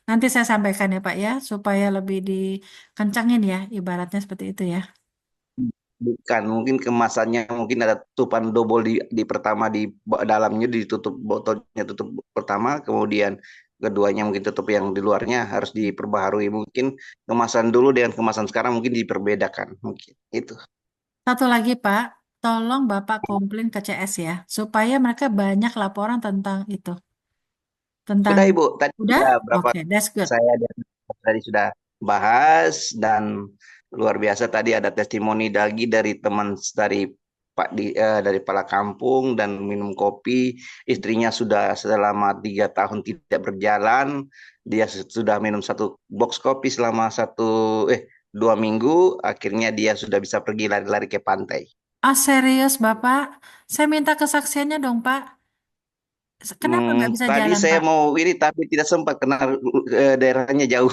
Nanti saya sampaikan ya Pak ya, supaya lebih dikencangin ya, ibaratnya seperti itu ya. bukan mungkin kemasannya mungkin ada tutupan double di pertama di dalamnya ditutup botolnya tutup pertama, kemudian keduanya mungkin tutup yang di luarnya harus diperbaharui. Mungkin kemasan dulu dengan kemasan sekarang mungkin diperbedakan mungkin itu. Satu lagi Pak, tolong Bapak komplain ke CS ya, supaya mereka banyak laporan tentang itu. Tentang, Sudah Ibu, tadi udah? sudah berapa Oke, that's good. saya dan tadi sudah bahas dan luar biasa tadi ada testimoni lagi dari teman dari dari Pala Kampung dan minum kopi, istrinya sudah selama 3 tahun tidak berjalan, dia sudah minum 1 box kopi selama 2 2 minggu, akhirnya dia sudah bisa pergi lari-lari ke pantai. Ah, serius, Bapak? Saya minta kesaksiannya dong, Pak. Kenapa nggak bisa Tadi jalan, saya Pak? mau ini tapi tidak sempat karena daerahnya jauh.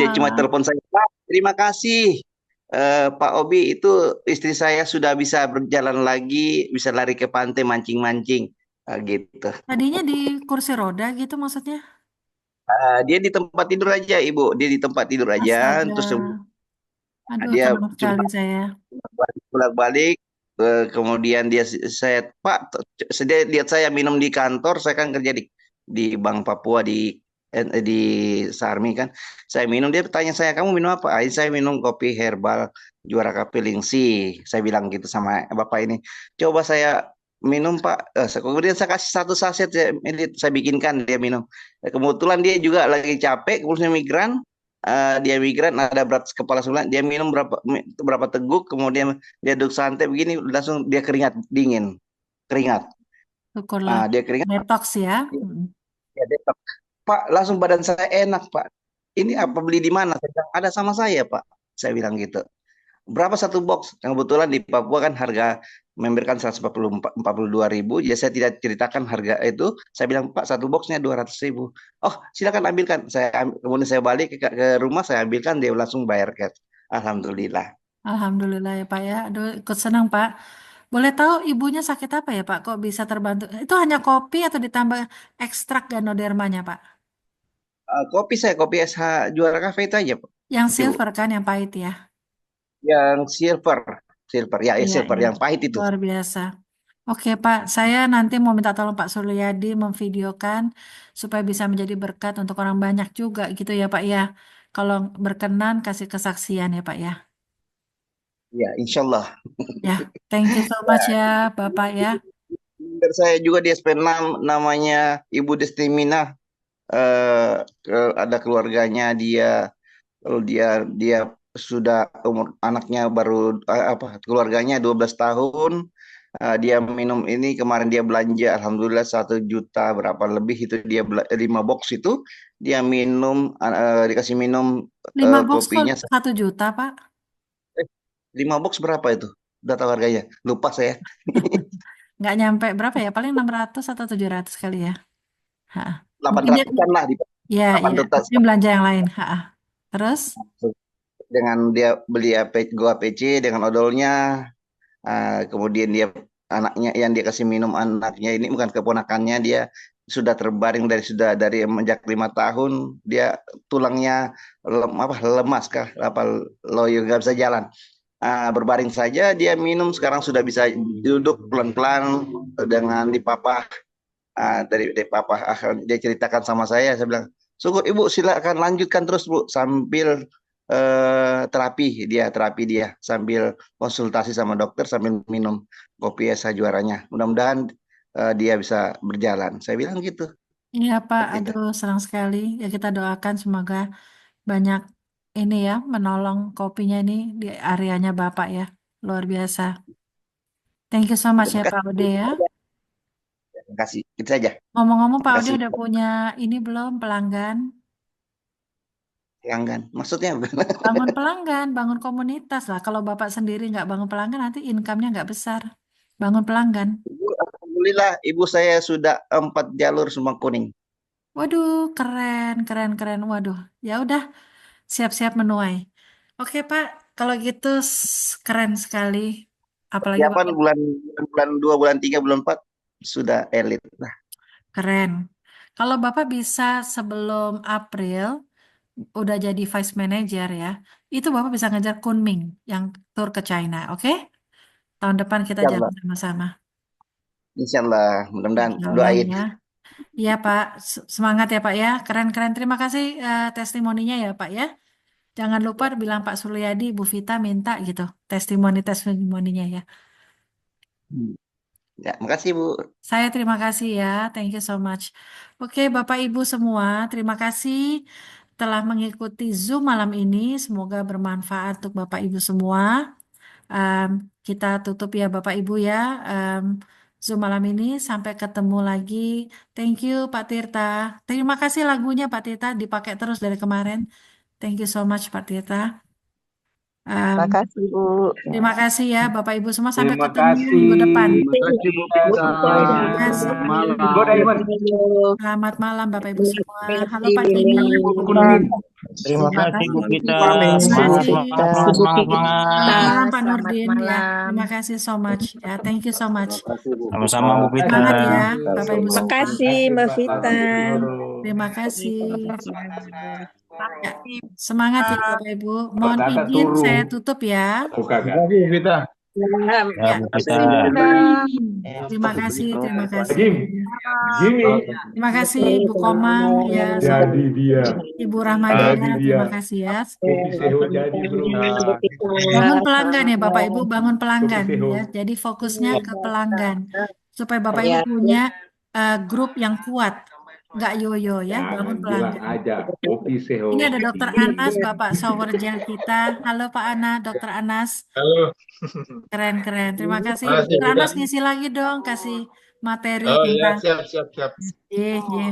Dia cuma Walah. telepon saya, Pak, terima kasih. Pak Obi, itu istri saya sudah bisa berjalan lagi, bisa lari ke pantai mancing-mancing. Gitu. Tadinya di kursi roda gitu maksudnya? Dia di tempat tidur aja, Ibu. Dia di tempat tidur aja, Astaga. terus Aduh, dia senang cuma sekali saya. bolak-balik. Kemudian saya, Pak, dia lihat saya minum di kantor, saya kan kerja di Bank Papua di Sarmi kan. Saya minum, dia tanya saya, kamu minum apa? Saya minum kopi herbal Juara Kapelingsi. Saya bilang gitu sama Bapak ini. Coba saya minum, Pak. Kemudian saya kasih satu saset, saya bikinkan dia minum. Kebetulan dia juga lagi capek, kemudian migran. Dia migran, ada berat kepala sebelah, dia minum berapa teguk, kemudian dia duduk santai begini, langsung dia keringat dingin, keringat. Syukurlah. Dia keringat, Detox ya. Mm. ya detox. Pak, langsung badan saya enak, Pak. Ini apa beli di mana? Saya bilang, ada sama saya, Pak. Saya bilang gitu. Berapa satu box? Yang kebetulan di Papua kan harga member kan 142.000. Jadi saya tidak ceritakan harga itu. Saya bilang, Pak, satu boxnya 200.000. Oh, silakan ambilkan. Kemudian saya balik ke rumah, saya ambilkan, dia langsung bayar cash. Alhamdulillah. Alhamdulillah ya Pak ya. Aduh, ikut senang Pak. Boleh tahu ibunya sakit apa ya Pak? Kok bisa terbantu? Itu hanya kopi atau ditambah ekstrak ganodermanya Pak? Kopi SH Juara Cafe itu aja, Pak. Yang Ibu. silver kan, yang pahit ya? Yang silver. Silver, ya, Iya, silver, iya. yang pahit itu. Luar biasa. Oke Pak, saya nanti mau minta tolong Pak Suryadi memvideokan supaya bisa menjadi berkat untuk orang banyak juga gitu ya Pak ya. Kalau berkenan kasih kesaksian ya Pak ya. Ya, insya Allah. Ya, thank you so much ya Bapak ya. Saya juga di SP6 namanya Ibu Destimina. Ada keluarganya dia, lalu dia sudah umur anaknya baru keluarganya 12 tahun. Dia minum ini kemarin dia belanja alhamdulillah 1 juta berapa lebih itu, dia 5 box itu dia minum, dikasih minum 5 box kok kopinya 1 juta Pak? 5 box berapa itu, udah tahu harganya lupa saya. Nggak nyampe berapa ya? Paling 600 atau 700 kali ya. Ha. delapan Mungkin dia, ratusan lah, di ya, delapan ya. ratus Mungkin belanja yang lain. Ha. Terus? dengan dia beli Go APC dengan odolnya. Kemudian dia anaknya yang dia kasih minum, anaknya ini bukan keponakannya, dia sudah terbaring dari menjak 5 tahun, dia tulangnya lemas kah apa loyo, nggak bisa jalan. Berbaring saja dia minum, sekarang sudah bisa duduk pelan-pelan dengan dipapah. Dari papa dia ceritakan sama saya bilang, syukur Ibu, silakan lanjutkan terus Bu, sambil terapi dia sambil konsultasi sama dokter sambil minum kopi esa juaranya, mudah-mudahan dia bisa berjalan, saya bilang gitu. Iya Pak, Seperti itu. aduh senang sekali. Ya kita doakan semoga banyak ini ya menolong kopinya ini di areanya Bapak ya. Luar biasa. Thank you so much Terima ya Pak Ode ya. kasih, itu saja. Ngomong-ngomong Terima Pak Ode kasih udah punya ini belum pelanggan? pelanggan, maksudnya Bangun pelanggan, bangun komunitas lah. Kalau Bapak sendiri nggak bangun pelanggan, nanti income-nya nggak besar. Bangun pelanggan. Alhamdulillah ibu saya sudah 4 jalur semua kuning. Waduh, keren, keren, keren. Waduh, ya udah, siap-siap menuai. Oke Pak, kalau gitu keren sekali. Apalagi Persiapan Bapak bulan 2, bulan 3, bulan 4 sudah elit. Nah, keren. Kalau Bapak bisa sebelum April udah jadi vice manager ya, itu Bapak bisa ngejar Kunming yang tour ke China, oke? Tahun depan kita insya jalan Allah, sama-sama. insya Allah, mudah-mudahan Insya Allah doain. ya. Iya Pak, semangat ya Pak ya. Keren-keren. Terima kasih testimoninya ya Pak ya. Jangan lupa bilang Pak Suryadi, Bu Vita minta gitu testimoni-testimoninya ya. Ya, makasih Bu. Saya terima kasih ya. Thank you so much. Oke Bapak Ibu semua, terima kasih telah mengikuti Zoom malam ini. Semoga bermanfaat untuk Bapak Ibu semua. Em, kita tutup ya Bapak Ibu ya. Em, Zoom malam ini sampai ketemu lagi. Thank you Pak Tirta. Terima kasih lagunya Pak Tirta dipakai terus dari kemarin. Thank you so much Pak Tirta. Um, Makasih, Bu. terima kasih ya Bapak Ibu semua. Sampai Terima ketemu kasih. minggu depan. Terima kasih Bu Pita. Terima kasih. Selamat Malam. Diamond. Selamat malam Bapak Ibu semua. Halo Pak Terima Jimmy. kasih, Bu Bu Pita. Nudin. Terima Terima kasih Bu kasih. Pita. Terima Semangat, kasih. semangat, semangat, semangat, semangat. Selamat malam Pak Selamat Nurdin ya. malam. Terima kasih so much ya. Thank you so much. Terima kasih Bu Sama-sama Bu Pita. Semangat ya Kita Bapak Ibu semua. semua. Makasih Mbak Vita. Terima kasih. Ya, Makasih. semangat ya Bapak Ibu. Mohon Kakak izin turu. saya tutup ya. Bukan Terima kasih Bu Pita. Ya Ya, Bu Pita. Makasih, Bunda. terima kasih, terima kasih. Jimmy. Terima kasih Bu Komang ya, Jadi dia. Ibu Rahmadiana, Jadi terima dia. kasih ya. Kopi seho jadi bro. Bangun pelanggan ya Bapak Ibu, bangun pelanggan Kopi seho. ya. Jadi fokusnya ke pelanggan supaya Bapak Ibu punya grup yang kuat, nggak yoyo ya, bangun Jangan bilang pelanggan. aja kopi seho. Ini ada Dokter Anas, Bapak Sawerja kita. Halo Pak Ana, Dokter Anas. Halo. Keren-keren. Terima kasih. Makasih, Dokter Anas Bunda. ngisi lagi dong, kasih materi Oh ya, tentang. siap.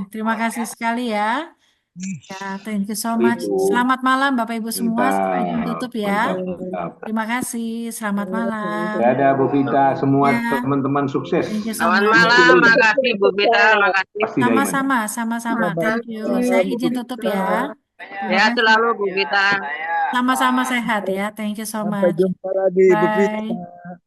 Terima kasih sekali ya. Ya, thank you so much. Selamat malam Bapak Ibu semua. Sampai izin tutup ya. Mantap. Terima kasih. Selamat malam. Dadah Bu Vita, semua Ya. teman-teman sukses. Thank you so Selamat much. malam. Makasih, Bu Pita. Makasih. Pasti Diamond. Sama-sama. Thank you. Saya izin tutup ya. Terima Sehat kasih. selalu, Bu Pita. Sama-sama sehat ya. Thank you so Sampai much. jumpa lagi Bu Pita. Bye.